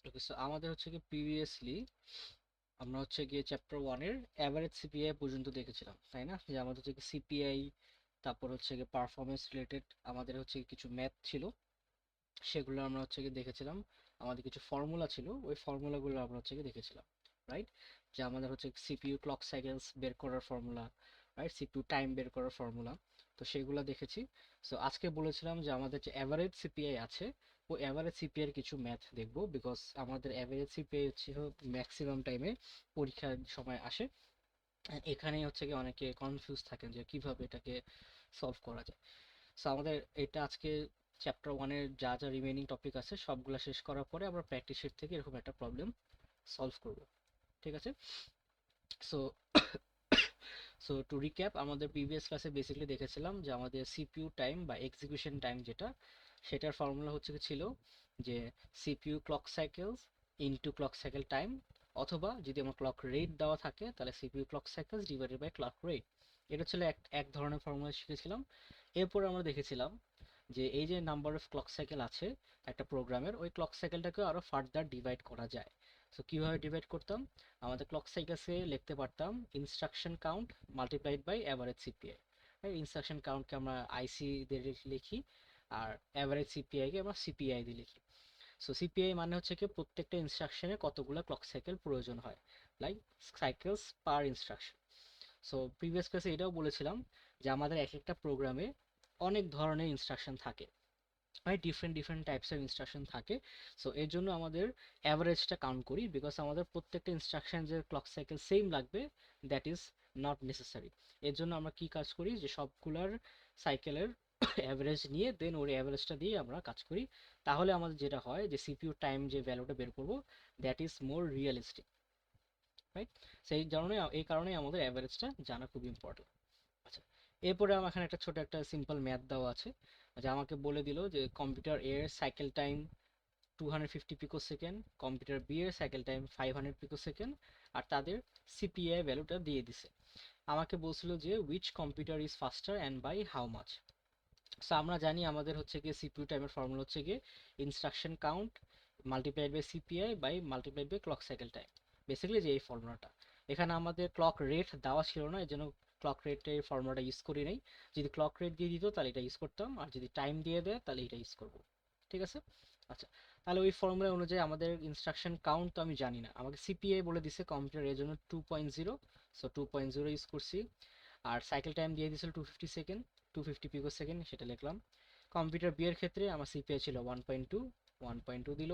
ওকে, so আমাদের হচ্ছে কি প্রিভিয়াসলি আমরা হচ্ছে গিয়ে চ্যাপ্টার 1 এর এভারেজ সিপিআই পর্যন্ত দেখেছিলাম, তাই না? যে আমাদের হচ্ছে কি সিপিআই, তারপর হচ্ছে গিয়ে পারফরমেন্স রিলেটেড আমাদের হচ্ছে কিছু ম্যাথ ছিল, সেগুলো আমরা হচ্ছে গিয়ে দেখেছিলাম। আমাদের কিছু ফর্মুলা ছিল, ওই ফর্মুলাগুলো আমরা হচ্ছে গিয়ে দেখেছিলাম, রাইট? যে আমাদের হচ্ছে সিপিইউ ক্লক সাইকেলস বের করার ফর্মুলা, রাইট, সিপিইউ টাইম বের করার ফর্মুলা, তো সেগুলো দেখেছি। সো আজকে বলেছিলাম যে আমাদের যে অ্যাভারেজ সিপিআই আছে, ওই অ্যাভারেজ সিপিআই এর কিছু ম্যাথ দেখবো, বিকজ আমাদের অ্যাভারেজ সিপিআই হচ্ছে ম্যাক্সিমাম টাইমে পরীক্ষার সময় আসে। And এখানেই হচ্ছে কি অনেকে কনফিউজ থাকেন যে কিভাবে এটাকে সলভ করা যায়। সো আমাদের এটা আজকে চ্যাপ্টার 1 এর যা যা রিমেইনিং টপিক আছে সবগুলা শেষ করার পরে আমরা প্র্যাকটিস শিট থেকে এরকম একটা প্রবলেম সলভ করব, ঠিক আছে? সো সো টু রিক্যাপ, আমাদের প্রিভিয়াস ক্লাসে বেসিক্যালি দেখেছিলাম যে আমাদের সিপিইউ টাইম বা এক্সিকিউশন টাইম যেটা, সেটার ফর্মুলা হচ্ছে কি ছিল যে CPU clock cycles into clock cycle time, অথবা যদি আমার ক্লক রেট দেওয়া থাকে তাহলে CPU clock cycles divided by clock rate. এটা ছিল এক এক ধরনের ফর্মুলা শিখেছিলাম। এরপর আমরা দেখেছিলাম যে এই যে নাম্বার অফ ক্লক সাইকেল আছে একটা প্রোগ্রামের, ওই ক্লক সাইকেলটাকে আরো ফার্দার ডিভাইড করা যায়। সো কিভাবে ডিভাইড করতাম? আমাদের ক্লক সাইকেলসে লিখতে পারতাম instruction count multiplied by average CPI. Instruction কাউন্টকে আমরা আইসি দিয়ে লিখি, আর অ্যাভারেজ সিপিআই কে আমরা সিপিআই দিয়ে লিখি। সো সিপিআই মানে হচ্ছে কি প্রত্যেকটা ইনস্ট্রাকশনে কতগুলো ক্লক সাইকেল প্রয়োজন হয়, লাইক সাইকেলস পার ইনস্ট্রাকশন। সো প্রিভিয়াস ক্লাসে এটাও বলেছিলাম যে আমাদের এক একটা প্রোগ্রামে অনেক ধরনের ইনস্ট্রাকশন থাকে, হয় different different types of instruction থাকে। সো এর জন্য আমাদের অ্যাভারেজটা কাউন্ট করি, বিকজ আমাদের প্রত্যেকটা ইনস্ট্রাকশন যে ক্লক সাইকেল সেম লাগবে দ্যাট ইজ নট নেসেসারি। এর জন্য আমরা কি কাজ করি যে সবগুলার সাইকেলের অ্যাভারেজ নিয়ে দেন ওর অ্যাভারেজটা দিয়ে আমরা কাজ করি। তাহলে আমাদের যেটা হয় যে সিপিইউ টাইম যে ভ্যালুটা বের করবো that is more realistic, right? সেই কারণে এই কারণেই আমাদের অ্যাভারেজটা জানা খুব ইম্পর্টেন্ট। আচ্ছা, এরপরে আমার এখানে একটা ছোট একটা সিম্পল ম্যাথ দেওয়া আছে, যে আমাকে বলে দিল যে কম্পিউটার এ এর cycle time 250 pico second, computer B এর সাইকেল টাইম 500 পিকো সেকেন্ড, আর তাদের সিপিআই ভ্যালুটা দিয়ে দিছে। আমাকে বলছিল যে which computer is faster and by how much. So আমরা জানি আমাদের হচ্ছে গিয়ে সিপিইউ টাইমের ফর্মুলা হচ্ছে গিয়ে instruction count multiplied by CPI by multiplied by clock cycle time, basically যে এই ফর্মুলাটা। এখানে আমাদের ক্লক রেট দেওয়া ছিল না, এই জন্য ক্লক রেটের ফর্মুলাটা ইউজ করি নাই। যদি ক্লক রেট দিয়ে দিত তাহলে এটা ইউজ করতাম, আর যদি টাইম দিয়ে দেয় তাহলে এটা ইউজ করবো, ঠিক আছে? আচ্ছা, তাহলে ওই ফর্মুলা অনুযায়ী আমাদের ইনস্ট্রাকশন কাউন্ট তো আমি জানি না, আমাকে সিপিআই বলে দিছে কম্পিউটার এর জন্য 2.0, সো 2.0 ইউজ করছি। আর সাইকেল টাইম দিয়ে দিয়েছিল 250 সেকেন্ড, 250 পিকো সেকেন্ড, সেটা লিখলাম। কম্পিউটার বি এর ক্ষেত্রে আমার সিপিআই ছিল 1.2, 1.2 দিল।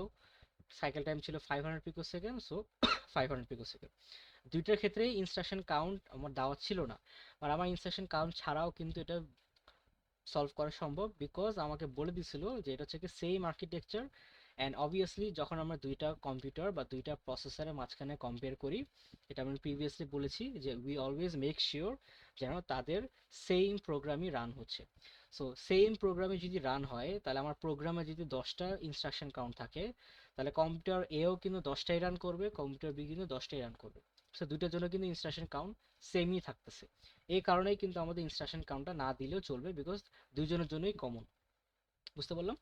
সাইকেল টাইম ছিল 500 pico second, so 500 pico second. দুইটার ক্ষেত্রেই ইনস্ট্রাকশন কাউন্ট আমার দেওয়া ছিল না, আর আমার ইনস্ট্রাকশন কাউন্ট ছাড়াও কিন্তু এটা সলভ করা সম্ভব, বিকজ আমাকে বলে দিছিল যে এটা হচ্ছে কি সেম আর্কিটেকচার। অ্যান্ড অবভিয়াসলি যখন আমরা দুইটা কম্পিউটার বা দুইটা প্রসেসরের মাঝখানে কম্পেয়ার করি, এটা আমি প্রিভিয়াসলি বলেছি যে উই অলওয়েজ মেক শিওর যেন তাদের সেম প্রোগ্রামই রান হচ্ছে। সো সেম প্রোগ্রামে যদি রান হয় তাহলে আমার প্রোগ্রামে যদি 10টা ইনস্ট্রাকশন কাউন্ট থাকে, তাহলে কম্পিউটার এও কিন্তু 10টাই রান করবে, কম্পিউটার বি কিন্তু 10টাই রান করবে। সো দুইটার জন্য কিন্তু ইনস্ট্রাকশন কাউন্ট সেমই থাকতেছে। এই কারণেই কিন্তু আমাদের ইনস্ট্রাকশন কাউন্টটা না দিলেও চলবে, বিকজ দুইজনের জন্যই কমন। বুঝতে পারলাম?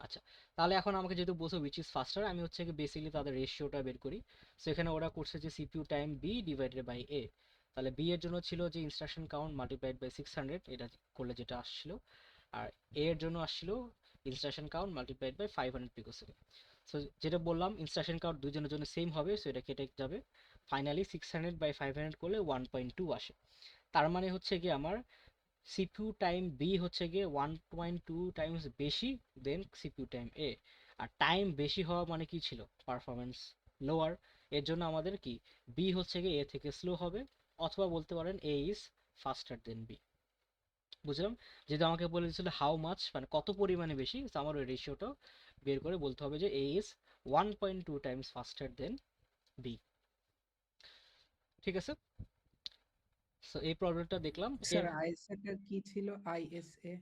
আচ্ছা, তাহলে এখন আমাকে যেহেতু বলছো উইচ ইজ ফাস্টার, আমি হচ্ছে বেসিক্যালি তাদের রেশিওটা বের করি। সো এখানে ওরা করছে যে CPU time B divided by A. তাহলে বি এর জন্য ছিল যে ইনস্ট্রাকশন কাউন্ট মাল্টিপ্লাইড বাই 600, এটা করলে যেটা আসছিল। আর এ এর জন্য আসছিল instruction count multiplied by 500 pico second. So যেটা বললাম ইনস্ট্রাকশন কাউন্ট দুইজনের জন্য সেম হবে, সো এটা কেটে যাবে। ফাইনালি 600/500 করলে 1.2 আসে। তার মানে হচ্ছে কি আমার সিপিইউ টাইম বি হচ্ছে গিয়ে 1.2 টাইমস বেশি দেন সিপিইউ টাইম এ। আর টাইম বেশি হওয়া মানে কি ছিল? Performance lower. এর জন্য আমাদের কি বি হচ্ছে গিয়ে এ থেকে স্লো হবে, অথবা বলতে পারেন এ ইজ ফাস্টার দেন বি। বুঝলাম? যেহেতু আমাকে বলে দিয়েছিল হাউ মাচ মানে কত পরিমাণে বেশি, তো আমার ওই রেশিওটাও বের করে বলতে হবে যে A is 1.2 times faster than B, ঠিক আছে? সো এই প্রবলেমটা দেখলাম। স্যার এর আইএসএ টা কি ছিল? আইএসএ?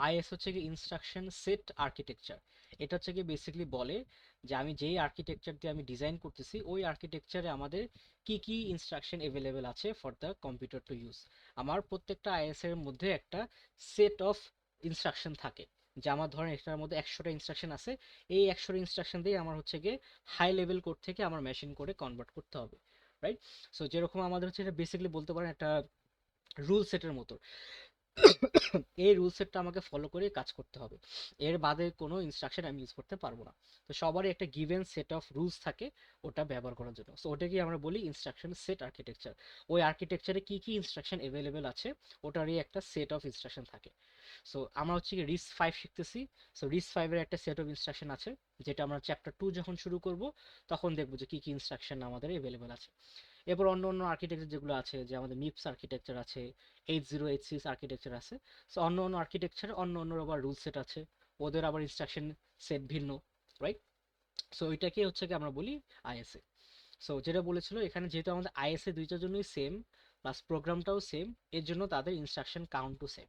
আইএস হচ্ছে কি ইনস্ট্রাকশন সেট আর্কিটেকচার। এটা হচ্ছে কি বেসিক্যালি বলে যে আমি যেই আর্কিটেকচার দিয়ে আমি ডিজাইন করতেছি ওই আর্কিটেকচারে আমাদের কি কি ইনস্ট্রাকশন অ্যাভেলেবেল আছে for the computer to use. আমার প্রত্যেকটা আইএস এর মধ্যে একটা সেট অফ ইনস্ট্রাকশন থাকে, যে আমার ধরেন এটার মধ্যে 100টা ইনস্ট্রাকশন আছে, এই 100টা ইনস্ট্রাকশন দিয়ে আমার হচ্ছে গিয়ে হাই লেভেল কোড থেকে আমার মেশিন কোডে কনভার্ট করতে হবে, রাইট? সো যেরকম আমাদের হচ্ছে এটা বেসিক্যালি বলতে পারেন একটা রুল সেটের মতো। এই রুল সেটটা আমাকে ফলো করে কাজ করতে হবে, এর বাদে কোনো ইনস্ট্রাকশন আমি ইউজ করতে পারবো না। তো সবারই একটা গিভেন সেট অফ রুলস থাকে ওটা ব্যবহার করার জন্য। সো ওটাকে আমরা বলি ইনস্ট্রাকশন সেট আর্কিটেকচার। ওই আর্কিটেকচারে কি কি ইনস্ট্রাকশন অ্যাভেলেবেল আছে ওটারই একটা সেট অফ ইনস্ট্রাকশন থাকে। সো আমরা হচ্ছে কি রিস 5 শিখতেছি। সো রিস 5 এর একটা সেট অফ ইনস্ট্রাকশন আছে, যেটা আমরা চ্যাপ্টার 2 যখন শুরু করব তখন দেখবো যে কি কি ইনস্ট্রাকশন আমাদের অ্যাভেলেবেল আছে। এরপর অন্য অন্য আর্কিটেকচার যেগুলো আছে, যে আমাদের মিপস আর্কিটেকচার আছে, 8086 আর্কিটেকচার আছে। সো অন্য অন্য আর্কিটেকচারে অন্য অন্য আবার রুল সেট আছে, ওদের আবার ইনস্ট্রাকশন সেট ভিন্ন, রাইট? সো ওইটাকে হচ্ছে কি আমরা বলি আইএসএ। সো যেটা বলেছিল এখানে, যেহেতু আমাদের আইএসএ দুইটার জন্যই সেম, প্লাস প্রোগ্রামটাও সেম, এর জন্য তাদের ইনস্ট্রাকশন কাউন্টও সেম।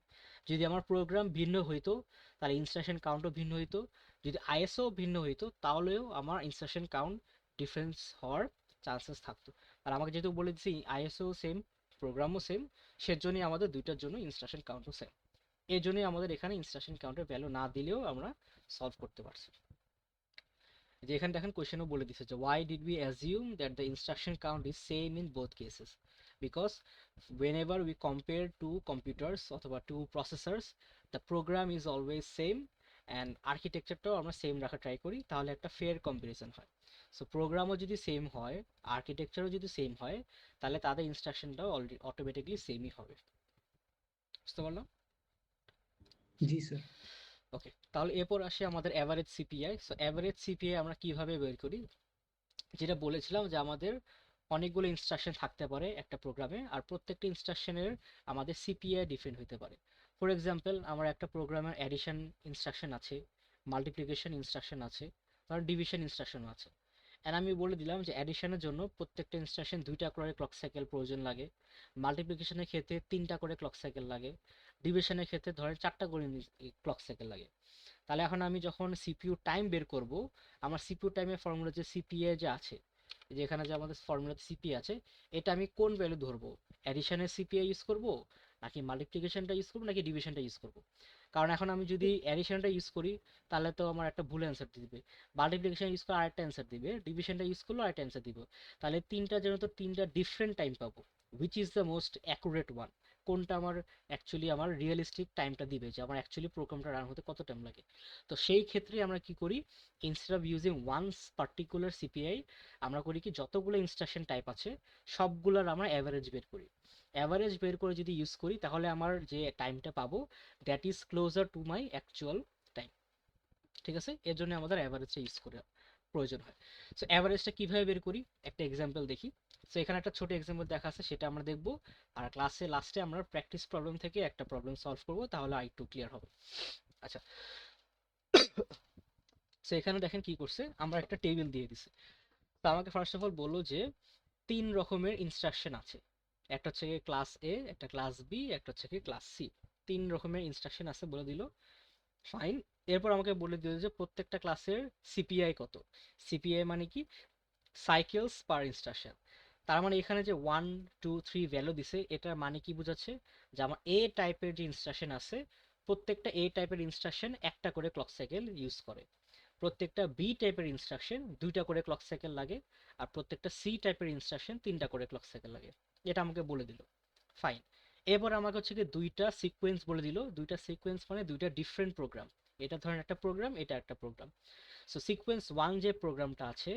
যদি আমার প্রোগ্রাম ভিন্ন হইতো তাহলে ইনস্ট্রাকশন কাউন্টও ভিন্ন হইতো, যদি আইএসও ভিন্ন হইতো তাহলেও আমার ইনস্ট্রাকশন কাউন্ট ডিফারেন্স হওয়ার চান্সেস থাকতো। আর আমাকে যেহেতু বলে দিচ্ছি আইএসও সেম, প্রোগ্রামও সেম, সেজন্যই আমাদের দুইটার জন্য ইনস্ট্রাকশন কাউন্টও সেম। এই জন্যই আমাদের এখানে ইনস্ট্রাকশন কাউন্টের ভ্যালু না দিলেও আমরা সলভ করতে পারছি। যে এখানে দেখেন কোয়েশ্চেনও বলে দিছে যে why did we assume that the instruction count is same in both cases, because whenever we compare two computers অথবা two processors, the program is always same and architectureটাও আমরা সেম রাখা ট্রাই করি, তাহলে একটা ফেয়ার কম্পারিজন হয়। So প্রোগ্রামও যদি same হয়, আর্কিটেকচারও যদি সেম হয়, তাহলে তাদের ইনস্ট্রাকশনটাও অলরেডি অটোমেটিকলি সেমই হবে। বুঝতে পারলাম? জি স্যার। ওকে, তাহলে এরপর আসি আমাদের average CPI. So average CPI আমরা কিভাবে বের করি? যেটা বলেছিলাম যে আমাদের অনেকগুলো ইনস্ট্রাকশন থাকতে পারে একটা প্রোগ্রামে, আর প্রত্যেকটা ইনস্ট্রাকশনের আমাদের সিপিআই ডিফারেন্ট হতে পারে। ফর এক্সাম্পল, আমার একটা প্রোগ্রামের অ্যাডিশন ইনস্ট্রাকশন আছে, মাল্টিপ্লিকেশন ইনস্ট্রাকশন আছে, আর ডিভিশন ইনস্ট্রাকশনও আছে। অ্যান্ড আমি বলে দিলাম যে অ্যাডিশনের জন্য প্রত্যেকটা ইনস্ট্রাকশন 2টা করে ক্লক সাইকেল প্রয়োজন লাগে, মাল্টিপ্লিকেশনের ক্ষেত্রে 3টা করে ক্লক সাইকেল লাগে, ডিভিশনের ক্ষেত্রে ধরেন 4টা করে ক্লক সাইকেল লাগে। তাহলে এখন আমি যখন সিপিইউ টাইম বের করব, আমার সিপিইউ টাইমের ফর্মুলা যে সিপিএ যে আছে, যে এখানে যে আমাদের ফর্মুলাতে সিপিএ আছে, এটা আমি কোন ভ্যালু ধরবো? অ্যাডিশনের সিপিএ ইউজ করব, নাকি মাল্টিপ্লিকেশনটা ইউজ করব, নাকি ডিভিশনটা ইউজ করব? কারণ এখন আমি যদি অ্যাডিশনটা ইউজ করি তাহলে তো আমার একটা ভুল অ্যান্সার দিবে, মাল্টিপ্লিকেশন ইউজ করে আরেকটা অ্যান্সার দিবে, ডিভিশনটা ইউজ করলে আরেকটা অ্যান্সার দিব। তাহলে তিনটা যেন তো তিনটা ডিফারেন্ট টাইম পাবো, which is the most accurate one, কোনটা আমার অ্যাকচুয়ালি আমার রিয়েলিস্টিক টাইমটা দিবে, যে আমার অ্যাকচুয়ালি প্রোগ্রামটা রান হতে কত টাইম লাগে। তো সেই ক্ষেত্রে আমরা কি করি, instead of using one's particular CPI, আমরা করি কি যতগুলো ইনস্ট্রাকশন টাইপ আছে সবগুলোর আমরা অ্যাভারেজ বের করি। অ্যাভারেজ বের করে যদি ইউজ করি তাহলে আমার যে টাইমটা পাবো that is closer to my actual time. ঠিক আছে, এর জন্য আমাদের অ্যাভারেজটা ইউজ করে প্রয়োজন হয়। সো অ্যাভারেজটা কিভাবে বের করি একটা এক্সাম্পল দেখি। সো এখানে একটা ছোট এক্সাম্পল দেখা আছে, সেটা আমরা দেখবো, আর ক্লাসে লাস্টে আমরা প্র্যাকটিস প্রবলেম থেকে একটা প্রবলেম সলভ করবো, তাহলে আর একটু ক্লিয়ার হবে। আচ্ছা, সো এখানে দেখেন কি করছে, আমরা একটা টেবিল দিয়ে দিছি। তো আমাকে ফার্স্ট অফ অল বললো যে 3 রকমের ইনস্ট্রাকশন আছে, একটা হচ্ছে ক্লাস এ, একটা ক্লাস বি, একটা হচ্ছে ক্লাস সি। 3 রকমের ইনস্ট্রাকশন আছে বলে দিল, ফাইন। এরপর আমাকে বলে দিল যে প্রত্যেকটা ক্লাসের সিপিআই কত। সিপিআই মানে কি, সাইকেলস পার ইনস্ট্রাকশন। তার মানে এখানে যে 1 2 3 ভ্যালু দিছে, এটার মানে কি বোঝাচ্ছে, যে আমার এ টাইপের যে ইনস্ট্রাকশন আছে, প্রত্যেকটা এ টাইপের ইনস্ট্রাকশন একটা করে ক্লক সাইকেল ইউজ করে, প্রত্যেকটা বি টাইপের ইনস্ট্রাকশন 2টা করে ক্লক সাইকেল লাগে, আর প্রত্যেকটা সি টাইপের ইনস্ট্রাকশন 3টা করে ক্লক সাইকেল লাগে। এটা আমাকে বলে দিল, ফাইন। এরপর আমাকে হচ্ছে কি দুইটা সিকোয়েন্স বলে দিল, দুইটা সিকোয়েন্স মানে দুইটা ডিফারেন্ট প্রোগ্রাম, এটা ধরেন একটা প্রোগ্রাম, এটা একটা প্রোগ্রাম। সো সিকোয়েন্স ওয়ান যে প্রোগ্রামটা আছে,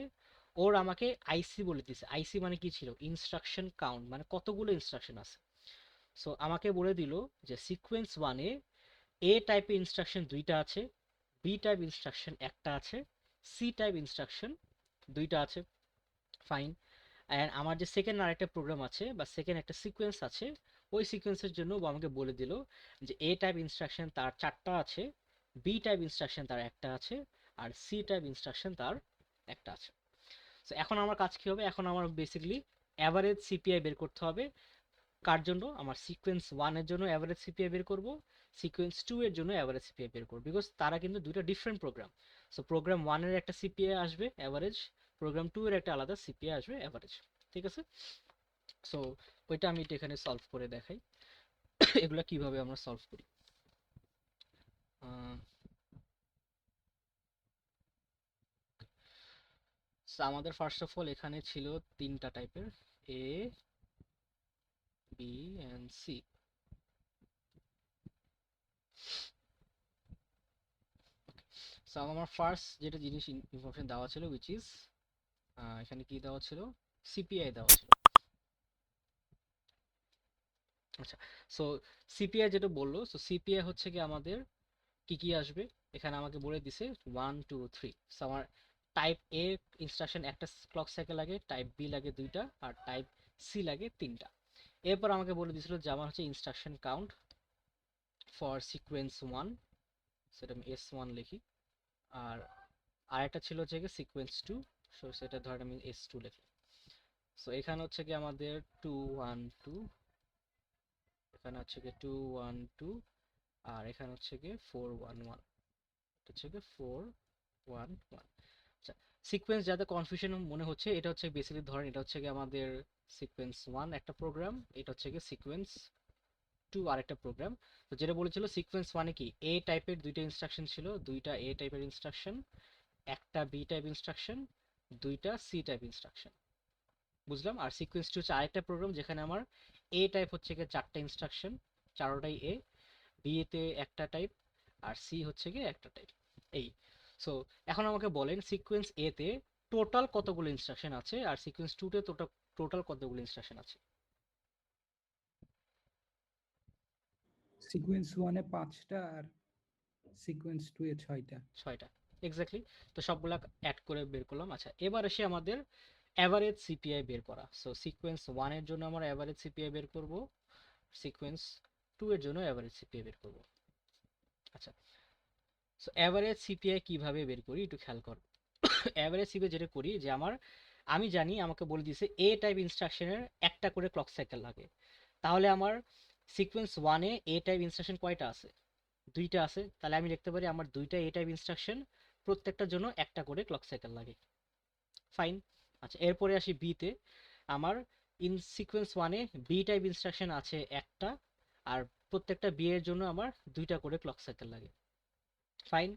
ওর আমাকে আইসি বলে দিছে। আইসি মানে কি ছিল, ইনস্ট্রাকশন কাউন্ট, মানে কতগুলো ইনস্ট্রাকশন আছে। সো আমাকে বলে দিল যে সিকোয়েন্স ওয়ানে এ টাইপের ইনস্ট্রাকশন 2টা আছে, বি টাইপ ইনস্ট্রাকশন একটা আছে, সি টাইপ ইনস্ট্রাকশন 2টা আছে, ফাইন। অ্যান্ড আমার যে সেকেন্ড আরেকটা প্রোগ্রাম আছে বা সেকেন্ড একটা সিকোয়েন্স আছে, ওই সিকোয়েন্সের জন্য ও আমাকে বলে দিল যে এ টাইপ ইনস্ট্রাকশন তার 4টা আছে, বি টাইপ ইনস্ট্রাকশন তার একটা আছে, আর সি টাইপ ইনস্ট্রাকশন তার একটা আছে। সো এখন আমার কাজ কি হবে, এখন আমার বেসিক্যালি অ্যাভারেজ সিপিআই বের করতে হবে। কার জন্য, আমার সিকোয়েন্স ওয়ানের জন্য অ্যাভারেজ সিপিআই বের করব, সিকোয়েন্স টু এর জন্য অ্যাভারেজ সিপিআই বের করব, বিকজ তারা কিন্তু দুটো ডিফারেন্ট প্রোগ্রাম। সো প্রোগ্রাম ওয়ানের একটা সিপিআই আসবে অ্যাভারেজ, প্রোগ্রাম টু এর একটা আলাদা সিপিআই আসবে অ্যাভারেজ। ঠিক আছে, সো ওইটা আমি এটা এখানে সলভ করে দেখাই এগুলা কিভাবে আমরা সলভ করি। সো আমাদের ফার্স্ট অফ অল এখানে ছিল তিনটা টাইপের, এ, বি এন্ড সি। সো আমার ফার্স্ট যেটা জিনিস ইনফরমেশন দেওয়া ছিল উইচ ইজ, এখানে কি দেওয়া ছিল, সিপিআই দেওয়া ছিল। আচ্ছা, সো সিপিআই যেটা বললো, সো সিপিআই হচ্ছে কি আমাদের কি কি আসবে, এখানে আমাকে বলে দিছে 1 2 3। সো আমার টাইপ এ ইনস্ট্রাকশন একটা ক্লক সাইকেল লাগে, টাইপ বি লাগে দুইটা, আর টাইপ সি লাগে তিনটা। এরপর আমাকে বলে দিয়েছিল যে আমার হচ্ছে instruction count for sequence one, সেটা আমি S1 লিখি। আর আরেকটা ছিল হচ্ছে কি সিকোয়েন্স টু, সো সেটা ধরেন আমি S2 লিখি। সো এখানে হচ্ছে কি আমাদের 2 1 2, এখানে হচ্ছে কি 2 1 2, আর এখানে হচ্ছে কি 4 1 1, হচ্ছে কি 4 1 1। আচ্ছা, সিকোয়েন্স যাতে কনফিউশন মনে হচ্ছে, এটা হচ্ছে বেসিক্যালি ধরেন এটা হচ্ছে কি আমাদের সিকোয়েন্স ওয়ান একটা প্রোগ্রাম, এটা হচ্ছে কি সিকোয়েন্স টু আরেকটা প্রোগ্রাম। তো যেটা বলেছিল সিকোয়েন্স ওয়ানে কি এ টাইপের দুইটা ইনস্ট্রাকশন ছিল, দুইটা এ টাইপের ইনস্ট্রাকশন, একটা বি টাইপ ইনস্ট্রাকশন, দুইটা সি টাইপ ইনস্ট্রাকশন, বুঝলাম। আর সিকোয়েন্স টু হচ্ছে আরেকটা প্রোগ্রাম যেখানে আমার এ টাইপ হচ্ছে গিয়ে চারটা ইনস্ট্রাকশন, চারোটাই এ, বি তে একটা টাইপ, আর সি হচ্ছে গিয়ে একটা টাইপ। এই, সো এখন আমাকে বলেন সিকোয়েন্স এ তে টোটাল কতগুলো ইনস্ট্রাকশন আছে, আর সিকোয়েন্স টু তে টোটাল কতগুলো ইনস্ট্রাকশন আছে। সিকোয়েন্স ওয়ানে 5টা আর সিকোয়েন্স 2 এ 6টা। ছয়টা, এক্স্যাক্টলি। তো সবগুলা অ্যাড করে বের করলাম। আচ্ছা, এবার এসে আমাদের অ্যাভারেজ সিপিআই বের করা। সো সিকোয়েন্স ওয়ানের জন্য আমরা অ্যাভারেজ সিপিআই বের করব, সিকোয়েন্স টু এর জন্য অ্যাভারেজ সিপিআই বের করব। আচ্ছা, সো অ্যাভারেজ সিপিআই কিভাবে বের করি একটু খেয়াল করো। অ্যাভারেজ সিপিআই যেটা করি যে আমি জানি আমাকে বলে দিয়েছে এ টাইপ ইনস্ট্রাকশনের একটা করে ক্লক সাইকেল লাগে, তাহলে আমার সিকোয়েন্স ওয়ানে এ টাইপ ইনস্ট্রাকশন কয়টা আছে, দুইটা আছে, তাহলে আমি লিখতে পারি আমার দুইটা এ টাইপ ইনস্ট্রাকশন, প্রত্যেকটার জন্য একটা করে ক্লক সাইকেল লাগে। ফাইন। আচ্ছা, এরপরে আসি বিতে। আমার ইন সিকোয়েন্স ওয়ানে বি টাইপ ইনস্ট্রাকশন আছে একটা, আর প্রত্যেকটা বি এর জন্য আমার দুইটা করে ক্লক সাইকেল লাগে। ফাইন।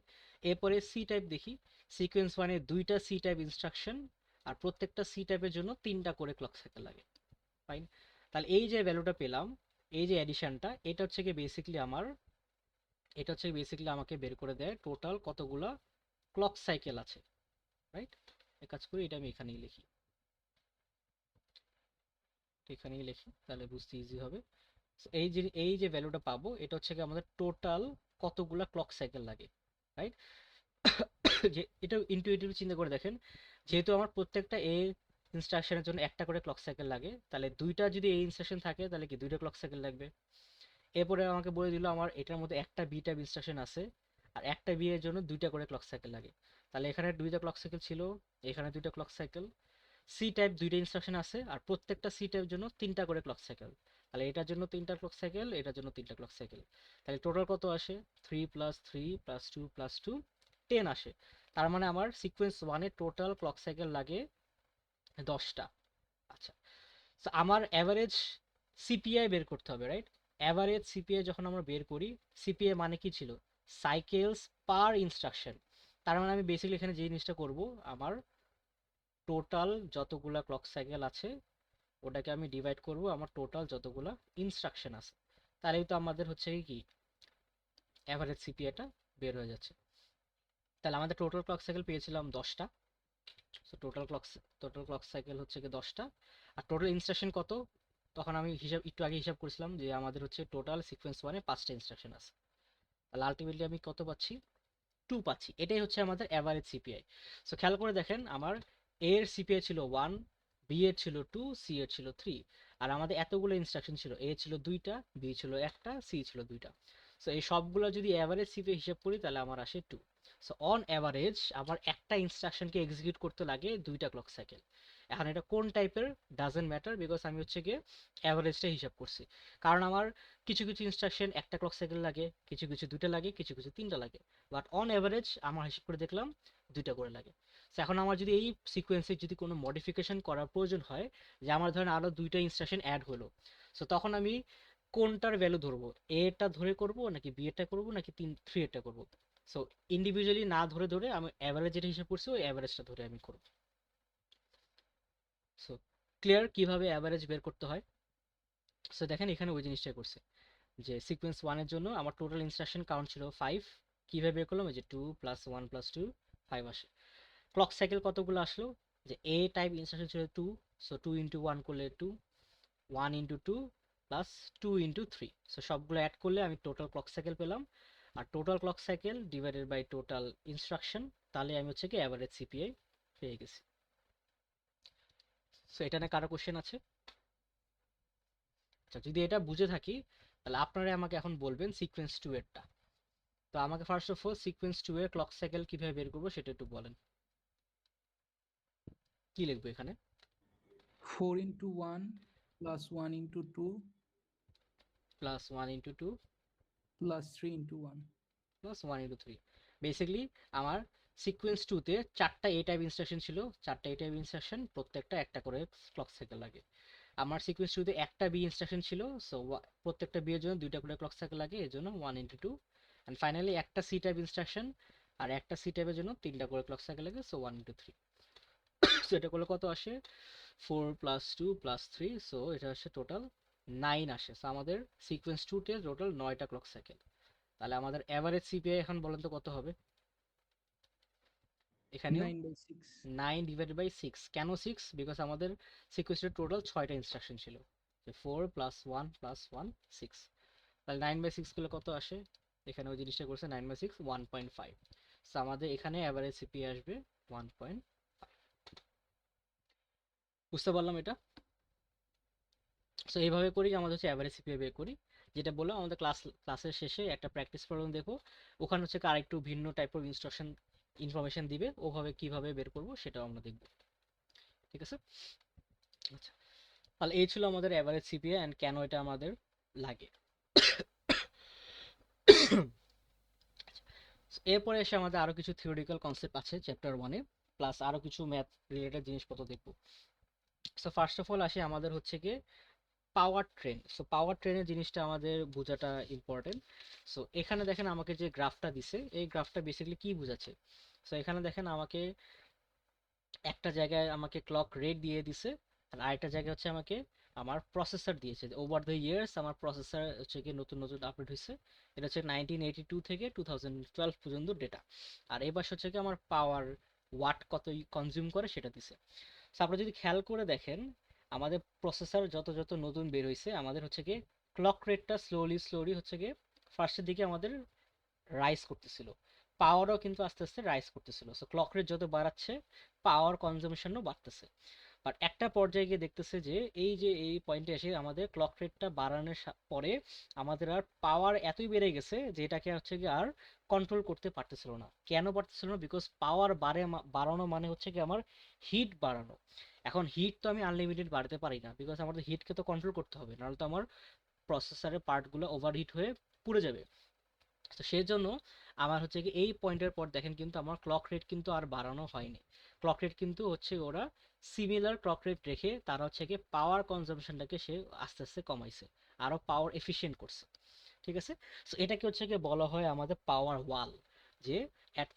এরপরে সি টাইপ দেখি, সিকোয়েন্স ওয়ানে দুইটা সি টাইপ ইনস্ট্রাকশন, আর প্রত্যেকটা সি টাইপের জন্য তিনটা করে ক্লক সাইকেল লাগে। ফাইন। তাহলে এই যে ভ্যালুটা পেলাম, এই যে অ্যাডিশনটা, এটা হচ্ছে বেসিক্যালি আমাকে বের করে দেয় টোটাল কতগুলা ক্লক সাইকেল আছে। রাইট, এক কাজ করি এটা আমি এখানেই লিখি, এখানেই লিখি তাহলে বুঝতে ইজি হবে। So, এই যে ভ্যালুটা পাবো এটা হচ্ছে কি আমাদের টোটাল কতগুলা ক্লক সাইকেল লাগে। রাইট, যে এটা ইনটুইটিভলি চিন্তা করে দেখেন, যেহেতু আমার প্রত্যেকটা এ ইনস্ট্রাকশনের জন্য একটা করে ক্লক সাইকেল লাগে, তাহলে দুইটা যদি এই ইনস্ট্রাকশন থাকে তাহলে কি দুইটা ক্লক সাইকেল লাগবে। এরপরে আমাকে বলে দিল আমার এটার মধ্যে একটা বি টাইপ ইনস্ট্রাকশন আছে, আর একটা বি এর জন্য দুইটা করে ক্লক সাইকেল লাগে, তাহলে এখানে দুইটা ক্লক সাইকেল ছিল, এখানে দুইটা ক্লক সাইকেল। সি টাইপ দুইটা ইনস্ট্রাকশন আছে, আর প্রত্যেকটা সি টাইপ জন্য তিনটা করে ক্লক সাইকেল, তাহলে এটার জন্য তিনটা ক্লক সাইকেল, এটার জন্য তিনটা ক্লক সাইকেল। তাহলে টোটাল কত আসে, 3 + 3 + 2 + 2 10 আসে। তার মানে আমার সিকোয়েন্স ওয়ানে টোটাল ক্লক সাইকেল লাগে 10টা। আচ্ছা, তো আমার অ্যাভারেজ সিপিআই বের করতে হবে, রাইট। অ্যাভারেজ সিপিআই যখন আমরা বের করি, সিপিআই মানে কি ছিল, সাইকেলস পার ইনস্ট্রাকশন। তার মানে আমি বেসিক্যালি এখানে যে জিনিসটা করব, আমার টোটাল যতগুলা ক্লক সাইকেল আছে ওটাকে আমি ডিভাইড করব আমার টোটাল যতগুলা ইনস্ট্রাকশন আছে, তাহলেই তো আমাদের হচ্ছে কি অ্যাভারেজ সিপিআইটা বের হয়ে যাচ্ছে। তাহলে আমাদের টোটাল ক্লক সাইকেল পেয়েছিলাম 10টা। সো টোটাল ক্লক সাইকেল হচ্ছে কি 10টা। আর টোটাল ইনস্ট্রাকশন কত, তখন আমি একটু আগে হিসাব করেছিলাম যে আমাদের হচ্ছে টোটাল সিকোয়েন্স ওয়ানে 5টা ইনস্ট্রাকশন আছে, তাহলে আলটিমেটলি আমি কত পাচ্ছি, 2 পাচ্ছি। এটাই হচ্ছে আমাদের অ্যাভারেজ সিপিআই। সো খেয়াল করে দেখেন, আমার এ এর সিপিআই ছিল 1, বি এর ছিল 2, সি এর ছিল 3, আর আমাদের এতগুলো ইনস্ট্রাকশন ছিল, এ ছিল দুইটা, বি ছিল একটা, সি ছিল দুইটা। সো এই সবগুলো যদি অ্যাভারেজ সিপিআই হিসাব করি তাহলে আমার আসে 2। সো অন অ্যাভারেজ আমার একটা ইনস্ট্রাকশনকে এক্সিকিউট করতে লাগে দুইটা ক্লক সাইকেল। এখন এটা কোন টাইপের ডাজেন্ট ম্যাটার, বিকজ আমি হচ্ছে গিয়ে অ্যাভারেজটা হিসাব করছি। কারণ আমার কিছু কিছু ইনস্ট্রাকশন একটা ক্লক সাইকেল লাগে, কিছু কিছু দুইটা লাগে, কিছু কিছু তিনটা লাগে, বাট অন এভারেজ আমার হিসাব করে দেখলাম দুইটা করে লাগে। তো এখন আমার যদি এই সিকোয়েন্সে যদি কোনো মডিফিকেশন করার প্রয়োজন হয়, যে আমার ধরেন আরো দুইটা ইনস্ট্রাকশন অ্যাড হলো, সো তখন আমি কোনটার ভ্যালু ধরবো, এ টা ধরে করব নাকি বি এরটা করব নাকি 3 এরটা করব। সো ইন্ডিভিজুয়ালি না ধরে ধরে আমি অ্যাভারেজ যেটা হিসাব করছি ওই অ্যাভারেজটা ধরে আমি করব। সো ক্লিয়ার কিভাবে অ্যাভারেজ বের করতে হয়? সো দেখেন এখানে ওই জিনিসটাই করছে যে সিকোয়েন্স ওয়ানের জন্য আমার টোটাল ইনস্ট্রাকশন কাউন্ট ছিল 5। কিভাবে বের করলাম? ওই যে 2 + 1 + 2 5 আসে। ক্লক সাইকেল কতগুলো আসলো? যে এ টাইপ ইনস্ট্রাকশন ছিল 2, সো 2 × 1 করলে 2, 1 × 2 প্লাস 2 × 3, সো সবগুলো অ্যাড করলে আমি টোটাল ক্লক সাইকেল পেলাম। আর total clock cycle divided by total instruction, তাহলে আমি হচ্ছে কি অ্যাভারেজ সিপিআই পেয়ে গেছি। সো এটা নিয়ে কারো কোশ্চেন আছে? আচ্ছা, যদি এটা বুঝে থাকি তাহলে আপনারা আমাকে এখন বলবেন সিকোয়েন্স 2 এরটা। তো আমাকে ফার্স্ট অফ অল সিকোয়েন্স 2 এর ক্লক সাইকেল কিভাবে বের করবো সেটা একটু বলেন। কি লিখবো এখানে? 4 into 1 plus 1 into 2 plus 1 × 2 plus 3 into 1. Plus 1 × 3। Basically আমার সিকোয়েন্স 2 তে 4টা এ টাইপ ইনস্ট্রাকশন ছিল, 4টা এ টাইপ ইনস্ট্রাকশন, প্রত্যেকটা একটা করে ক্লক সাইকেল লাগে। আমার সিকোয়েন্স 2 তে একটা বি ইনস্ট্রাকশন ছিল, সো প্রত্যেকটা বি এর জন্য 2টা করে ক্লক সাইকেল লাগে, এর জন্য 1 × 2। এন্ড ফাইনালি একটা সি টাইপ ইনস্ট্রাকশন আর একটা সি টাইপের জন্য 3টা করে ক্লক সাইকেল লাগে, সো 1 × 3। সো এটা করলে কত আসে? 4 + 2 + 3, সো এটা আসে টোটাল 9 আসে। সো আমাদের সিকোয়েন্স 2 তে টোটাল 9টা ক্লক সাইকেল। তাহলে আমাদের এভারেজ সিপিআই এখন বলেন তো কত হবে? এখানেও 9/6. 9 ডিভাইডেড বাই 6। কেন 6? বিকজ আমাদের সিকোয়েন্সের টোটাল 6টা ইনস্ট্রাকশন ছিল, যে 4 + 1 + 1 6। তাহলে 9/6 করলে কত আসে? এখানে ওই জিনিসটা করছে 9/6 1.5। সো আমাদের এখানে অ্যাভারেজ সিপিআই আসবে 1.5। বুঝতে পারলাম এটা? সো এইভাবে করি আমাদের হচ্ছে অ্যাভারেজ সিপিআই বের করি। যেটা বললাম আমাদের ক্লাসের শেষে একটা প্র্যাকটিস প্রবলেম দেখো, ওখানে হচ্ছে আরেকটু ভিন্ন টাইপ অফ ইনস্ট্রাকশন ইনফরমেশন দিবে, ওভাবে কিভাবে বের করব সেটাও আমরা দেখব। ঠিক আছে? আচ্ছা, তাহলে এই ছিল আমাদের অ্যাভারেজ সিপিআই এন্ড কেন এটা আমাদের লাগে। এরপরে এসে আমাদের আরো কিছু থিওরিটিক্যাল কনসেপ্ট আছে চ্যাপ্টার 1-এ, প্লাস আরো কিছু ম্যাথ রিলেটেড জিনিসপত্র দেখব। সো ফার্স্ট অফ অল আসি আমাদের হচ্ছে কি পাওয়ার ট্রেন। সো পাওয়ার ট্রেনের জিনিসটা আমাদের বোঝাটা ইম্পর্টেন্ট। সো এখানে দেখেন আমাকে যে গ্রাফটা দিছে, এই গ্রাফটা বেসিক্যালি কি বোঝাচ্ছে? সো এখানে দেখেন আমাকে একটা জায়গায় আমাকে ক্লক রেট দিয়ে দিছে, আর আরেকটা জায়গায় হচ্ছে আমাকে আমার প্রসেসর দিয়েছে। ওভার দ্য ইয়ার্স আমার প্রসেসর হচ্ছে কি নতুন নতুন আপডেট হয়েছে। এটা হচ্ছে 1982 থেকে 2012 পর্যন্ত ডেটা। আর এবার হচ্ছে কি আমার পাওয়ার ওয়াট কত কনজিউম করে সেটা দিছে। সো আপনারা যদি খেয়াল করে দেখেন আমাদের প্রসেসর যত যত নতুন বের হয়েছে, আমাদের হচ্ছে কি ক্লক রেটটা স্লোলি স্লোলি হচ্ছে কি ফার্স্টের দিকে আমাদের রাইজ করতেছিল, পাওয়ারও কিন্তু আস্তে আস্তে রাইজ করতেছিল। সো ক্লক রেট যত বাড়াচ্ছে পাওয়ার কনজাম্পশনও বাড়তেছে। বাট একটা পর্যায়ে গিয়ে দেখতেছে যে এই যে এই পয়েন্টে এসে আমাদের ক্লক রেটটা বাড়ানোর পরে আমাদের আর পাওয়ার এতই বেড়ে গেছে যে এটাকে হচ্ছে কি আর কন্ট্রোল করতে পারতেছিল না। কেন পারতেছিল না? বিকজ পাওয়ার বাড়ানো মানে হচ্ছে কি আমার হিট বাড়ানো। এখন হিট তো আমি আনলিমিটেড বাড়াতে পারি না, বিকজ আমাদের হিটকে তো কন্ট্রোল করতে হবে, নাহলে তো আমার প্রসেসরের পার্টগুলো ওভারহিট হয়ে পুড়ে যাবে। তো সেই জন্য আমার হচ্ছে কি এই পয়েন্টের পর দেখেন কিন্তু আমার ক্লক রেট কিন্তু আর বাড়ানো হয়নি। ক্লক রেট কিন্তু হচ্ছে ওরা সিমিলার ক্লক রেট রেখে তারা হচ্ছে কি পাওয়ার কনজাম্পশনটাকে সে আস্তে আস্তে কমাইছে, আরো পাওয়ার এফিশিয়েন্ট করছে। ঠিক আছে? সো এটাকে হচ্ছে কি বলা হয় আমাদের পাওয়ার ওয়াল। যে অ্যাট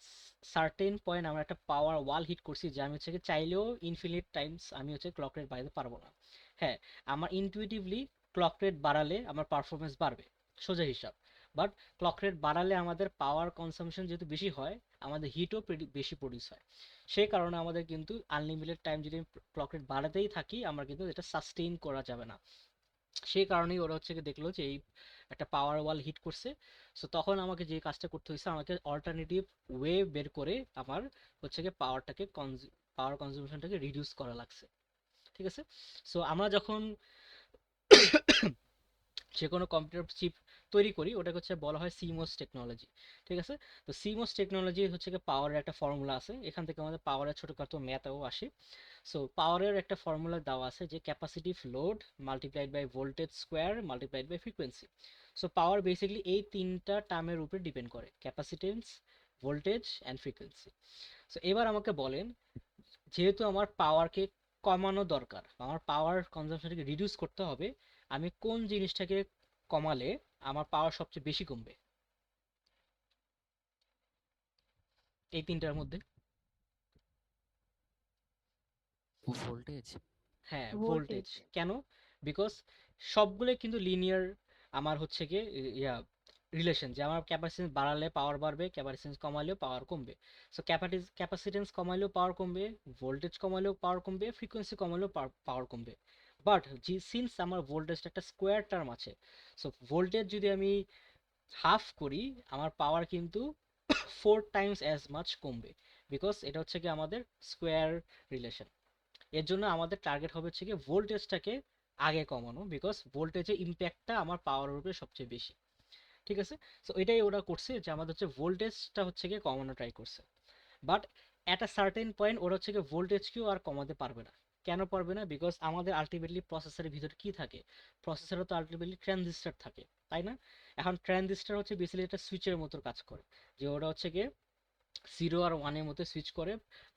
সার্টেন পয়েন্ট আমরা একটা পাওয়ার ওয়াল হিট করছি, যে আমি হচ্ছে কি চাইলেও ইনফিনিট টাইমস আমি হচ্ছে ক্লক রেট বাড়াতে পারবো না। হ্যাঁ, আমার ইনটুইটিভলি ক্লক রেট বাড়ালে আমার পারফরমেন্স বাড়বে, সোজা হিসাব। বাট ক্লক রেট বাড়ালে আমাদের পাওয়ার কনসামশন যেহেতু বেশি হয়, আমাদের হিটও বেশি প্রডিউস হয়। সেই কারণে আমাদের কিন্তু আনলিমিটেড টাইম যদি ক্লক রেট বাড়াতেই থাকি আমরা কিন্তু এটা সাস্টেইন করা যাবে না। সেই কারণেই ওরা হচ্ছে দেখলো যে এই একটা পাওয়ার ওয়াল হিট করছে। সো তখন আমাকে যে কাজটা করতে হয়েছে, আমাকে অল্টারনেটিভ ওয়ে বের করে আমার হচ্ছে গিয়ে পাওয়ার কনজিউশনটাকে রিডিউস করা লাগছে। ঠিক আছে? সো আমরা যখন যে কোনো কম্পিউটার চিপ তৈরি করি ওটাকে হচ্ছে বলা হয় সিমোস টেকনোলজি। ঠিক আছে? তো সিমোস টেকনোলজি হচ্ছে কি পাওয়ারের একটা ফর্মুলা আছে, এখান থেকে আমাদের পাওয়ারের ছোটখাটো ম্যাথও আসে। সো পাওয়ারের একটা ফর্মুলা দেওয়া আছে যে capacitive load multiplied by voltage square multiplied by frequency. So power basically এই তিনটা টার্মের উপরে ডিপেন্ড করে, capacitance, voltage and frequency. So এবার আমাকে বলেন, যেহেতু আমার পাওয়ারকে কমানো দরকার, আমার পাওয়ার কনজাম্পশনটাকে রিডিউস করতে হবে, আমি কোন জিনিসটাকে কমালে আমার পাওয়ার সবচেয়ে বেশি কমবে এই তিনটার মধ্যে? ভোল্টেজ। হ্যাঁ, ভোল্টেজ। ভোল্টেজ। কেন? বিকজ সবগুলো কিন্তু লিনিয়ার আমার হচ্ছে গিয়ে ইয়া রিলেশন, যে আমার ক্যাপাসিটেন্স বাড়ালে পাওয়ার বাড়বে, ক্যাপাসিটেন্স কমালেও পাওয়ার কমবে। সো ক্যাপাসিটেন্স কমালেও পাওয়ার কমবে, ভোল্টেজ কমালেও পাওয়ার কমবে, ফ্রিকোয়েন্সি কমালেও পাওয়ার কমবে। বাট সিন্স আমার ভোল্টেজটা একটা স্কোয়ার টার্ম আছে, সো ভোল্টেজ যদি আমি হাফ করি, আমার পাওয়ার কিন্তু 4 টাইমস অ্যাজ মাচ কমবে, বিকজ এটা হচ্ছে কি আমাদের স্কোয়ার রিলেশন। এর জন্য আমাদের টার্গেট হবে হচ্ছে কি ভোল্টেজটাকে আগে কমানো, বিকজ ভোল্টেজের ইম্প্যাক্টটা আমার পাওয়ারের উপরে সবচেয়ে বেশি। ঠিক আছে? সো এটাই ওরা করছে, যে আমাদের হচ্ছে ভোল্টেজটা হচ্ছে গিয়ে কমানো ট্রাই করছে। But at a certain point ওরা হচ্ছে গিয়ে ভোল্টেজকেও আর কমাতে পারবে না। কেন পারবে না? বিকজ আমাদের আলটিমেটলি প্রসেসরের ভিতরে কি থাকে? প্রসেসরে তো আলটিমেটলি ট্রানজিস্টর থাকে, তাই না? এখন ট্রানজিস্টর হচ্ছে বেসিক্যালি একটা সুইচের মতো কাজ করে, যে ওরা হচ্ছে গিয়ে 0 আর 1-এর মধ্যে সুইচ করে,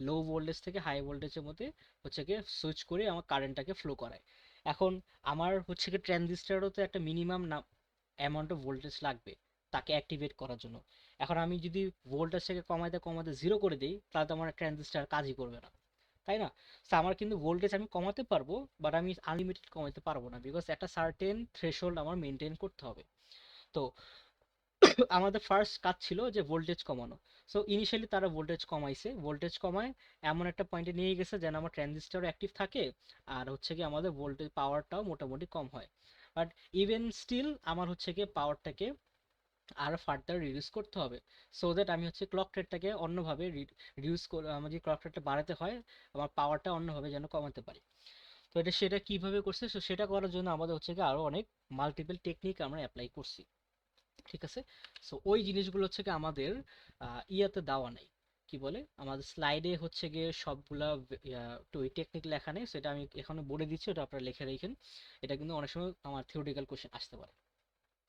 লো ভোল্টেজ থেকে হাই ভোল্টেজের মধ্যে হচ্ছে গিয়ে সুইচ করে আমার কারেন্টটাকে ফ্লো করায়। এখন আমার হচ্ছে গিয়ে ট্রানজিস্টারও তো একটা মিনিমাম না অ্যামাউন্ট অফ ভোল্টেজ লাগবে তাকে অ্যাক্টিভেট করার জন্য। এখন আমি যদি ভোল্টেজটাকে কমাইতে কমাইতে 0 করে দিই, তাহলে তো আমার ট্রানজিস্টার কাজই করবে না, তাই না? সো আমার কিন্তু ভোল্টেজ আমি কমাতে পারবো, বাট আমি আনলিমিটেড কমাতে পারবো না, বিকজ একটা সার্টেন থ্রেশহোল্ড আমার মেনটেন করতে হবে। তো আমাদের ফার্স্ট কাজ ছিল যে ভোল্টেজ কমানো। সো ইনিশিয়ালি তারা ভোল্টেজ কমাইছে, ভোল্টেজ কমায় এমন একটা পয়েন্টে নিয়ে গেছে যেন আমার ট্রানজিস্টারও অ্যাক্টিভ থাকে, আর হচ্ছে কি আমাদের ভোল্টেজ পাওয়ারটাও মোটামুটি কম হয়। বাট ইভেন স্টিল আমার হচ্ছে কি পাওয়ারটাকে আরো ফার্দার রিডিউস করতে হবে, সো দ্যাট আমি হচ্ছে ক্লক রেটটাকে অন্যভাবে রিডিউস করে, আমার যদি ক্লক রেটটা বাড়াতে হয়, আমার পাওয়ারটা অন্যভাবে যেন কমাতে পারি। তো সেটা কিভাবে করছে? সো সেটা করার জন্য আমাদের হচ্ছে কি আরো অনেক মাল্টিপল টেকনিক আমরা অ্যাপ্লাই করছি। ঠিক আছে? সো ওই জিনিসগুলো হচ্ছে কি আমাদের ইয়াতে দেওয়া নাই, কি বলে, আমাদের স্লাইডে হচ্ছে গিয়ে সবগুলা ওই টেকনিক লেখা নেই, সেটা আমি এখানে বলে দিচ্ছি, ওটা আপনারা লিখে রাখেন। এটা কিন্তু অনেক সময় আমার থিওরিটিক্যাল কোশ্চেন আসতে পারে।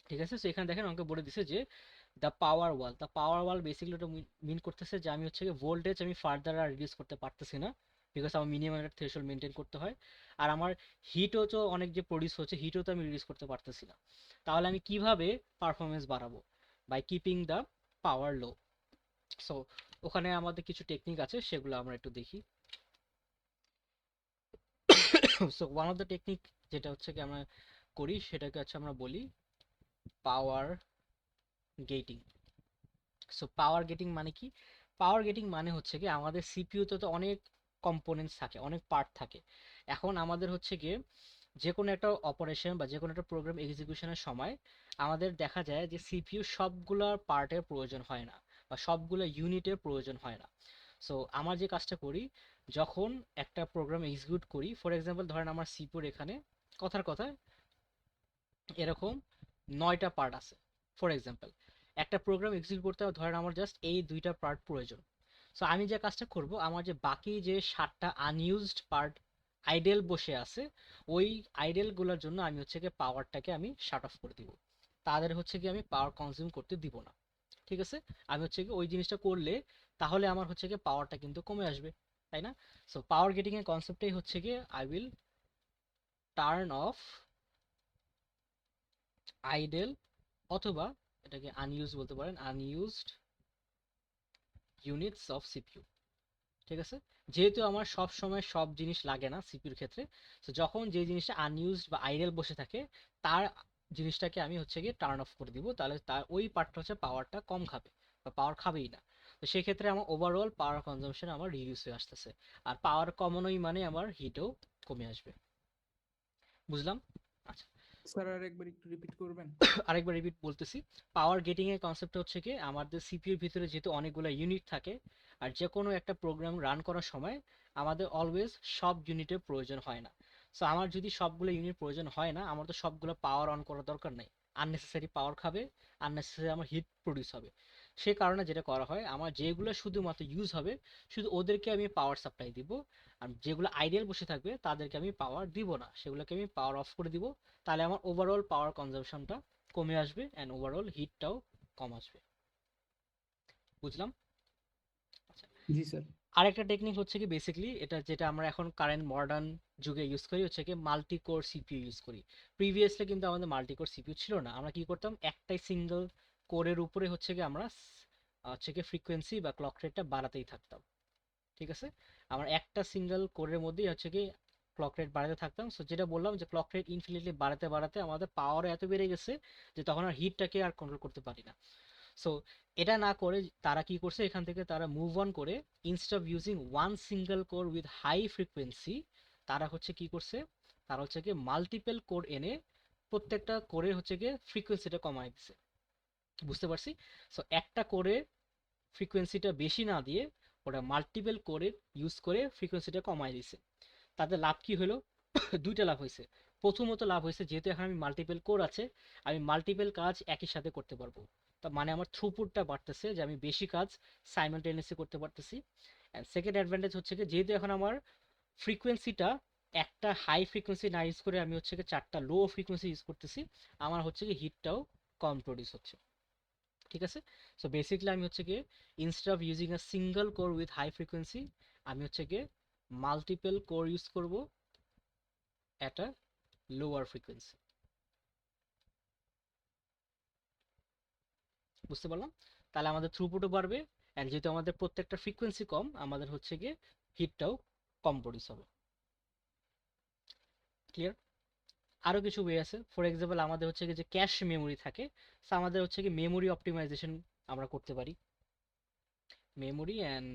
ঠিক আছে? সো এখানে দেখেন আমাকে বলে দিছে যে দ্য পাওয়ার ওয়াল বেসিক্যালি ওটা মিন করতেছে যে আমি হচ্ছে ভোল্টেজ আমি ফার্দার আর রিডিউস করতে পারতেছি না, বিকজ আমার মিনিমাম একটা থ্রেশহোল্ড মেনটেন করতে হয়। আর আমার হিটও তো অনেক যে প্রডিউস হচ্ছে, হিটও তো আমি রিডিউস করতে পারতেছি না। তাহলে আমি কিভাবে পারফরমেন্স বাড়াবো? By keeping the power low. So ওখানে আমাদের কিছু টেকনিক আছে, সেগুলো আমরা একটু দেখি। So one of the technique যেটা হচ্ছে কি আমরা করি, সেটাকে হচ্ছে আমরা বলি power gating. So power gating মানে কি? পাওয়ার গেটিং মানে হচ্ছে কি আমাদের সিপিইউতে তো অনেক কম্পোনেন্টস থাকে, অনেক পার্ট থাকে। এখন আমাদের হচ্ছে গিয়ে যে কোনো একটা অপারেশন বা যে কোনো একটা প্রোগ্রাম এক্সিকিউশনের সময় আমাদের দেখা যায় যে সিপিইউ সবগুলা পার্টের প্রয়োজন হয় না, বা সবগুলো ইউনিটের প্রয়োজন হয় না। সো আমার যে কাজটা করি, যখন একটা প্রোগ্রাম এক্সিকিউট করি, ফর এক্সাম্পল ধরেন আমার সিপিইউর এখানে কথার কথা এরকম 9টা পার্ট আছে, ফর এক্সাম্পল। একটা প্রোগ্রাম এক্সিকিউট করতে হবে, ধরেন আমার জাস্ট এই 2টা পার্ট প্রয়োজন। সো আমি যে কাজটা করব, আমার যে বাকি যে 7টা আনইউজড পার্ট আইডেল বসে আছে, ওই আইডেলগুলোর জন্য আমি হচ্ছে গিয়ে পাওয়ারটাকে আমি শাট অফ করে দিব, তাদের হচ্ছে গিয়ে আমি পাওয়ার কনজিউম করতে দিব না। ঠিক আছে? আমি হচ্ছে গিয়ে ওই জিনিসটা করলে তাহলে আমার হচ্ছে গিয়ে পাওয়ারটা কিন্তু কমে আসবে, তাই না? সো পাওয়ার গেটিং এর কনসেপ্টটাই হচ্ছে গিয়ে I will turn off idle, অথবা এটাকে আনইউজ বলতে পারেন, আনইউজড ইউনিটস অফ সিপিইউ। ঠিক আছে? যেহেতু আমার সব সময় সব জিনিস লাগে না সিপিইউর ক্ষেত্রে, তো যখন যে জিনিসটা আনইউজড বা আইডেল বসে থাকে, তার জিনিসটাকে আমি হচ্ছে গিয়ে টার্ন অফ করে দিব, তাহলে তার ওই পার্টটা হচ্ছে পাওয়ারটা কম খাবে, বা পাওয়ার খাবেই না। তো সেই ক্ষেত্রে আমার ওভারঅল পাওয়ার কনজাম্পশন আমার রিডিউস হয়ে আসতেছে, আর পাওয়ার কমানোই মানে আমার হিটও কমে আসবে। বুঝলাম? আচ্ছা, স্যার আর একবার একটু রিপিট করবেন? আরেকবার রিপিট বলতেছি। পাওয়ার গেটিং এর কনসেপ্ট হচ্ছে কি আমাদের সিপিইউর ভিতরে যেহেতু অনেকগুলো ইউনিট থাকে, আর যে কোনো একটা প্রোগ্রাম রান করার সময় আমাদের অলওয়েজ সব ইউনিটের প্রয়োজন হয় না। সো আমার যদি সবগুলো ইউনিট প্রয়োজন হয় না, আমার তো সবগুলো পাওয়ার অন করার দরকার নেই। আননেসেসারি পাওয়ার খাবে, আননেসেসারি আমার হিট প্রডিউস হবে। সে কারণে যেটা করা হয়, আমার যেগুলো শুধুমাত্র ইউজ হবে শুধু ওদেরকে আমি পাওয়ার সাপ্লাই দিব, আর যেগুলো আইডিয়াল বসে থাকবে তাদেরকে আমি পাওয়ার দিব না, সেগুলোকে আমি পাওয়ার অফ করে দিব। তাহলে আমার ওভারঅল পাওয়ার কনজাম্পশনটা কমে আসবে, অ্যান্ড ওভারঅল হিটটাও কম আসবে। বুঝলাম? আচ্ছা, জি স্যার। আরেকটা টেকনিক হচ্ছে কি বেসিক্যালি এটা যেটা আমরা এখন কারেন্ট মডার্ন যুগে ইউজ করি, হচ্ছে কি মাল্টি কোর সিপিইউ ইউজ করি। প্রিভিয়াসলি কিন্তু আমাদের মাল্টি কোর সিপিইউ ছিল না, আমরা কি করতাম, একটাই সিঙ্গেল কোরের উপরে হচ্ছে কি আমরা হচ্ছে কি ফ্রিকোয়েন্সি বা ক্লক রেটটা বাড়াতেই থাকতাম। ঠিক আছে? আমার একটা সিঙ্গেল কোরের মধ্যেই হচ্ছে কি ক্লক রেট বাড়াতে থাকতাম। সো যেটা বললাম যে ক্লক রেট ইনফিনিটলি বাড়াতে বাড়াতে আমাদের পাওয়ার এত বেড়ে গেছে যে তখন আর হিটটাকে আর কন্ট্রোল করতে পারি না। সো এটা না করে তারা কি করছে, এখান থেকে তারা মুভ অন করে instead of using one single core with high frequency, তারা হচ্ছে কি করছে, তারা হচ্ছে কি মাল্টিপল কোর এনে প্রত্যেকটা কোরের হচ্ছে গিয়ে ফ্রিকোয়েন্সিটা কমায় দিছে। বুঝতে পারছি? সো একটা কোরে ফ্রিকোয়েন্সিটা বেশি না দিয়ে ওরা মাল্টিপল কোরে ইউজ করে ফ্রিকোয়েন্সিটা কমায় দিছে। তাতে লাভ কি হলো? দুইটা লাভ হয়েছে। প্রথমত লাভ হয়েছে, যেহেতু এখন আমি মাল্টিপল কোর আছে, আমি মাল্টিপল কাজ একই সাথে করতে পারবো। তার মানে আমার থ্রুপুটটা বাড়তেছে, যে আমি বেশি কাজ সাইমালটেনিয়াসলি করতে পারতেছি। অ্যান্ড সেকেন্ড অ্যাডভান্টেজ হচ্ছে কি, যেহেতু এখন আমার ফ্রিকোয়েন্সিটা একটা হাই ফ্রিকোয়েন্সি না ইউজ করে আমি হচ্ছে কি চারটা লো ফ্রিকোয়েন্সি ইউজ করতেছি, আমার হচ্ছে কি হিটটাও কম প্রডিউস হচ্ছে। ঠিক আছে? সো বেসিক্যালি আমি হচ্ছে গিয়ে instead of using a single core with high frequency, আমি হচ্ছে গিয়ে মাল্টিপল কোর ইউজ করব অ্যাট আ লোয়ার ফ্রিকোয়েন্সি। বুঝতে পারলাম? তাহলে আমাদের থ্রুপুটও বাড়বে, অ্যান্ড যেহেতু আমাদের প্রত্যেকটা ফ্রিকোয়েন্সি কম, আমাদের হচ্ছে গিয়ে হিটটাও কম প্রডিউস হবে। ক্লিয়ার? আরো কিছু ওয়ে আছে। ফর এক্সাম্পল আমাদের হচ্ছে গিয়ে যে ক্যাশ মেমোরি থাকে, সো আমাদের হচ্ছে কি মেমোরি অপটিমাইজেশন আমরা করতে পারি। Memory and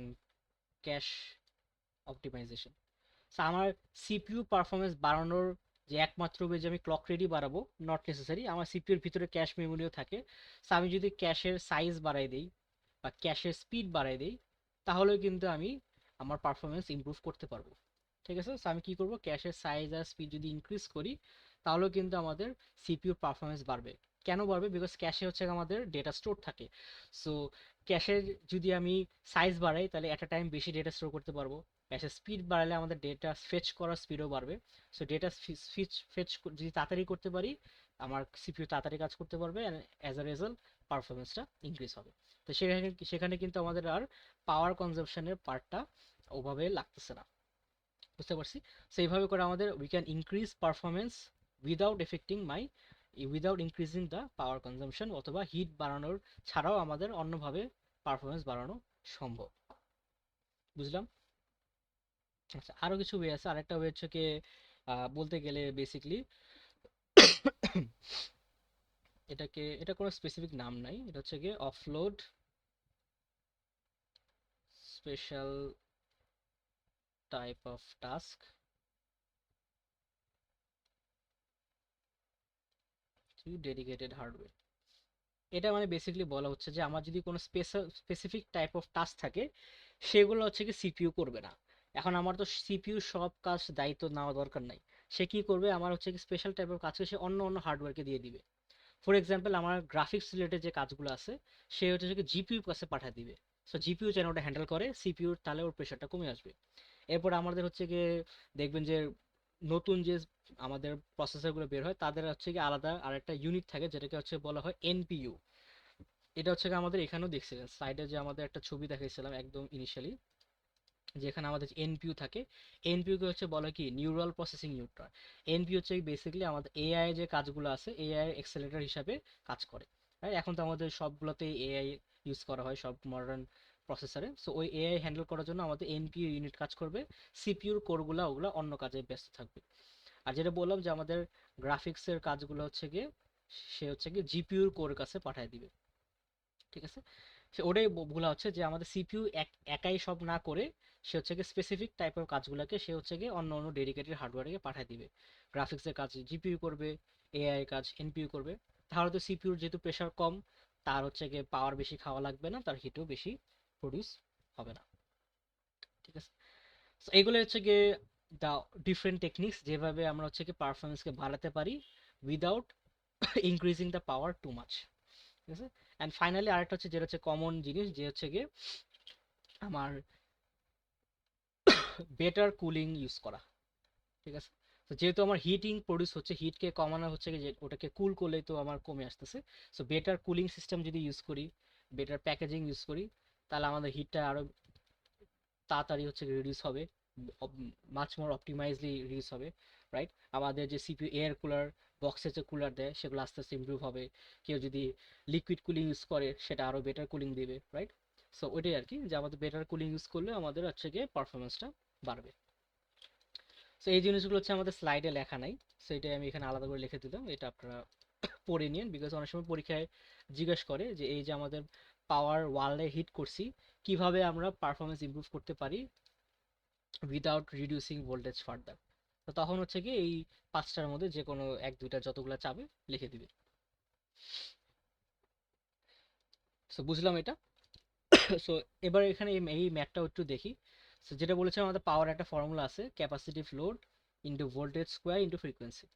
cache optimisation. So আমার সিপিইউ পারফরমেন্স বাড়ানোর যে একমাত্র ওয়ে যে আমি ক্লক রেডি বাড়াবো, নট নেসেসারি, আমার সিপিইউর ভিতরে ক্যাশ মেমোরিও থাকে। সো আমি যদি ক্যাশের সাইজ বাড়াই দিই বা ক্যাশের স্পিড বাড়াই দিই, তাহলেও কিন্তু আমি আমার পারফরমেন্স ইমপ্রুভ করতে পারবো। ঠিক আছে? সো আমি কি করব, ক্যাশের সাইজ আর স্পিড যদি ইনক্রিজ করি, তাহলেও কিন্তু আমাদের সিপিইউর পারফরমেন্স বাড়বে। কেন বাড়বে? বিকজ ক্যাশে হচ্ছে আমাদের ডেটা স্টোর থাকে। সো ক্যাশের যদি আমি সাইজ বাড়াই, তাহলে এট আ টাইম বেশি ডেটা স্টোর করতে পারবো। ক্যাশের স্পিড বাড়ালে আমাদের ডেটা ফেচ করার স্পিডও বাড়বে। সো ডেটা ফেচ যদি তাড়াতাড়ি করতে পারি, আমার সিপিইউ তাড়াতাড়ি কাজ করতে পারবে, অ্যান্ড অ্যাজ আ রেজাল্ট পারফরমেন্সটা ইনক্রিজ হবে। তো সেখানে সেখানে কিন্তু আমাদের আর পাওয়ার কনজাম্পশনের পার্টটা ওভাবে লাগতেছে না। বুঝতে পারছি? সো এইভাবে করে আমাদের we can increase performance without affecting my, without increasing the power consumption, অথবা হিট বাড়ানোর ছাড়াও আমাদের অন্যভাবে পারফরমেন্স বাড়ানো সম্ভব। বুঝলাম? আচ্ছা, আরো কিছু ওয়ে আছে। আরেকটা ওয়ে হচ্ছে কি, বলতে গেলে বেসিকলি এটাকে, এটা কোনো স্পেসিফিক নাম নাই, এটা হচ্ছে কি offload special type of task to dedicated hardware. এটা মানে বেসিক্যালি বলা হচ্ছে যে আমার যদি কোনো স্পেসিফিক টাইপ অফ টাস্ক থাকে, সেগুলো হচ্ছে কি সিপিইউ করবে না। এখন আমার তো সিপিইউ সব কাজ দায়িত্ব নেওয়া দরকার নাই। সে কি করবে, আমার হচ্ছে কি স্পেশাল টাইপ অফ কাজকে সে অন্য অন্য হার্ডওয়্যারকে দিয়ে দিবে। ফর এক্সাম্পল আমার গ্রাফিক্স রিলেটেড যে কাজগুলো আছে, সে হচ্ছে কি জিপিইউ কাছে পাঠিয়ে দিবে। সো জিপিইউ যেন ওটা হ্যান্ডেল করে, সিপিইউর তাহলে ওর প্রেশারটা কমে আসবে। এরপর আমাদের হচ্ছে গিয়ে দেখবেন যে নতুন যে আমাদের প্রসেসরগুলো বের হয়, তাদের হচ্ছে কি আলাদা আরেকটা ইউনিট থাকে, যেটাকে হচ্ছে বলা হয় এনপিইউ। এটা হচ্ছে গিয়ে আমাদের এখানেও দেখছিলেন সাইডে যে আমাদের একটা ছবি দেখাইছিলাম একদম ইনিশিয়ালি, যেখানে আমাদের এনপিইউ থাকে। এনপিইউ কে হচ্ছে বলা কি নিউরাল প্রসেসিং ইউনিট। এনপিইউ হচ্ছে বেসিক্যালি আমাদের এআই যে কাজগুলো আছে, এআই এক্সেলেটর হিসাবে কাজ করে। রাইট? এখন তো আমাদের সবগুলোতেই এআই ইউজ করা হয় সব মডার্ন প্রসেসরে। সো ওই এআই হ্যান্ডেল করার জন্য আমাদের এনপিইউ ইউনিট কাজ করবে, সিপিইউর কোরগুলো ওগুলো অন্য কাজে ব্যস্ত থাকবে। আর যেটা বললাম যে আমাদের গ্রাফিক্সের কাজগুলো হচ্ছে গিয়ে, সে হচ্ছে গিয়ে জিপিইউর কোর কাছে পাঠিয়ে দিবে। ঠিক আছে? সে ওটাই বলা হচ্ছে যে আমাদের সিপিইউ একাই সব না করে, সে হচ্ছে গিয়ে স্পেসিফিক টাইপের কাজগুলোকে সে হচ্ছে গিয়ে অন্য অন্য ডেডিকেটেড হার্ডওয়্যারে পাঠিয়ে দিবে। গ্রাফিক্সের কাজ জিপিইউ করবে, এআই কাজ এনপিইউ করবে। তাহলে তো সিপিইউর যেহেতু প্রেশার কম, তার হচ্ছে গিয়ে পাওয়ার বেশি খাওয়া লাগবে না, তার হিটও বেশি প্রডিউস হবে না। ঠিক আছে? তো এগুলো হচ্ছে গিয়ে দ্য ডিফারেন্ট টেকনিক্স যেভাবে আমরা হচ্ছে গিয়ে পারফরমেন্সকে বাড়াতে পারি without increasing the power too much. ঠিক আছে? অ্যান্ড ফাইনালি আরেকটা হচ্ছে, যেটা হচ্ছে কমন জিনিস, যে হচ্ছে গিয়ে আমার বেটার কুলিং ইউজ করা। ঠিক আছে? তো যেহেতু আমার হিটিং প্রডিউস হচ্ছে, হিটকে কমানো হচ্ছে কি যে ওটাকে কুল করলেই তো আমার কমে আসতেছে। সো বেটার কুলিং সিস্টেম যদি ইউজ করি, বেটার প্যাকেজিং ইউজ করি, তাহলে আমাদের হিটটা আরো তাড়াতাড়ি হচ্ছে রিডিউস হবে, মাচ মোর অপটিমাইজলি রিডিউস হবে। রাইট? আমাদের যে সিপিইউ এয়ার কুলার বক্সে যে কুলার দেয়, সেগুলো আস্তে আস্তে ইমপ্রুভ হবে। কেউ যদি লিকুইড কুলিং ইউজ করে, সেটা আরো বেটার কুলিং দেবে। রাইট? সো ওইটাই আর কি, যে আমাদের বেটার কুলিং ইউজ করলে আমাদের হচ্ছে গিয়ে পারফরমেন্সটা বাড়বে। সো এই জিনিসগুলো হচ্ছে আমাদের স্লাইডে লেখা নাই, সো এটাই আমি এখানে আলাদা করে লিখে দিলাম, এটা আপনারা পড়ে নিন, বিকজ অনেক সময় পরীক্ষায় জিজ্ঞেস করে যে এই যে আমাদের পাওয়ার ওয়ালে হিট করছি, কিভাবে আমরা পারফরমেন্স ইমপ্রুভ করতে পারি উইদাউট রিডিউসিং ভোল্টেজ ফার্দার। তো তখন হচ্ছে কি এই পাঁচটার মধ্যে যে কোনো এক দুইটা যতগুলো চাবে লিখে দিবে। সো বুঝলাম এটা। সো এবার এখানে এই ম্যাথটাও একটু দেখি। সো যেটা বলেছিলাম আমাদের পাওয়ার একটা ফর্মুলা আছে, capacitive load into voltage square into frequency.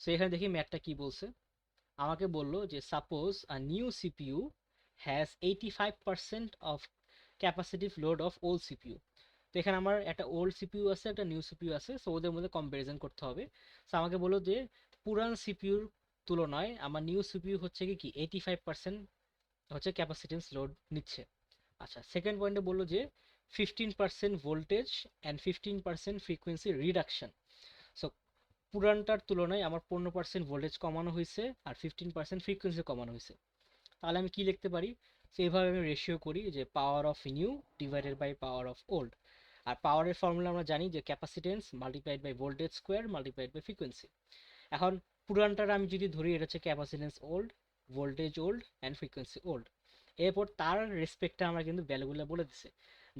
So এখানে দেখি ম্যাথটা কি বলছে। আমাকে বললো যে suppose a new CPU has 85% of capacitive load of old CPU. তো এখানে আমার একটা ওল্ড সিপিইউ আছে, একটা নিউ সিপিইউ আছে, সো ওদের মধ্যে কম্প্যারিজন করতে হবে। সো আমাকে বললো যে পুরান সিপিইউর তুলনায় আমার নিউ সিপিইউ হচ্ছে কি 85% হচ্ছে ক্যাপাসিটেন্স লোড নিচ্ছে। আচ্ছা, সেকেন্ড পয়েন্টে বললো যে 15% voltage and 15% frequency reduction. So পুরানটার তুলনায় আমার 15% ভোল্টেজ কমানো হয়েছে আর 15% ফ্রিকোয়েন্সি কমানো হয়েছে। তাহলে আমি কি লিখতে পারি, তো এইভাবে আমি রেশিও করি যে power of new divided by power of old. আর পাওয়ারের ফর্মুলা আমরা জানি যে capacitance multiplied by voltage square multiplied by frequency. এখন পুরানটার আমি যদি ধরি এটা হচ্ছে capacitance old, voltage old and frequency old. এরপর তার রেসপেক্টে আমরা কিন্তু ভ্যালুগুলো বলে দিছে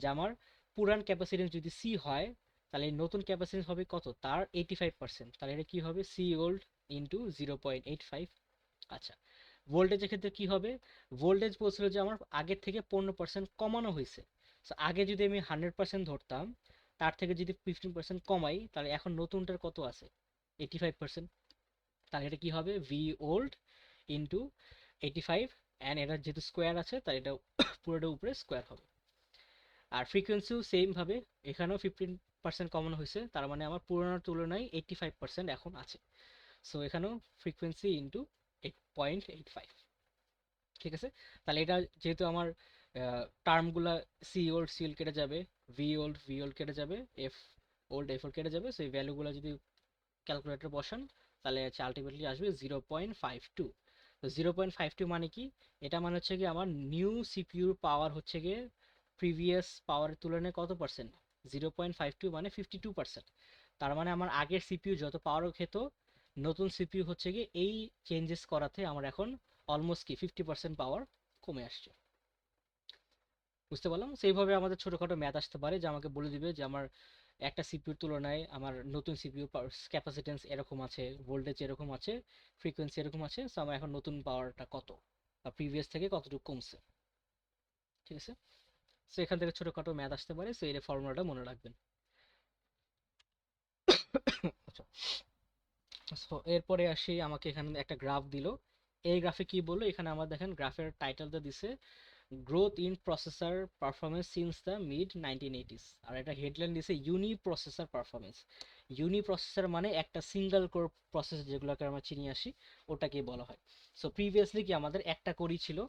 যে আমার পুরান ক্যাপাসিটেন্স যদি সি হয়, তাহলে এই নতুন ক্যাপাসিটেন্স হবে কত, তার 85%। তাহলে এটা কি হবে, সি ওল্ড ইন্টু 0.85। আচ্ছা, ভোল্টেজের ক্ষেত্রে কি হবে, ভোল্টেজ বলছিল যে আমার আগের থেকে 15% কমানো হয়েছে। সো আগে যদি আমি 100% ধরতাম, তার থেকে যদি 15% কমাই, তাহলে এখন নতুনটার কত আছে, 85%। তাহলে এটা কি হবে, ভি ওল্ড ইন্টু 85, অ্যান্ড এটা যেহেতু স্কোয়ার আছে তাই এটা পুরোটা উপরে স্কোয়ার হবে। আর ফ্রিকোয়েন্সিও সেম ভাবে, এখানেও 15% কমানো হয়েছে, তার মানে আমার পুরোনোর তুলনায় 85% এখন আছে। সো এখানেও ফ্রিকোয়েন্সি ইন্টু 8.85। ঠিক আছে, তাহলে এটা যেহেতু আমার টার্মগুলা সি ওল্ড সি ওল্ড কেটে যাবে, ভি ওল্ড কেটে যাবে, এফ ওল্ড কেটে যাবে, সো এই ভ্যালুগুলো যদি ক্যালকুলেটর বসান তাহলে হচ্ছে আলটিমেটলি আসবে 0.52। তো 0.52 মানে কি, এটা মানে হচ্ছে কি আমার নিউ সিপিইউর পাওয়ার হচ্ছে গিয়ে প্রিভিয়াস পাওয়ারের তুলনায় কত পার্সেন্ট, 0.52 মানে 52%। তার মানে আমার আগের সিপিইউ যত পাওয়ার খেত, নতুন সিপিইউ হচ্ছে গিয়ে এই চেঞ্জেস করাতে আমার এখন অলমোস্ট কি 50% পাওয়ার কমে আসছে। বুঝতে পারলাম, সেইভাবে আমাদের ছোটখাটো ম্যাথ আসতে পারে যে আমাকে বলে দিবে যে আমার একটা সিপিইউর তুলনায় আমার নতুন সিপিইউ ক্যাপাসিটেন্স এরকম আছে, ভোল্টেজ এরকম আছে, ফ্রিকোয়েন্সি এরকম আছে, সো আমার এখন নতুন পাওয়ারটা কত বা প্রিভিয়াস থেকে কতটুকু কমছে। ঠিক আছে, সো এখান থেকে ছোটখাটো ম্যাথ আসতে পারে, সো এর ফর্মুলাটা মনে রাখবেন। আচ্ছা, সো এরপরে আসি, আমাকে এখানে একটা গ্রাফ দিল। এই গ্রাফে কি বললো, এখানে আমার দেখেন গ্রাফের টাইটেলটা দিছে growth in processor performance since the mid 1980s, আর এটা হেডলাইন দিছে ইউনি প্রসেসর পারফরমেন্স। ইউনি প্রসেসর মানে একটা সিঙ্গেল কোর প্রসেসর যেগুলোকে আমরা চিনি আসি, ওটাকেই বলা হয়। সো প্রিভিয়াসলি কি আমাদের একটা কোরই ছিল,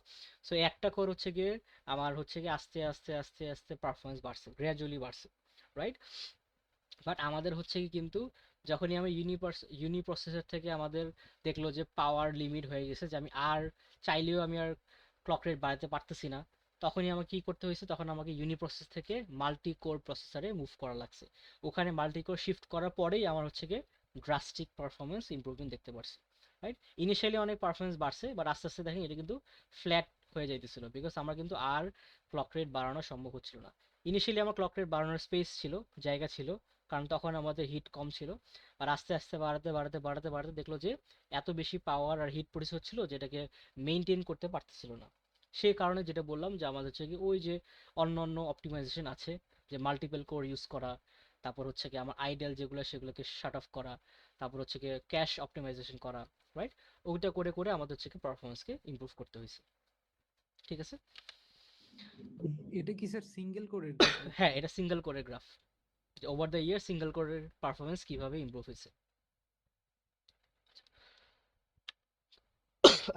সো একটা কোর হচ্ছে গিয়ে আমার হচ্ছে গিয়ে আস্তে আস্তে আস্তে আস্তে পারফরমেন্স বাড়ছে, গ্র্যাজুয়ালি বাড়ছে, রাইট। বাট আমাদের হচ্ছে কি কিন্তু যখনই আমি ইউনি প্রসেসর থেকে আমাদের দেখলো যে পাওয়ার লিমিট হয়ে গেছে, যে আমি আর চাইলেও আমি আর ক্লক রেট বাড়াতে পারতেছি না, তখনই আমাকে কি করতে হয়েছে, তখন আমাকে ইউনি প্রসেস থেকে মাল্টি কোর প্রসেসরে মুভ করা লাগছে। ওখানে মাল্টি কোর শিফট করার পরেই আমার হচ্ছে গিয়ে ড্রাস্টিক পারফরমেন্স ইমপ্রুভমেন্ট দেখতে পারছি, রাইট। ইনিশিয়ালি অনেক পারফরমেন্স বাড়ছে, বাট আস্তে আস্তে দেখেন এটা কিন্তু ফ্ল্যাট হয়ে যাইতেছিল, বিকজ আমরা কিন্তু আর ক্লক রেট বাড়ানো সম্ভব হচ্ছিল না। ইনিশিয়ালি আমার ক্লক রেট বাড়ানোর স্পেস ছিল, জায়গা ছিল, কারণ তখন আমাদের হিট কম ছিল। আর আস্তে আস্তে বাড়াতে বাড়াতে বাড়াতে বাড়াতে দেখলো যে এত বেশি পাওয়ার আর হিট প্রডিউস হচ্ছিল যেটাকে মেনটেন করতে পারতেছিল না। সেই কারণে যেটা বললাম যে আমাদের হচ্ছে কি ওই যে অন্য অন্য অপটিমাইজেশন আছে, যে মাল্টিপল কোর ইউজ করা, তারপর হচ্ছে কি আমার আইডেল যেগুলো সেগুলোকে শাট অফ করা, তারপর হচ্ছে কি ক্যাশ অপটিমাইজেশন করা, রাইট। ওইটা করে করে আমাদের হচ্ছে কি পারফরমেন্সকে ইমপ্রুভ করতে হয়েছে। ঠিক আছে, এটা কি স্যার সিঙ্গেল কোরের গ্রাফ নাকি? হ্যাঁ এটা সিঙ্গেল কোরের graph, over the year single কোরের পারফরমেন্স কিভাবে ইমপ্রুভ হয়েছে।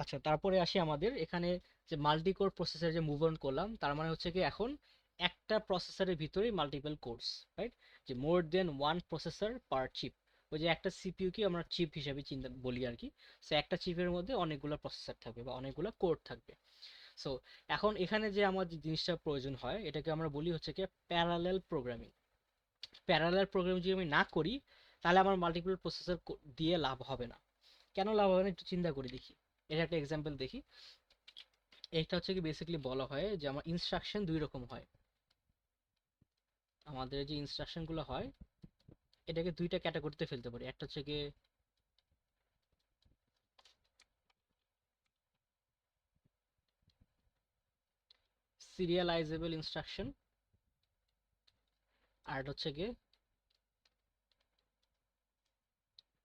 আচ্ছা, তারপরে আসি আমাদের এখানে যে মাল্টি কোর প্রসেসর যে মুভ অন করলাম, তার মানে হচ্ছে কি এখন একটা প্রসেসরের ভিতরেই মাল্টিপল কোর্স, রাইট। যে মোর দেন ওয়ান প্রসেসর পার চিপ, ওই যে একটা সিপিইউ কি আমরা চিপ হিসেবে চিন্তা বলি আর কি। সো একটা চিপের মধ্যে অনেকগুলো প্রসেসর থাকবে বা অনেকগুলো কোর থাকবে। সো এখন এখানে যে আমার যে জিনিসটা প্রয়োজন হয় এটাকে আমরা বলি হচ্ছে কি প্যারালেল প্রোগ্রামিং। প্যারালাল প্রোগ্রামিং যদি আমি না করি, তাহলে আমার মাল্টিপল প্রসেসর দিয়ে লাভ হবে না। কেন লাভ হবে না একটু চিন্তা করে দেখি। এটা একটা এক্সাম্পল দেখি। এটা হচ্ছে কি বেসিক্যালি বলা হয় যে আমার ইনস্ট্রাকশন দুই রকম হয়। আমাদের যে ইনস্ট্রাকশন গুলো হয় এটাকে দুইটা ক্যাটাগরিতে ফেলতে পারি। একটা হচ্ছে গিয়ে সিরিয়ালাইজেবল ইনস্ট্রাকশন, আর একটা হচ্ছে গিয়ে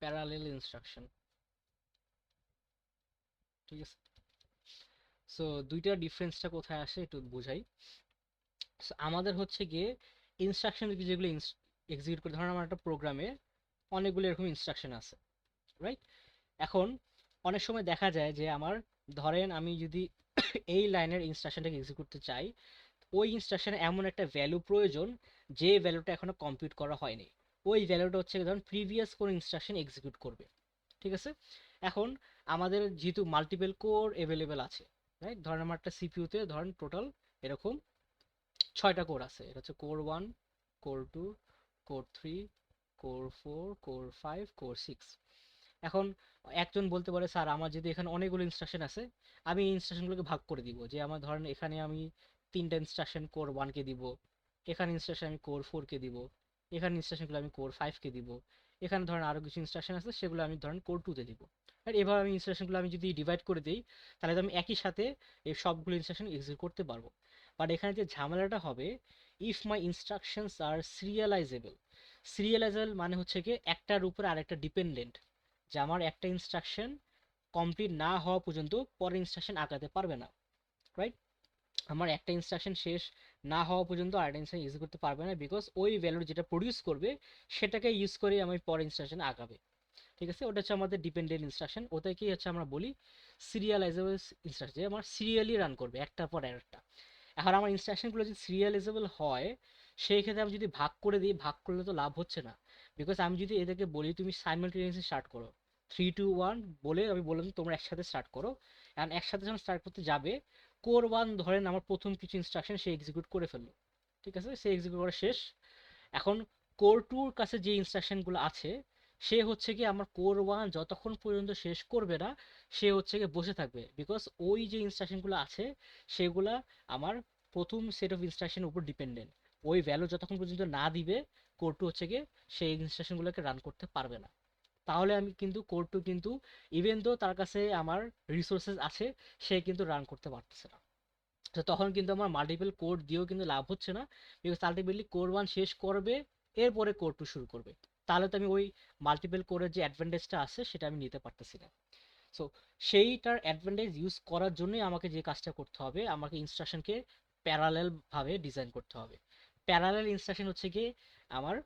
প্যারালেল ইনস্ট্রাকশন। ঠিক আছে, সো দুইটার ডিফারেন্সটা কোথায় আসে একটু বুঝাই। So, আমাদের হচ্ছে গিয়ে ইনস্ট্রাকশন যেগুলো এক্সিকিউট করে, ধরেন আমার একটা প্রোগ্রামে অনেকগুলো এরকম ইনস্ট্রাকশন আছে, রাইট? এখন অনেক সময় দেখা যায় যে আমার, ধরেন আমি যদি এই লাইনের ইনস্ট্রাকশনটাকে এক্সিকিউট করতে চাই, ওই ইনস্ট্রাকশনে এমন একটা ভ্যালু প্রয়োজন যে ভ্যালুটা এখনো কম্পিউট করা হয়নি। ওই ভ্যালুটা হচ্ছে ধরুন প্রিভিয়াস কোন ইনস্ট্রাকশন এক্সিকিউট করবে। ঠিক আছে, এখন আমাদের যেহেতু মাল্টিপল কোর অ্যাভেলেবেল আছে, রাইট? ধরেন আমার একটা সিপিইউতে ধরেন টোটাল এরকম 6টা কোর আছে। এটা হচ্ছে core 1, core 2, core 3, core 4, core 5, core 6। এখন একজন বলতে পারে, স্যার আমার যদি এখানে অনেকগুলো ইনস্ট্রাকশন আছে, আমি এই ইনস্ট্রাকশনগুলোকে ভাগ করে দিব। যে আমার ধরেন এখানে আমি 3টা ইনস্ট্রাকশন কোর 1 কে দিব, এখানে ইনস্ট্রাকশন আমি কোর 4 কে দিব, এখানে ইনস্ট্রাকশনগুলো আমি কোর 5 কে দিব, এখানে ধরেন আরো কিছু ইনস্ট্রাকশন আছে সেগুলো আমি ধরেন কোর 2 তে দিব। আর এভাবে আমি ইনস্ট্রাকশনগুলো আমি যদি ডিভাইড করে দিই, তাহলে তো আমি একই সাথে এই সবগুলো ইনস্ট্রাকশন এক্সিকিউট করতে পারবো। বাট এখানে যে ঝামেলাটা হবে, if my instructions are serialisable. Serialisable মানে হচ্ছে কি একটার উপরে আরেকটা ডিপেন্ডেন্ট, যে আমার একটা ইনস্ট্রাকশন কমপ্লিট না হওয়া পর্যন্ত পরের ইনস্ট্রাকশন আগাতে পারবে না, রাইট? আমার একটা ইনস্ট্রাকশন শেষ না হওয়া পর্যন্ত আরেকটা ইনস্ট্রাকশন ইউজ করতে পারবে না, বিকজ ওই ভ্যালু যেটা প্রডিউস করবে সেটাকে ইউজ করে আমি পরের ইনস্ট্রাকশন আগাবে। ঠিক আছে, ওটা হচ্ছে আমাদের ডিপেন্ডেন্ট ইনস্ট্রাকশন। ওটাকেই হচ্ছে আমরা বলি সিরিয়ালাইজেবল ইনস্ট্রাকশন, যে আমার সিরিয়ালি রান করবে একটার পর একটা। এখন আমার ইনস্ট্রাকশনগুলো যদি সিরিয়ালাইজেবল হয়, সেই ক্ষেত্রে আমি যদি ভাগ করে দিই, ভাগ করলে তো লাভ হচ্ছে না। বিকজ আমি যদি এদেরকে বলি তুমি সাইমালটেনিয়াসলি স্টার্ট করো, 3 2 1 বলে আমি বললাম তোমরা একসাথে স্টার্ট করো। এখন একসাথে যখন স্টার্ট করতে যাবে, কোর 1 ধরেন আমার প্রথম কিছু ইনস্ট্রাকশন সে এক্সিকিউট করে ফেললো। ঠিক আছে, সে এক্সিকিউট করা শেষ। এখন কোর 2 কাছে যে ইনস্ট্রাকশনগুলো আছে, সে হচ্ছে কি আমার কোর 1 যতক্ষণ পর্যন্ত শেষ করবে না, সে হচ্ছে কি বসে থাকবে। বিকজ ওই যে ইনস্ট্রাকশনগুলো আছে সেগুলা আমার প্রথম সেট অফ ইনস্ট্রাকশনের উপর ডিপেন্ডেন্ট। ওই ভ্যালু যতক্ষণ পর্যন্ত না দিবে, কোর 2 হচ্ছে কি সেই ইনস্ট্রাকশনগুলোকে রান করতে পারবে না। তাহলে আমি কিন্তু কোর 2 কিন্তু ইভেন তো তার কাছে আমার রিসোর্সেস আছে, সে কিন্তু রান করতে পারতেছে না। তো তখন কিন্তু আমার মাল্টিপল কোড দিয়েও কিন্তু লাভ হচ্ছে না, বিকজ আলটিমেটলি কোর 1 শেষ করবে, এরপরে কোর 2 শুরু করবে। তাহলে তো আমি ওই মাল্টিপল কোডের যে অ্যাডভান্টেজটা আছে সেটা আমি নিতে পারতেছি না। সো সেইটার অ্যাডভান্টেজ ইউজ করার জন্যই আমাকে যে কাজটা করতে হবে, আমাকে ইনস্ট্রাকশনকে প্যারালেল ভাবে ডিজাইন করতে হবে। প্যারালেল ইনস্ট্রাকশন হচ্ছে কি আমার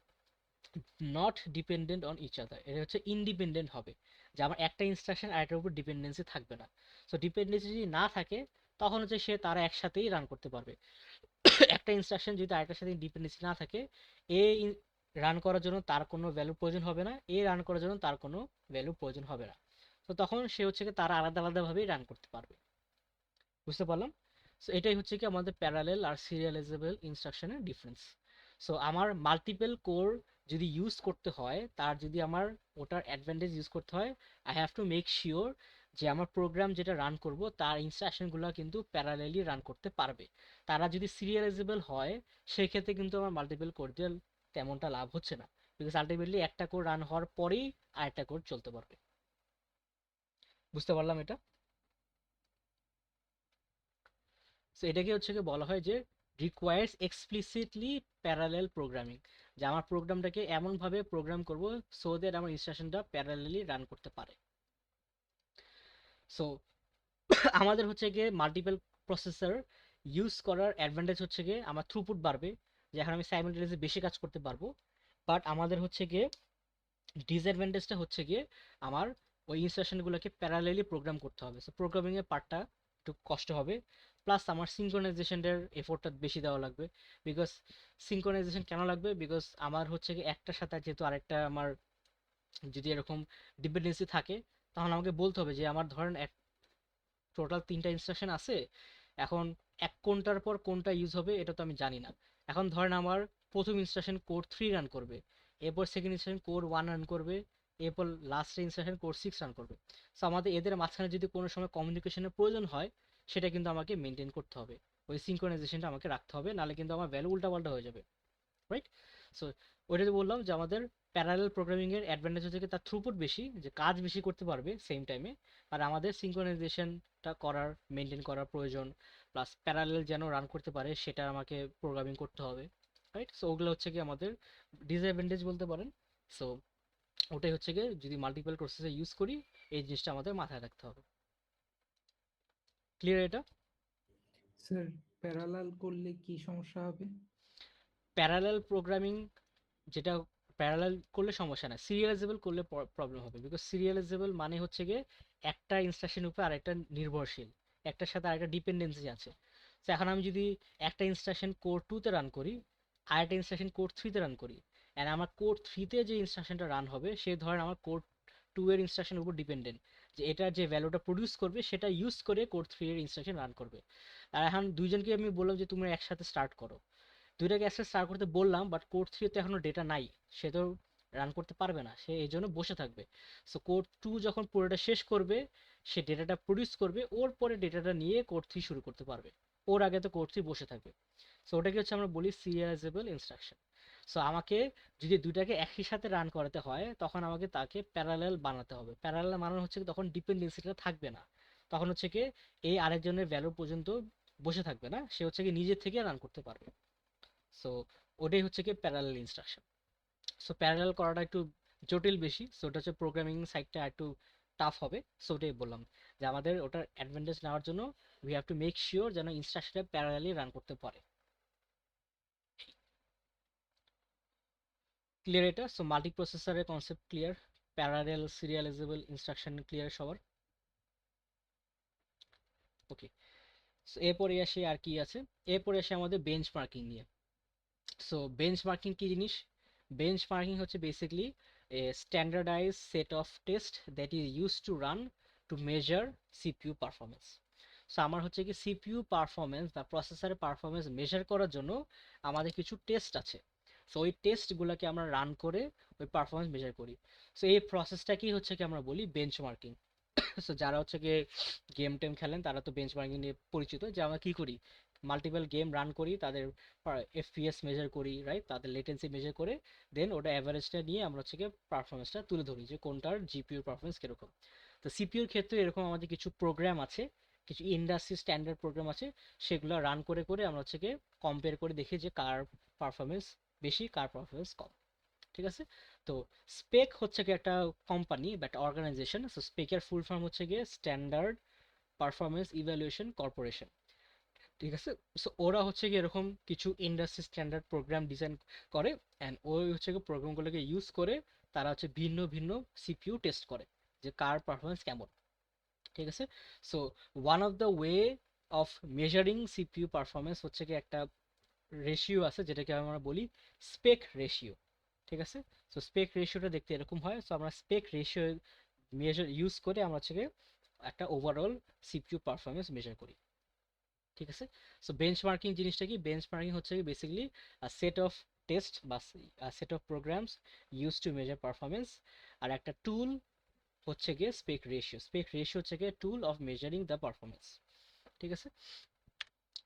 not dependent on each other, এটা হচ্ছে ইন্ডিপেন্ডেন্ট হবে, যে আমার একটা ইনস্ট্রাকশন আরেকটার উপর ডিপেন্ডেন্সি থাকবে না। সো ডিপেন্ডেন্সি যদি না থাকে, তখন হচ্ছে সে তারা একসাথেই রান করতে পারবে। একটা ইনস্ট্রাকশন যদি আরেকটার সাথে ডিপেন্ডেন্সি না থাকে, এ রান করার জন্য তার কোনো ভ্যালু প্রয়োজন হবে না, এ রান করার জন্য তার কোনো ভ্যালু প্রয়োজন হবে না। তো তখন সে হচ্ছে কি তারা আলাদা আলাদাভাবেই রান করতে পারবে। বুঝতে পারলাম? সো এটাই হচ্ছে কি আমাদের প্যারালেল আর সিরিয়ালাইজেবল ইনস্ট্রাকশনের ডিফারেন্স। সো আমার মাল্টিপল কোর যদি ইউজ করতে হয়, তার যদি আমার ওটার অ্যাডভান্টেজ ইউজ করতে হয়, I have to make sure যে আমার প্রোগ্রাম যেটা রান করব তার ইনস্ট্রাকশনগুলো কিন্তু প্যারালেলি রান করতে পারবে। তারা যদি সিরিয়ালাইজেবল হয়, সেই ক্ষেত্রে কিন্তু আমার মাল্টিপল কোর দিয়ে তেমনটা লাভ হচ্ছে না, বিকজ আলটিমেটলি একটা কোর রান হওয়ার পরেই আরেকটা কোর চলতে পারবে। বুঝতে পারলাম এটা? সো এটাকে হচ্ছে কি বলা হয় যে রিকোয়ার্স এক্সপ্লিসিটলি প্যারালেল প্রোগ্রামিং, যে আমার প্রোগ্রামটাকে এমনভাবে প্রোগ্রাম করব সো দ্যাট আমার ইনস্ট্রাকশনটা প্যারালেলি রান করতে পারে। সো আমাদের হচ্ছে গিয়ে মাল্টিপল প্রসেসর ইউজ করার অ্যাডভান্টেজ হচ্ছে গিয়ে আমার থ্রুপুট বাড়বে, যে এখন আমি সাইমালটেনিয়াসলি বেশি কাজ করতে পারবো। বাট আমাদের হচ্ছে গিয়ে ডিসঅ্যাডভান্টেজটা হচ্ছে গিয়ে আমার ওই ইনস্ট্রাকশনগুলোকে প্যারালেলি প্রোগ্রাম করতে হবে। সো প্রোগ্রামিংয়ের পার্টটা একটু কষ্ট হবে, প্লাস আমার সিঙ্ক্রোনাইজেশনের এফোর্টটা বেশি দেওয়া লাগবে। বিকজ সিঙ্ক্রোনাইজেশন কেন লাগবে, বিকজ আমার হচ্ছে কি একটার সাথে যেহেতু আরেকটা আমার যদি এরকম ডিপেন্ডেন্সি থাকে, তখন আমাকে বলতে হবে যে আমার ধরেন এক টোটাল 3টা ইনস্ট্রাকশন আছে, এখন এক কোনটার পর কোনটা ইউজ হবে এটা তো আমি জানি না। এখন ধরেন আমার প্রথম ইনস্ট্রাকশন কোড 3 রান করবে, এরপর সেকেন্ড ইনস্ট্রাকশন কোর 1 রান করবে, এরপর লাস্ট ইনস্ট্রাকশন কোর 6 রান করবে। সো আমাদের এদের মাঝখানে যদি কোনো সময় কমিউনিকেশনের প্রয়োজন হয়, সেটা কিন্তু আমাকে মেনটেন করতে হবে, ওই সিঙ্ক্রোনাইজেশনটা আমাকে রাখতে হবে, নাহলে কিন্তু আমার ভ্যালু উল্টাপাল্টা হয়ে যাবে, রাইট? সো ওইটা যে বললাম যে আমাদের প্যারালাল প্রোগ্রামিং এর অ্যাডভান্টেজ হচ্ছে কি তার থ্রুপুট বেশি, যে কাজ বেশি করতে পারবে সেম টাইমে, আর আমাদের সিঙ্ক্রোনাইজেশনটা করার, মেনটেন করার প্রয়োজন, প্লাস প্যারালাল যেন রান করতে পারে সেটা আমাকে প্রোগ্রামিং করতে হবে, রাইট? সো ওগুলো হচ্ছে কি আমাদের ডিসঅ্যাডভান্টেজ বলতে পারেন। সো ওটাই হচ্ছে কি যদি মাল্টিপল প্রসেসর ইউজ করি, এই জিনিসটা আমাদের মাথায় রাখতে হবে। ক্লিয়ার এটা? স্যার, প্যারালাল করলে কি সমস্যা হবে? প্যারালাল প্রোগ্রামিং যেটা, প্যারালাল করলে সমস্যা না, সিরিয়ালাইজেবল করলে প্রবলেম হবে, বিকজ সিরিয়ালাইজেবল মানে হচ্ছে গিয়ে একটা ইনস্ট্রাকশন উপর আরেকটা নির্ভরশীল, একটার সাথে আরেকটা ডিপেন্ডেন্সি আছে। তো এখন আমি যদি একটা ইনস্ট্রাকশন কোর 2 তে রান করি, আরেকটা ইনস্ট্রাকশন কোর 3 তে রান করি, অ্যান্ড আমার কোর 3 তে যে ইনস্ট্রাকশনটা রান হবে সে ধরেন আমার কোর 2 এর ইনস্ট্রাকশনের উপর ডিপেন্ডেন্ট, যে এটার যে ভ্যালুটা প্রডিউস করবে সেটা ইউজ করে কোর 3 এর ইনস্ট্রাকশন রান করবে। আর এখন দুইজনকে আমি বললাম যে তুমি একসাথে স্টার্ট করো, দুইটাকে একসাথে স্টার্ট করতে বললাম, বাট কোড 3 তে এখনো ডেটা নাই, সে তো রান করতে পারবে না, সে এই জন্য বসে থাকবে। সো কোড 2 যখন পুরোটা শেষ করবে, সে ডেটাটা প্রডিউস করবে, ওর পরে ডেটাটা নিয়ে কোড 3 শুরু করতে পারবে, ওর আগে তো কোড 3 বসে থাকবে। সো ওটাকে হচ্ছে আমরা বলি সিরিয়ালাইজেবল ইনস্ট্রাকশন। সো আমাকে যদি দুইটাকে একই সাথে রান করাতে হয়, তখন আমাকে তাকে প্যারালাল বানাতে হবে। প্যারালাল বানানো হচ্ছে কি, তখন ডিপেন্ডেন্সিটা থাকবে না, তখন হচ্ছে কি এই আরেকজনের ভ্যালু পর্যন্ত বসে থাকবে না, সে হচ্ছে কি নিজের থেকে রান করতে পারবে। সো ওটাই হচ্ছে কি প্যারালাল ইনস্ট্রাকশন। সো প্যারালাল করাটা একটু জটিল বেশি, সো ওটা হচ্ছে প্রোগ্রামিং সাইডটা একটু টাফ হবে। সো ওটাই বললাম যে আমাদের ওটার অ্যাডভান্টেজ নেওয়ার জন্য we have to make sure যেন ইনস্ট্রাকশনটা প্যারালালি রান করতে পারে। ক্লিয়ার এটা? সো মাল্টি প্রসেসরের concept clear, parallel serializable instruction clear সবার? ওকে। সো এরপরে আসি আর কি আছে, এরপরে আসে আমাদের বেঞ্চমার্কিং নিয়ে। সো বেঞ্চমার্কিং কি জিনিস? বেঞ্চমার্কিং হচ্ছে basically a standardized set of tests that is used to run to measure CPU performance. So আমার হচ্ছে কি সিপিইউ পারফরমেন্স বা প্রসেসরের পারফরমেন্স মেজার করার জন্য আমাদের কিছু টেস্ট আছে। সো ওই টেস্টগুলোকে আমরা রান করে ওই পারফরমেন্স মেজার করি। সো এই প্রসেসটাকেই হচ্ছে কি আমরা বলি বেঞ্চমার্কিং। সো যারা হচ্ছে গিয়ে গেম টেম খেলেন তারা তো বেঞ্চমার্কিং নিয়ে পরিচিত, যে আমরা কি করি, মাল্টিপল গেম রান করি, তাদের এফপিএস মেজার করি, রাইট, তাদের লেটেন্সি মেজার করে দেন ওটা অ্যাভারেজটা নিয়ে আমরা হচ্ছে গিয়ে পারফরমেন্সটা তুলে ধরি যে কোনটার জিপিইউর পারফরমেন্স কিরকম। তো সিপিইউর ক্ষেত্রে এরকম আমাদের কিছু প্রোগ্রাম আছে, কিছু ইন্ডাস্ট্রি স্ট্যান্ডার্ড প্রোগ্রাম আছে, সেগুলো রান করে করে আমরা হচ্ছে গিয়ে কম্পেয়ার করে দেখি যে কার পারফরমেন্স বেশি, কার পারফরমেন্স কম। ঠিক আছে? তো স্পেক হচ্ছে কি একটা কোম্পানি বা একটা অর্গানাইজেশন। সো স্পেকের ফুল ফর্ম হচ্ছে গিয়ে স্ট্যান্ডার্ড পারফরমেন্স ইভ্যালুয়েশন কর্পোরেশন। ঠিক আছে? সো ওরা হচ্ছে কি এরকম কিছু ইন্ডাস্ট্রি স্ট্যান্ডার্ড প্রোগ্রাম ডিজাইন করে, অ্যান্ড ওই হচ্ছে কি প্রোগ্রামগুলোকে ইউজ করে তারা হচ্ছে ভিন্ন ভিন্ন সিপিইউ টেস্ট করে যে কার পারফরমেন্স কেমন। ঠিক আছে? So one of the way of measuring CPU performance হচ্ছে কি একটা রেশিও আছে যেটাকে আমরা বলি স্পেক রেশিও। ঠিক আছে? সো স্পেক রেশিওটা দেখতে এরকম হয়। সো আমরা স্পেক রেশিও মেজার ইউজ করে আমরা হচ্ছে গিয়ে একটা ওভারঅল সিপিইউ পারফরমেন্স মেজার করি। ঠিক আছে? সো বেঞ্চমার্কিং জিনিসটা কি? বেঞ্চমার্কিং হচ্ছে কি বেসিক্যালি সেট অফ টেস্ট বা set of programs use to measure performance, আর একটা টুল হচ্ছে গিয়ে স্পেক রেশিও। স্পেক রেশিও হচ্ছে গিয়ে tool of measuring the performance. ঠিক আছে?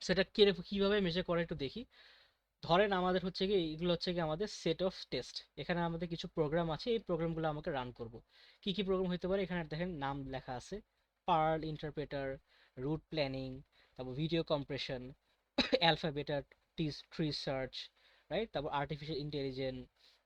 সেটা কিভাবে মেজার করে একটু দেখি। ধরেন আমাদের হচ্ছে কি এগুলো হচ্ছে কি আমাদের সেট অফ টেস্ট, এখানে আমাদের কিছু প্রোগ্রাম আছে, এই প্রোগ্রামগুলো আমাকে রান করব। কি কি প্রোগ্রাম হতে পারে, এখানে দেখেন নাম লেখা আছে, পার্ল ইন্টারপ্রেটার, রুট প্ল্যানিং, তারপর video compression, alpha beta tree search, right, তারপর আর্টিফিশিয়াল ইন্টেলিজেন্স,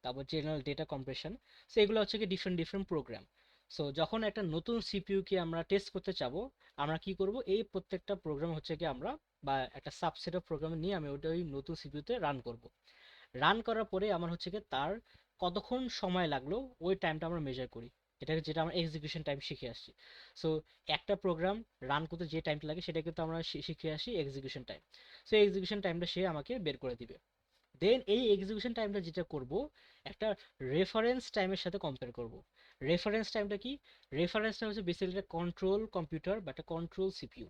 তারপর জেনারেল ডেটা কম্প্রেশন। সো এগুলো হচ্ছে কি ডিফারেন্ট ডিফারেন্ট প্রোগ্রাম। সো যখন একটা নতুন সিপিইউ কে আমরা টেস্ট করতে চাবো, আমরা কি করব, এই প্রত্যেকটা প্রোগ্রাম হচ্ছে কি আমরা, বা একটা সাবসেট অফ প্রোগ্রাম নিয়ে আমি ওটা ওই নতুন সিপিইউতে রান করব। রান করার পরে আমার হচ্ছে কি তার কতক্ষণ সময় লাগলো ওই টাইমটা আমরা মেজার করি, এটাকে যেটা আমরা এক্সিকিউশন টাইম শিখে আসছি। সো একটা প্রোগ্রাম রান করতে যে টাইমটা লাগে সেটা কিন্তু আমরা শিখে আসি এক্সিকিউশন টাইম। সো এক্সিকিউশন টাইমটা সে আমাকে বের করে দিবে। দেন এই এক্সিকিউশন টাইমটা যেটা করব, একটা রেফারেন্স টাইমের সাথে কম্পেয়ার করব। রেফারেন্স টাইমটা কি? রেফারেন্স টাইম হচ্ছে বেসিক্যালি একটা কন্ট্রোল কম্পিউটার বা একটা কন্ট্রোল সিপিইউ,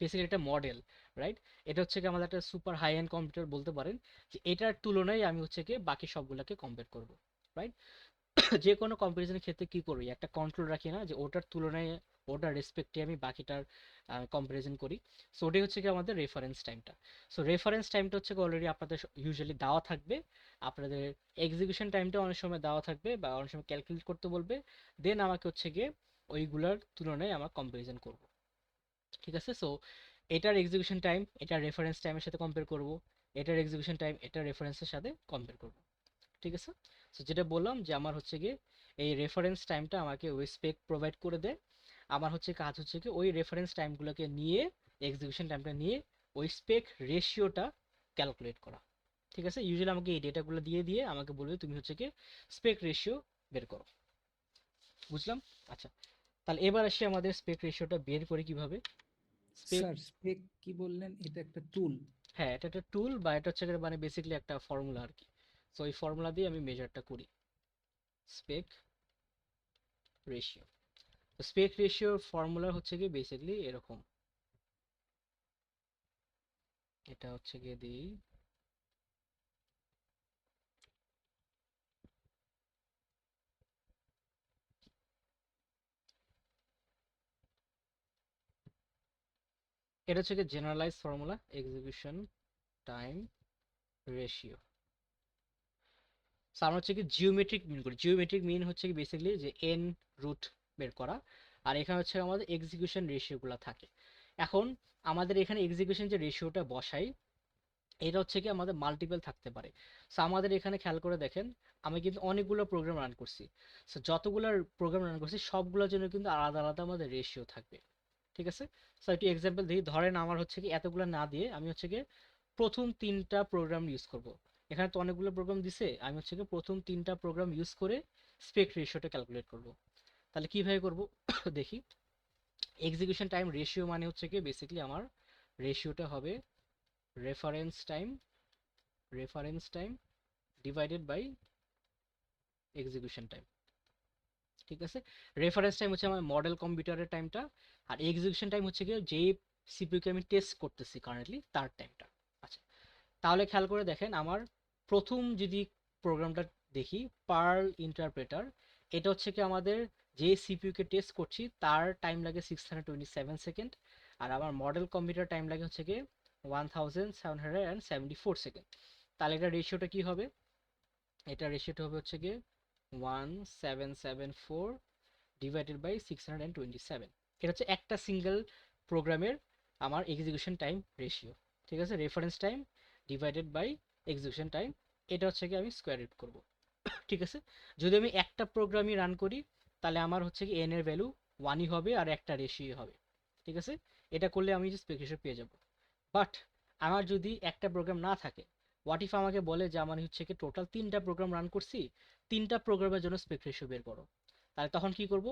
বেসিক্যালি একটা মডেল, রাইট? এটা হচ্ছে কি আমাদের একটা সুপার হাই এন্ড কম্পিউটার বলতে পারেন, যে এটার তুলনায় আমি হচ্ছে কি বাকি সবগুলোকে কম্পেয়ার করব। রাইট? যে কোনো কম্পারিজনের ক্ষেত্রে কি করি, একটা কন্ট্রোল রাখি না যে ওটার তুলনায় ওটার রেসপেক্টে আমি বাকিটার কম্পারিজন করি। সো ওটাই হচ্ছে কি আমাদের রেফারেন্স টাইমটা। সো রেফারেন্স টাইমটা হচ্ছে অলরেডি আপনাদের ইউজুয়ালি দেওয়া থাকবে, আপনাদের এক্সিকিউশন টাইমটা অনেক সময় দেওয়া থাকবে বা অনেক সময় ক্যালকুলেট করতে বলবে, দেন আমাকে হচ্ছে গিয়ে ওইগুলার তুলনায় আমার কম্পারিজন করব। ঠিক আছে? সো এটার এক্সিকিউশন টাইম এটার রেফারেন্স টাইমের সাথে কম্পেয়ার করব, এটার এক্সিকিউশন টাইম এটার রেফারেন্সের সাথে কম্পেয়ার করব। ঠিক আছে? সো যেটা বললাম যে আমার হচ্ছে গিয়ে এই রেফারেন্স টাইমটা আমাকে ওই স্পেক প্রোভাইড করে দেয়। আমার হচ্ছে কাজ হচ্ছে কি ওই রেফারেন্স টাইমগুলোকে নিয়ে, এক্সিকিউশন টাইমটা নিয়ে ওই স্পেক রেশিওটা ক্যালকুলেট করা। ঠিক আছে? ইউজুয়ালি আমাকে এই ডেটাগুলো দিয়ে দিয়ে আমাকে বলবে তুমি হচ্ছে কি স্পেক রেশিও বের করো। বুঝলাম? আচ্ছা, তাহলে এবার আসি আমাদের স্পেক রেশিওটা বের করে কিভাবে। স্পেক, স্যার স্পেক কি বললেন, এটা একটা টুল? হ্যাঁ এটা একটা টুল বা এটা হচ্ছে গিয়ে মানে বেসিক্যালি একটা ফর্মুলা আর কি। সো এই ফর্মুলা দিয়ে আমি মেজারটা করি স্পেক রেশিও। স্পেক রেশিওর ফর্মুলা হচ্ছে গিয়ে বেসিক্যালি এরকম, এটা হচ্ছে গিয়ে দিই এটা হচ্ছে গিয়ে generalise formula execution time ratio. আমরা হচ্ছে কি জিওমেট্রিক মিন করি, জিওমেট্রিক মিন হচ্ছে কি বেসিক্যালি যে এন রুট বের করা, আর এখানে হচ্ছে আমাদের এক্সিকিউশন রেশিওগুলো থাকে। এখন আমাদের এখানে এক্সিকিউশন যে রেশিওটা বসাই এটা হচ্ছে কি আমাদের মাল্টিপল থাকতে পারে। সো আমাদের এখানে খেয়াল করে দেখেন আমি কিন্তু অনেকগুলো প্রোগ্রাম রান করছি। সো যতগুলো প্রোগ্রাম রান করছি সবগুলোর জন্য কিন্তু আলাদা আলাদা আমাদের রেশিও থাকবে। ঠিক আছে? সো একটি এক্সাম্পল দিই, ধরেন আমার হচ্ছে কি এতগুলো না দিয়ে আমি হচ্ছে কি প্রথম 3টা প্রোগ্রাম ইউজ করব। এখানে তো অনেকগুলো প্রোগ্রাম দিছে, আমি হচ্ছে কি প্রথম 3টা প্রোগ্রাম ইউজ করে স্পেক রেশিওটা ক্যালকুলেট করব। তাহলে কিভাবে করব দেখি। এক্সিকিউশন টাইম রেশিও মানে হচ্ছে কি বেসিক্যালি আমার রেশিওটা হবে reference time, reference time divided by execution time. ঠিক আছে? রেফারেন্স টাইম হচ্ছে আমার মডেল কম্পিউটারের টাইমটা, আর এক্সিকিউশন টাইম হচ্ছে কি যে সিপিইউকে আমি টেস্ট করতেছি কারেন্টলি তার টাইমটা। আচ্ছা, তাহলে খেয়াল করে দেখেন আমার প্রথম যদি প্রোগ্রামটা দেখি, পার্ল ইন্টারপ্রেটার, এটা হচ্ছে কি আমাদের যে সিপিইউকে টেস্ট করছি তার টাইম লাগে 627 সেকেন্ড, আর আমার মডেল কম্পিউটার টাইম লাগে হচ্ছে কি 1774 সেকেন্ড। তাহলে এটা রেশিওটা কি হবে? এটা রেশিওটা হবে হচ্ছে গিয়ে 1774 ডিভাইডেড বাই 627। এটা হচ্ছে একটা সিঙ্গেল প্রোগ্রামের আমার এক্সিকিউশন টাইম রেশিও। ঠিক আছে? Reference time divided by execution time, এটা হচ্ছে কি আমি স্কোয়ার রুট করব। ঠিক আছে? যদি আমি একটা প্রোগ্রামই রান করি তাহলে আমার হচ্ছে কি এন এর ভ্যালু 1ই হবে আর একটা রেশিও হবে। ঠিক আছে? এটা করলে আমি যে স্পেক রেশিও পেয়ে যাব। বাট আমার যদি একটা প্রোগ্রাম না থাকে, হোয়াট ইফ আমাকে বলে যে আমার হচ্ছে কি টোটাল 3টা প্রোগ্রাম রান করছি, 3টা প্রোগ্রামের জন্য স্পেক রেশিও বের করো। তাহলে তখন কি করব?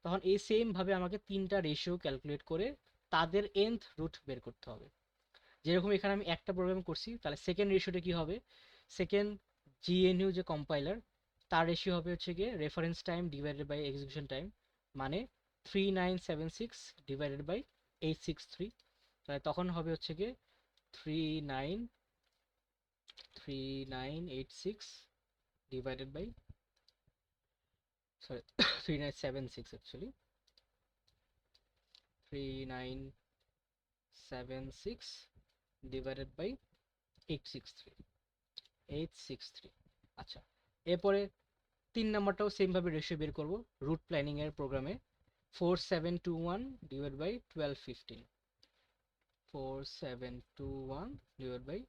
তখন এই সেম ভাবে আমাকে 3টা রেশিও ক্যালকুলেট করে তাদের nth রুট বের করতে হবে। যেরকম এখানে আমি একটা প্রোগ্রাম করছি, তাহলে সেকেন্ড রেশিওটা কি হবে? সেকেন্ড জিএনইউ যে কম্পাইলার, তার রেশিও হবে হচ্ছে গিয়ে reference time divided by execution time, মানে 3976 ডিভাইডেড বাই 863। তাহলে তখন হবে হচ্ছে গিয়ে 3986 divided by, sorry, 3976 actually, 3976 divided by 863, 863। আচ্ছা, এরপরে 3 নাম্বারটাও সেম ভাবে রেশিও বের করব রুট প্ল্যানিং এর প্রোগ্রামে, 4721 ডিভাইড বাই 1215, 4721 ডিভাইড বাই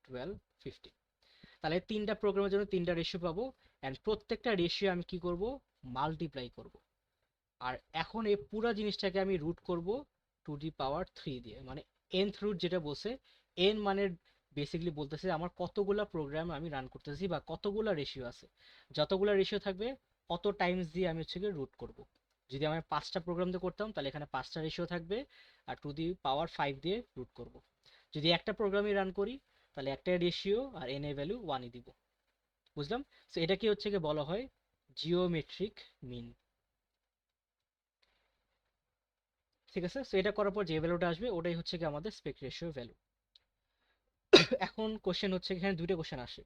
1215। তাহলে 3টা প্রোগ্রামের জন্য 3টা রেশিও পাবো, অ্যান্ড প্রত্যেকটা রেশিও আমি কি করব? মাল্টিপ্লাই করব। আর এখন এই পুরো জিনিসটাকে আমি রুট করব 2 the power 3 দিয়ে, মানে nth রুট যেটা বসে, n মানে বেসিক্যালি বলতেছে আমার কতগুলা প্রোগ্রাম আমি রান করতেছি বা কতগুলা রেশিও আছে। যতগুলা রেশিও থাকবে অত টাইমস দিয়ে আমি হচ্ছে গিয়ে রুট করব। যদি আমি 5টা প্রোগ্রাম দিয়ে করতাম তাহলে এখানে 5টা রেশিও থাকবে আর 2 the power 5 দিয়ে রুট করব। যদি একটা প্রোগ্রামই রান করি তাহলে একটা রেশিও আর n এর ভ্যালু 1ই দিব। বুঝলাম? সো এটাকে হচ্ছে গিয়ে বলা হয় জিওমেট্রিক মিন। ঠিক আছে? সো এটা করার পর যে ভ্যালুটা আসবে ওটাই হচ্ছে কি আমাদের স্পেক রেশিও ভ্যালু। এখন কোশ্চেন হচ্ছে, এখানে দুইটা কোশ্চেন আসে।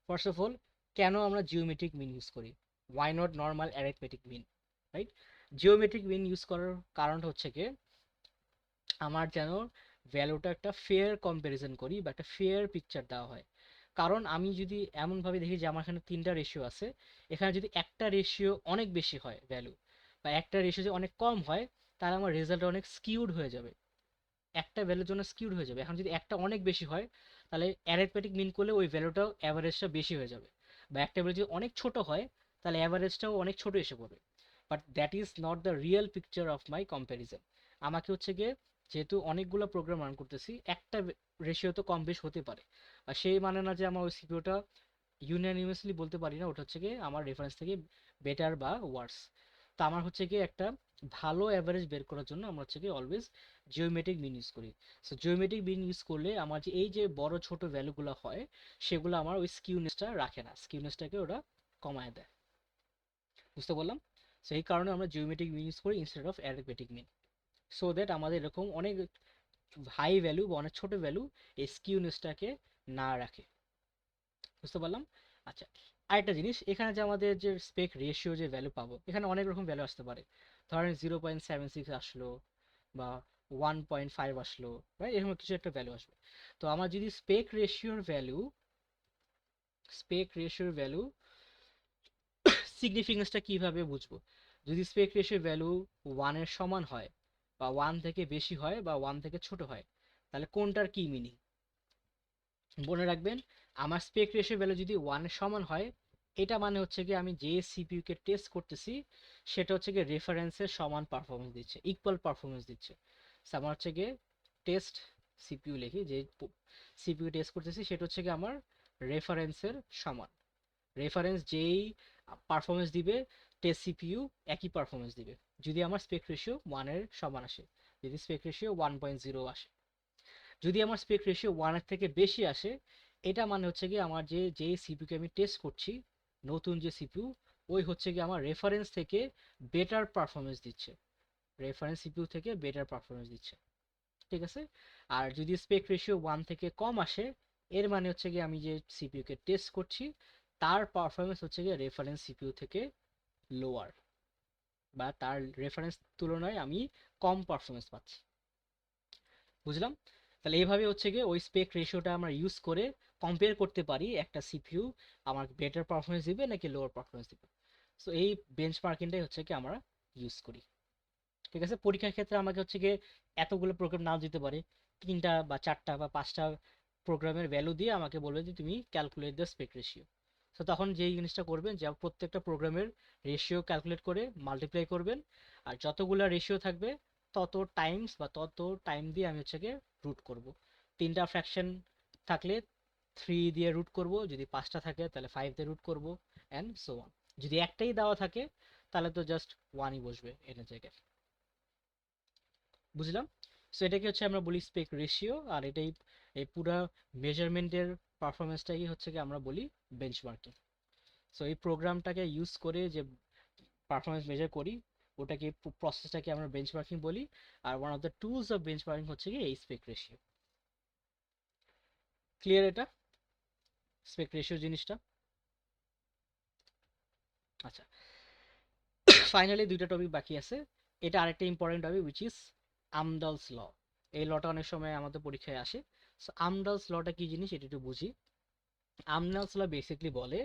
ফার্স্ট অফ অল, কেন আমরা জিওমেট্রিক মিন ইউজ করি, why not normal arithmetic mean, right? Geometric mean use করার কারণটা হচ্ছে কি, আমার যেন ভ্যালুটা একটা ফেয়ার কম্প্যারিজন করি বা একটা ফেয়ার পিকচার দেওয়া হয়। কারণ আমি যদি এমনভাবে দেখি যে আমার এখানে 3টা রেশিও আছে, এখানে যদি একটা রেশিও অনেক বেশি হয় ভ্যালু, বা একটা রেশিও যদি অনেক কম হয়, তাহলে আমার রেজাল্ট অনেক স্কিউড হয়ে যাবে, একটা ভ্যালুর জন্য স্কিউড হয়ে যাবে। এখন যদি একটা অনেক বেশি হয়, তাহলে অ্যারিথমেটিক মিন করলে ওই ভ্যালুটাও অ্যাভারেজটা বেশি হয়ে যাবে, বা একটা ভ্যালু যদি অনেক ছোট হয়, তাহলে অ্যাভারেজটাও অনেক ছোট এসে পড়বে। But that is not the real picture of my comparison. আমাকে হচ্ছে গিয়ে, যেহেতু অনেকগুলো প্রোগ্রাম রান করতেছি, একটা রেশিও তো কম বেশ হতে পারে, আর সেই মানে না যে আমার ওই সিপিওটা ইউনানিমাসলি বলতে পারি না ওটা হচ্ছে গিয়ে আমার রেফারেন্স থেকে বেটার বা ওয়ার্স। তো আমার হচ্ছে গিয়ে একটা ভালো অ্যাভারেজ বের করার জন্য আমরা হচ্ছে গিয়ে অলওয়েজ জিওমেট্রিক মিন ইউজ করি। সো জিওমেট্রিক মিন ইউজ করলে আমার যে এই যে বড় ছোট ভ্যালুগুলো হয়, সেগুলো আমার ওই স্কিউনেসটা রাখে না, স্কিউনেসটাকে ওরা কমায় দেয়। বুঝতে বললাম? সো এই কারণে আমরা জিওমেট্রিক মিন ইউজ করি instead of arithmetic mean, so that আমাদের এরকম অনেক হাই ভ্যালু বা অনেক ছোট ভ্যালু এই স্কিউনেসটাকে না রাখে। বুঝতে পারলাম? আচ্ছা, আরেকটা জিনিস, এখানে যে আমাদের যে স্পেক রেশিও যে ভ্যালু পাবো, এখানে অনেক রকম ভ্যালু আসতে পারে। ধরেন 0.76 আসলো, বা 1.5 আসলো, রাইট? এরকম কিছু একটা ভ্যালু আসবে। তো আমার যদি স্পেক রেশিওর ভ্যালু সিগনিফিকেন্সটা কিভাবে বুঝবো? যদি স্পেক রেশিওর ভ্যালু 1-এর সমান হয়, বা 1 থেকে বেশি হয়, বা 1 থেকে ছোট হয়, তাহলে কোনটার কি মিনিং? মনে রাখবেন, আমার স্পেক রেশিও ভ্যালু যদি 1-এর সমান হয়, এটা মানে হচ্ছে কি আমি যে সিপিইউ কে টেস্ট করতেছি, সেটা হচ্ছে কি রেফারেন্সের সমান পারফরমেন্স দিচ্ছে, ইকুয়াল পারফরমেন্স দিচ্ছে। So, আমার হচ্ছে গিয়ে টেস্ট সিপিইউ লিখি, যে সিপিইউ টেস্ট করতেছি সেটা হচ্ছে কি আমার রেফারেন্সের সমান। রেফারেন্স যেই পারফরমেন্স দিবে, টেস্ট সিপিইউ একই পারফরমেন্স দিবে, যদি আমার স্পেক রেশিও 1-এর সমান আসে, যদি স্পেক রেশিও 1.0 আসে। যদি আমার স্পেক রেশিও 1-এর থেকে বেশি আসে, এটা মানে হচ্ছে কি আমার যে সিপিইউকে আমি টেস্ট করছি, নতুন যে সিপিইউ, ওই হচ্ছে কি আমার রেফারেন্স থেকে বেটার পারফরমেন্স দিচ্ছে, রেফারেন্স সিপিইউ থেকে বেটার পারফরমেন্স দিচ্ছে। ঠিক আছে? আর যদি স্পেক রেশিও 1 থেকে কম আসে, এর মানে হচ্ছে কি আমি যে সিপিইউকে টেস্ট করছি, তার পারফরমেন্স হচ্ছে কি রেফারেন্স সিপিইউ থেকে লোয়ার, বা তার রেফারেন্স তুলনায় আমি কম পারফরমেন্স পাচ্ছি। বুঝলাম? তাহলে এইভাবে হচ্ছে গিয়ে ওই স্পেক রেশিওটা আমরা ইউজ করে কম্পেয়ার করতে পারি একটা সিপিইউ আমার বেটার পারফরমেন্স দিবে নাকি লোয়ার পারফরমেন্স দিবে। সো এই বেঞ্চমার্কিংটাই হচ্ছে কি আমরা ইউজ করি। ঠিক আছে? পরীক্ষার ক্ষেত্রে আমাকে হচ্ছে গিয়ে এতগুলো প্রোগ্রাম নাও দিতে পারে, 3টা বা 4টা বা 5টা প্রোগ্রামের ভ্যালু দিয়ে আমাকে বলবে যে তুমি calculate the spec ratio. So তখন যেই জিনিসটা করবেন, যে প্রত্যেকটা প্রোগ্রামের রেশিও ক্যালকুলেট করে মাল্টিপ্লাই করবেন, আর যতগুলা রেশিও থাকবে তত টাইমস বা তত টাইম দিয়ে আমি হচ্ছে গিয়ে রুট করব। 3টা ফ্র্যাকশন থাকলে 3 দিয়ে রুট করব, যদি 5টা থাকে তাহলে 5 দিয়ে রুট করব, অ্যান্ড সো অন। যদি একটাই দেওয়া থাকে, তাহলে তো জাস্ট 1ই বসবে এর জায়গায়। বুঝলাম? সো এটাকে হচ্ছে আমরা বলি স্পেক রেশিও, আর এটাই এই পুরা মেজারমেন্টের পারফরমেন্সটাই হচ্ছে কি আমরা বলি বেঞ্চমার্কিং। সো এই প্রোগ্রামটাকে ইউজ করে যে পারফরমেন্স মেজার করি, ওটাকে প্রসেসটাকে আমরা বেঞ্চমার্কিং বলি। আর one of the tools of benchmarking হচ্ছে কি এই স্পেক রেশিও। ক্লিয়ার এটা, স্পেক রেশিও জিনিসটা? আচ্ছা, ফাইনালি 2টা টপিক বাকি আছে। এটা আরেকটা important topic, which is Amdahl's law. এই লটা অনেক সময় আমাদের পরীক্ষায় আসে। সো আমদালস লটা কি জিনিস এটা একটু বুঝি। আমদালস ল বেসিকলি বলে,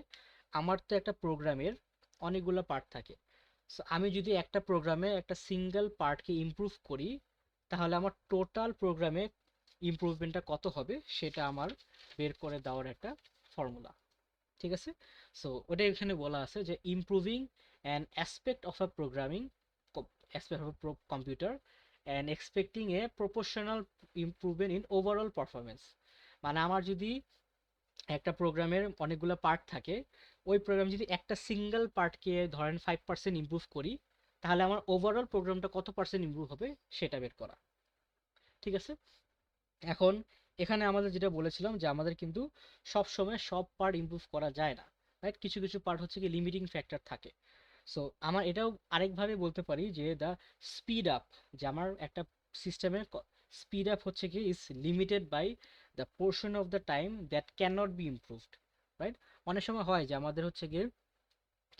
আমার তো একটা প্রোগ্রামের অনেকগুলো পার্ট থাকে। সো আমি যদি একটা প্রোগ্রামে একটা সিঙ্গেল পার্টকে ইমপ্রুভ করি, তাহলে আমার টোটাল প্রোগ্রামে ইমপ্রুভমেন্টটা কত হবে সেটা আমার বের করে দেওয়ার একটা ফর্মুলা। ঠিক আছে? সো ওটা এখানে বলা আছে যে improving an aspect of a programming aspect of a computer and expecting A proportional improvement in overall performance. মানে আমার যদি একটা প্রোগ্রামের অনেকগুলো পার্ট থাকে, ওই প্রোগ্রাম যদি একটা সিঙ্গেল পার্টকে ধরেন 5% ইমপ্রুভ করি, তাহলে আমার ওভারঅল প্রোগ্রামটা কত পার্সেন্ট ইমপ্রুভ হবে সেটা বের করা। ঠিক আছে? এখন এখানে আমাদের যেটা বলেছিলাম যে আমাদের কিন্তু সব সময় সব পার্ট ইমপ্রুভ করা যায় না, রাইট? কিছু কিছু পার্ট হচ্ছে কি লিমিটিং ফ্যাক্টর থাকে। সো আমার এটাও আরেকভাবে বলতে পারি যে দ্য স্পিড আপ, যে আমার একটা সিস্টেমের স্পিড আপ হচ্ছে কি is limited by the portion of the time that can not be improved, right? অনেক সময় হয় যে আমাদের হচ্ছে গিয়ে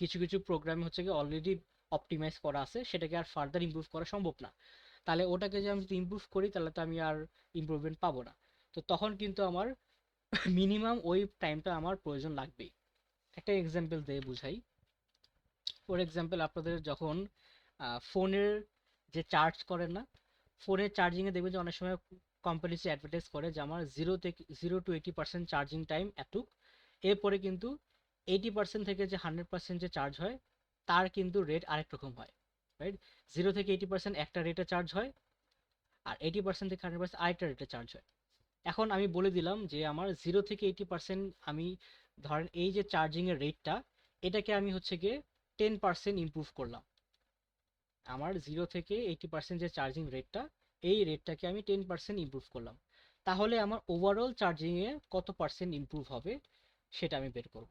কিছু কিছু প্রোগ্রাম হচ্ছে গিয়ে অলরেডি অপটিমাইজ করা আছে, সেটাকে আর ফার্দার ইমপ্রুভ করা সম্ভব না। তাহলে ওটাকে যে আমি ইমপ্রুভ করি তাহলে তো আমি আর ইমপ্রুভমেন্ট পাবো না। তো তখন কিন্তু আমার মিনিমাম ওই টাইমটা আমার প্রয়োজন লাগবেই। একটা এক্সাম্পল দিয়ে বুঝাই। ফর এক্সাম্পল, আপনাদের যখন ফোনের যে চার্জ করেন না, ফোনের চার্জিংয়ে দেখবেন যে অনেক সময় কোম্পানিজ অ্যাডভার্টাইজ করে যে আমার 0 to 80% চার্জিং টাইম এতটুক, এরপরে কিন্তু 80% থেকে যে 100% যে চার্জ হয় তার কিন্তু রেট আরেক রকম হয়, রাইট? 0 থেকে 80% একটা রেটে চার্জ হয়, আর 80% থেকে 100% আরেকটা রেটে চার্জ হয়। এখন আমি বলে দিলাম যে আমার 0 থেকে 80% আমি, ধরেন এই যে চার্জিংয়ের রেটটা, এটাকে আমি হচ্ছে গিয়ে 10% ইমপ্রুভ করলাম। আমার 0 থেকে 80% যে চার্জিং রেটটা, এই রেটটাকে আমি 10% ইমপ্রুভ করলাম। তাহলে আমার ওভারঅল চার্জিংয়ে কত পার্সেন্ট ইমপ্রুভ হবে সেটা আমি বের করব।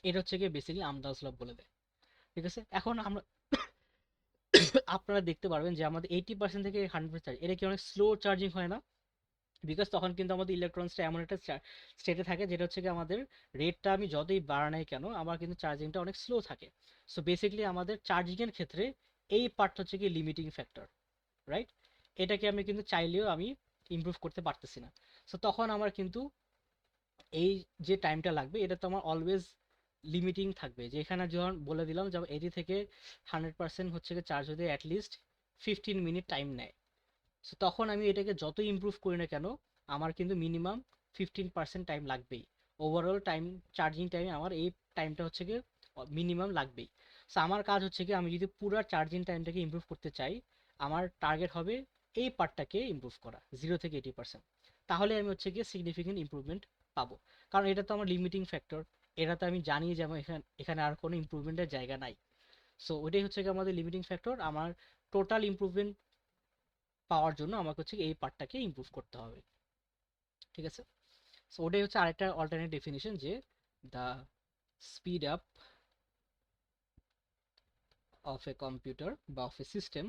এটা হচ্ছে গিয়ে বেসিক্যালি আমদাউস ল বলে দেয়। ঠিক আছে, এখন আমরা আপনারা দেখতে পারবেন যে আমাদের 80% থেকে 100% চার্জ, এটা কি অনেক স্লো চার্জিং হয় না? বিকজ তখন কিন্তু আমাদের ইলেকট্রনিক্সটা এমন একটা স্টেটে থাকে যেটা হচ্ছে কি আমাদের রেটটা আমি যতই বাড়াই কেন আমার কিন্তু চার্জিংটা অনেক স্লো থাকে। সো বেসিক্যালি আমাদের চার্জিংয়ের ক্ষেত্রে এই পার্ট হচ্ছে কি লিমিটিং ফ্যাক্টর, রাইট? এটাকে আমি কিন্তু চাইলেও আমি ইমপ্রুভ করতে পারতেছি না। সো তখন আমার কিন্তু এই যে টাইমটা লাগবে এটা তো আমার অলওয়েজ লিমিটিং থাকবে, যে এখানে যখন বলে দিলাম যে 80 থেকে 100% হচ্ছে কি চার্জ হতে অ্যাটলিস্ট 15 মিনিট টাইম নেয়। সো তখন আমি এটাকে যত ইমপ্রুভ করি না কেন আমার কিন্তু মিনিমাম 15% টাইম লাগবেই। ওভারঅল টাইম, চার্জিং টাইমে আমার এই টাইমটা হচ্ছে গিয়ে মিনিমাম লাগবেই। সো আমার কাজ হচ্ছে কি আমি যদি পুরো চার্জিং টাইমটাকে ইমপ্রুভ করতে চাই, আমার টার্গেট হবে এই পার্টটাকে ইমপ্রুভ করা 0 থেকে 80%। তাহলে আমি হচ্ছে গিয়ে সিগনিফিকেন্ট ইমপ্রুভমেন্ট পাবো। কারণ এটা তো আমার লিমিটিং ফ্যাক্টর, এটা তো আমি জানি যে আমার এখানে এখানে আর কোনো ইমপ্রুভমেন্টের জায়গা নাই। সো ওইটাই হচ্ছে গিয়ে আমাদের লিমিটিং ফ্যাক্টর। আমার টোটাল ইমপ্রুভমেন্ট পাওয়ার জন্য আমাকে হচ্ছে এই পার্টটাকে ইমপ্রুভ করতে হবে। ঠিক আছে, সো ওটাই হচ্ছে আরেকটা অল্টারনেট ডেফিনিশন, যে the speed up of a computer বা of a system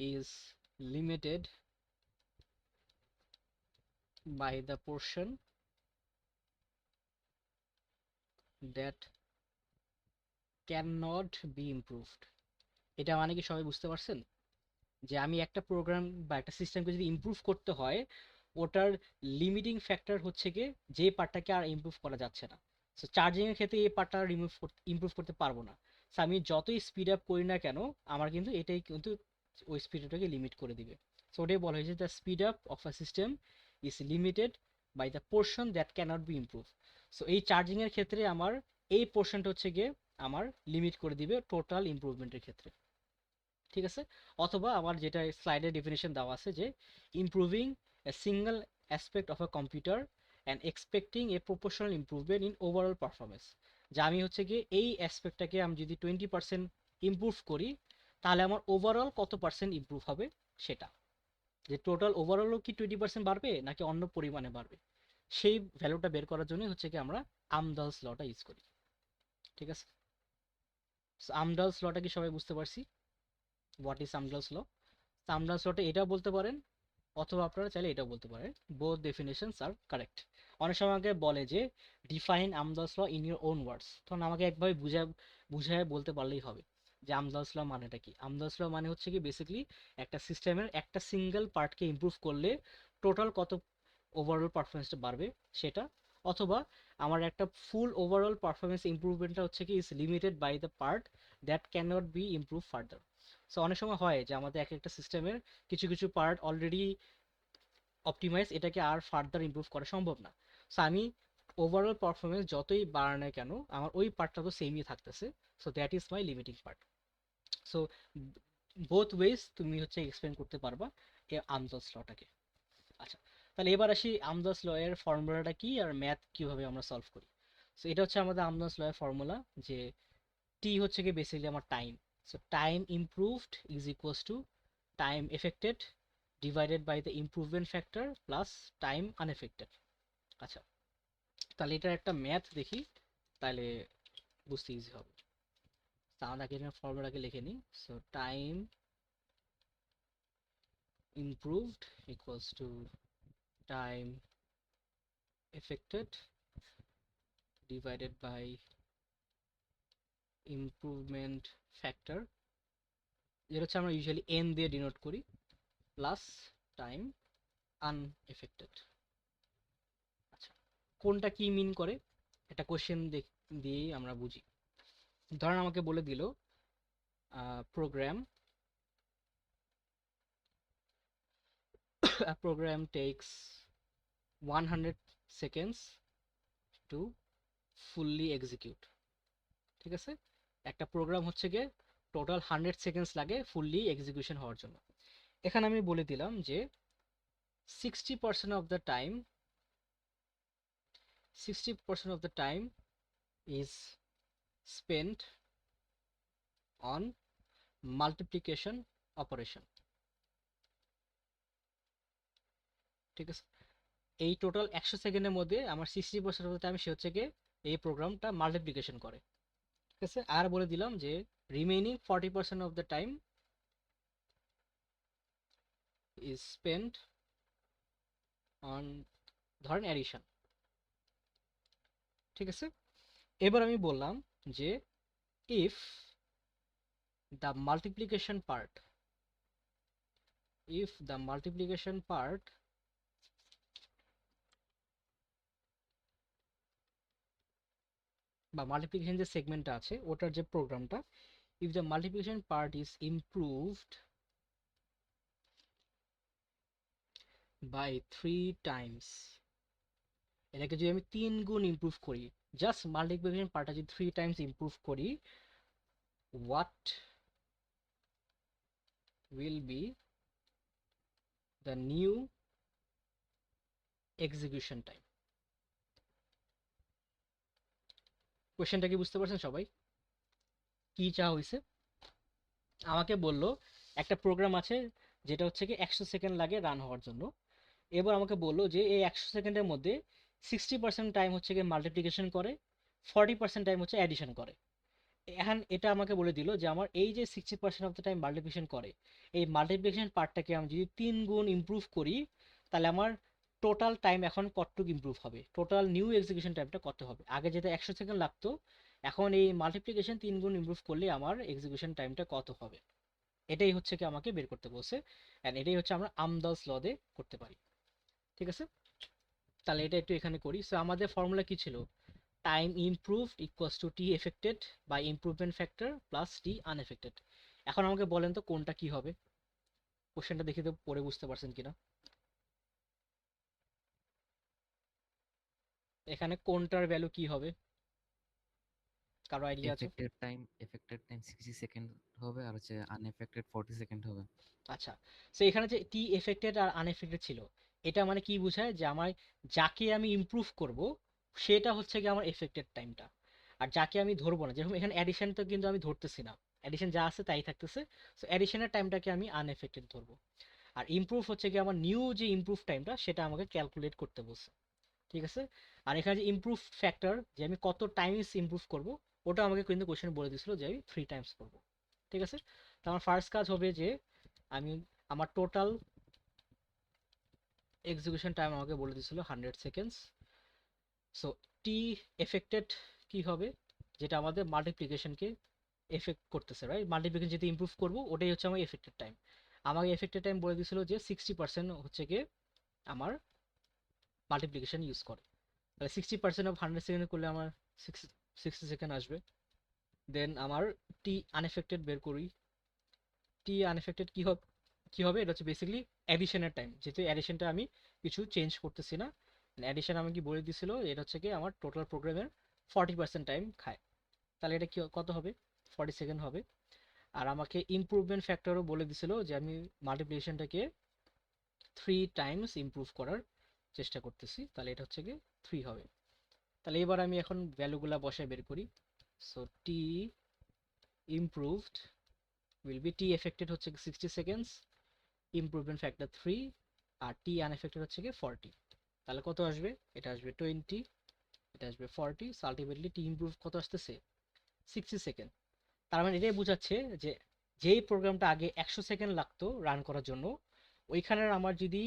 is limited by the portion that can not be improved. এটা মানে কি সবাই বুঝতে পারছেন? যে আমি একটা প্রোগ্রাম বা একটা সিস্টেমকে যদি ইমপ্রুভ করতে হয়, ওটার লিমিটিং ফ্যাক্টর হচ্ছে গিয়ে যে পার্টটাকে আর ইমপ্রুভ করা যাচ্ছে না। সো চার্জিং এর ক্ষেত্রে এই পার্টটা ইমপ্রুভ করতে পারবো না। সো আমি যতই স্পিড আপ করি না কেন আমার কিন্তু এটাই কিন্তু ওই স্পিডটাকে লিমিট করে দিবে। সো ওটাই বলা হয়েছে the speed up of a system is limited by the portion that cannot be improve. So এই চার্জিং এর ক্ষেত্রে আমার এই পোর্শনটা হচ্ছে গিয়ে আমার লিমিট করে দিবে টোটাল ইমপ্রুভমেন্টের ক্ষেত্রে। ঠিক আছে, অথবা আমার যেটা স্লাইডের ডেফিনেশন দেওয়া আছে যে improving a single aspect of a computer and expecting A proportional improvement in overall performance. যা আমি হচ্ছে গিয়ে এই অ্যাসপেক্টটাকে আমি যদি 20% ইমপ্রুভ করি তাহলে আমার ওভারঅল কত পার্সেন্ট ইমপ্রুভ হবে সেটা, যে টোটাল ওভারঅলও কি 20% বাড়বে নাকি অন্য পরিমাণে বাড়বে, সেই ভ্যালুটা বের করার জন্য হচ্ছে কি আমরা আমদালস লটা ইউজ করি। ঠিক আছে, আমদালস লটা কি সবাই বুঝতে পারছি? হোয়াট ইজ আমদালস ল? আমদালস লটা এটাও বলতে পারেন অথবা আপনারা চাইলে এটাও বলতে পারেন, বোথ ডেফিনেশনস আর কারেক্ট। অনেক সময় আমাকে বলে যে define Amdahl's law in your own words, তখন আমাকে একভাবে বুঝায় বলতে পারলেই হবে যে আমদালস ল মানেটা কি। আমদালস ল মানে হচ্ছে কি বেসিক্যালি একটা সিস্টেমের একটা সিঙ্গেল পার্টকে ইমপ্রুভ করলে টোটাল কত ওভারঅল পারফরমেন্সটা বাড়বে সেটা, অথবা আমার একটা ফুল ওভারঅল পারফরমেন্স ইমপ্রুভমেন্টটা হচ্ছে কি is limited by the part that can not be improve further. So অনেক সময় হয় যে আমাদের এক একটা সিস্টেমের কিছু কিছু পার্ট অলরেডি অপটিমাইজ, এটাকে আর ফার্দার ইমপ্রুভ করা সম্ভব না। সো আমি ওভারঅল পারফরমেন্স যতই বাড়ায় না কেন আমার ওই পার্টটা তো সেমই থাকতেছে। So that is my limiting part. So both wedge তুমি হচ্ছে এক্সপ্লেন করতে পারবা এই আমদাস লটাকে। আচ্ছা, তাহলে এবার আসি আমদাস ল এর ফর্মুলাটা কি আর ম্যাথ কিভাবে আমরা সলভ করি। সো এটা হচ্ছে আমাদের আমদাস ল এর ফর্মুলা, যে টি হচ্ছে কি বেসিক্যালি আমার time. So time improved is equals to time affected divided by the improvement factor plus time unaffected. আচ্ছা, তাহলে এটার একটা ম্যাথ দেখি, তাহলে বুঝতে ইজি হবে। তাহলে আগে ফর্মুলাটাকে লিখে নিই। So time improved equals to time affected divided by improvement factor, যেটা হচ্ছে আমরা ইউজুয়ালি n দিয়ে ডিনোট করি, প্লাস টাইম আনএফেক্টেড। আচ্ছা, কোনটা কি মিন করে এটা কোশ্চেন দিয়েই আমরা বুঝি। ধরেন আমাকে বলে দিল program a program takes 100 seconds to fully execute। ঠিক আছে, একটা প্রোগ্রাম হচ্ছে গিয়ে টোটাল 100 সেকেন্ডস লাগে ফুললি এক্সিকিউশন হওয়ার জন্য। এখানে আমি বলে দিলাম যে 60% of the time 60% of the time is spent on multiplication operation। ঠিক আছে, এই টোটাল 100 সেকেন্ডের মধ্যে আমার 60% অফ দ্য টাইম সে হচ্ছে গিয়ে এই প্রোগ্রামটা মাল্টিপ্লিকেশন করে। ঠিক আছে, আর বলে দিলাম যে remaining 40% of the time is spent on ধরেন অ্যাডিশন। ঠিক আছে, এবার আমি বললাম যে if the multiplication part if the multiplication part বা মাল্টিপ্লিকেশন যে সেগমেন্টটা আছে ওটার যে প্রোগ্রামটা, if the multiplication part is improved by 3 times, এটাকে যদি আমি 3 গুণ ইমপ্রুভ করি, জাস্ট মাল্টিপ্লিকেশন পার্টটা যদি 3 টাইমস ইমপ্রুভ করি, what will be the new execution time? কোশ্চেনটা কি বুঝতে পারছেন সবাই? কি চাওয়া হয়েছে? আমাকে বললো একটা প্রোগ্রাম আছে যেটা হচ্ছে কি 100 সেকেন্ড লাগে রান হওয়ার জন্য। এবার আমাকে বললো যে এই 100 সেকেন্ডের মধ্যে 60% টাইম হচ্ছে গিয়ে মাল্টিপ্লিকেশন করে, 40% টাইম হচ্ছে অ্যাডিশন করে। এখন এটা আমাকে বলে দিল যে আমার এই যে 60% অফ দ্য টাইম মাল্টিপ্লিকেশন করে, এই মাল্টিপ্লিকেশন পার্টটাকে আমি যদি 3 গুণ ইমপ্রুভ করি, তাহলে আমার টোটাল টাইম এখন কতটুকু ইমপ্রুভ হবে, টোটাল নিউ এক্সিকিউশন টাইমটা কত হবে। আগে যেটা 100 সেকেন্ড লাগতো, এখন এই মাল্টিপ্লিকেশন 3 গুণ ইমপ্রুভ করলে আমার এক্সিকিউশন টাইমটা কত হবে, এটাই হচ্ছে কি আমাকে বের করতে বলছে। অ্যান্ড এটাই হচ্ছে আমরা আমদালস ল দিয়ে করতে পারি। ঠিক আছে, তাহলে এটা একটু এখানে করি। সো আমাদের ফর্মুলা কি ছিল? Time improved equals to T affected by improvement factor plus T unaffected. এখন আমাকে বলেন তো কোনটা কি হবে? কোশ্চেনটা দেখে তো পড়ে বুঝতে পারছেন কিনা। এখানে কোনটার ভ্যালু কি হবে, কারো আইডিয়া আছে? এফেক্টেড টাইম 60 সেকেন্ড হবে, আর হচ্ছে আনএফেক্টেড 40 সেকেন্ড হবে। আচ্ছা, সো এখানে যে টি এফেক্টেড আর আনএফেক্টেড ছিল, এটা মানে কি বোঝায় যে আমার যাকে আমি ইমপ্রুভ করব সেটা হচ্ছে কি আমার এফেক্টেড টাইমটা, আর যাকে আমি ধরবো না, যেরকম এখানে অ্যাডিশন তো কিন্তু আমি ধরতেছি না, অ্যাডিশন যা আছে তাই থাকতেছে, সো অ্যাডিশনের টাইমটাকে আমি আনএফেক্টেড ধরবো। আর ইমপ্রুভ হচ্ছে কি আমার নিউ যে ইমপ্রুভ টাইমটা সেটা আমাকে ক্যালকুলেট করতে বলছে। ঠিক আছে, আর এখানে যে ইমপ্রুভ ফ্যাক্টর যে আমি কত টাইমস ইমপ্রুভ করব, ওটা আমাকে কিন্তু কোশ্চেন বলে দিয়েছিল যে আমি 3 টাইমস করব। ঠিক আছে, তো আমার ফার্স্ট কাজ হবে যে আমি আমার টোটাল এক্সিকিউশন টাইম আমাকে বলে দিয়েছিল 100 সেকেন্ডস। সো টি এফেক্টেড কি হবে, যেটা আমাদের মাল্টিপ্লিকেশনকে এফেক্ট করতেছে, রাইট? মাল্টিপ্লিকেশন যেটা ইমপ্রুভ করবো ওটাই হচ্ছে আমার এফেক্টেড টাইম। আমাকে এফেক্টেড টাইম বলে দিয়েছিল যে 60% হচ্ছে গিয়ে আমার মাল্টিপ্লিকেশন ইউজ করে। তাহলে 60% অফ 100 সেকেন্ড করলে আমার 60 সেকেন্ড আসবে। দেন আমার টি আনএফেক্টেড বের করি। টি আনএফেক্টেড কি হবে, এটা হচ্ছে বেসিক্যালি অ্যাডিশনের টাইম, যেহেতু অ্যাডিশনটা আমি কিছু চেঞ্জ করতেছি না। অ্যাডিশন আমি কি বলে দিছিল, এটা হচ্ছে কি আমার টোটাল প্রোগ্রামের 40% টাইম খায়। তাহলে এটা কি কত হবে? 40 সেকেন্ড হবে। আর আমাকে ইমপ্রুভমেন্ট ফ্যাক্টরও বলে দিছিল যে আমি মাল্টিপ্লিকেশনটাকে 3 টাইমস ইমপ্রুভ করার চেষ্টা করতেছি, তাহলে এটা হচ্ছে কি 3 হবে। তাহলে এবার আমি এখন ভ্যালুগুলা বসায় বের করি। So T improved will be, T affected হচ্ছে 60 সেকেন্ডস, ইমপ্রুভমেন্ট ফ্যাক্টর 3, আর টি আনএফেক্টেড হচ্ছে কি 40। তাহলে কত আসবে? এটা আসবে 20, এটা আসবে 40। সো আলটিমেটলি টি ইমপ্রুভ কত আসতেছে? 60 সেকেন্ড। তার মানে এটাই বোঝাচ্ছে যে যেই প্রোগ্রামটা আগে 100 সেকেন্ড লাগতো রান করার জন্য, ওইখানের আমার যদি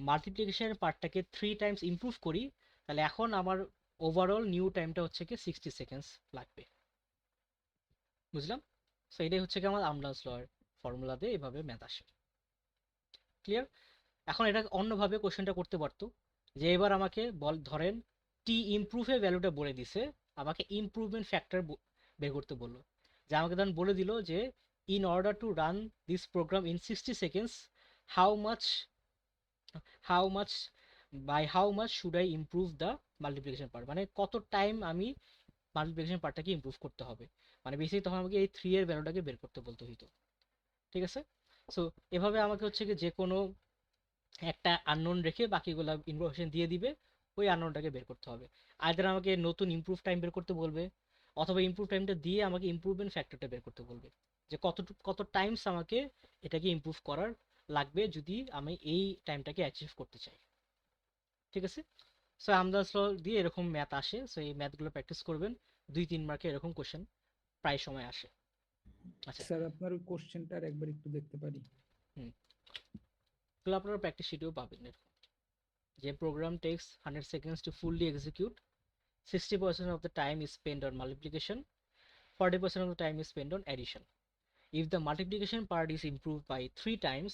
মাল্টিপ্লিকেশনের পার্টটাকে 3 টাইমস ইমপ্রুভ করি, তাহলে এখন আমার ওভারঅল নিউ টাইমটা হচ্ছে কি 60 সেকেন্ডস লাগবে, বুঝলাম? সো এটাই হচ্ছে কি আমার আমলাস লয়ের ফর্মুলা দিয়ে এভাবে ম্যাথ আসে। ক্লিয়ার? এখন এটা অন্যভাবে কোশ্চেনটা করতে পারতো, যে এবার আমাকে ধরেন টি ইমপ্রুভের ভ্যালুটা বলে দিছে, আমাকে ইমপ্রুভমেন্ট ফ্যাক্টর বের করতে বললো। যে আমাকে ধরেন বলে দিল যে in order to run this program in 60 seconds, how much how much how much should I improve the multiplication part, মানে কত টাইম আমি মাল্টিপ্লিকেশন পার্টটাকে ইমপ্রুভ করতে হবে, মানে বেসিক তখন আমাকে এই 3 এর ভ্যালুটাকে বের করতে বলতে হইতো। ঠিক আছে? সো এভাবে আমাকে হচ্ছে কি যে কোনো একটা আননোন রেখে বাকিগুলো ইনফরমেশন দিয়ে দিবে, ওই আননোনটাকে বের করতে হবে। আইদার আমাকে নতুন ইমপ্রুভ টাইম বের করতে বলবে, অথবা ইমপ্রুভ টাইমটা দিয়ে আমাকে ইমপ্রুভমেন্ট ফ্যাক্টরটা বের করতে বলবে, যে কত টাইমস আমাকে এটাকে ইমপ্রুভ করার লাগবে যদি আমি এই টাইমটাকে অ্যাচিভ করতে চাই। ঠিক আছে? সো আমদাস ল দিয়ে এরকম ম্যাথ আসে, সো এই ম্যাথগুলো প্র্যাকটিস করবেন, 2-3 মার্কে এরকম কোশ্চেন প্রায় সময় আসে। আচ্ছা, স্যার আপনার ওই কোশ্চেনটা একবার একটু দেখতে পারি? হুম, তাহলে আপনারা প্র্যাকটিস শিটেও পাবেন এরকম, যে program takes 100 seconds to fully execute, 60% of the time is spent on multiplication, 40% of the time is spent on addition. If the multiplication part is improved by 3 times,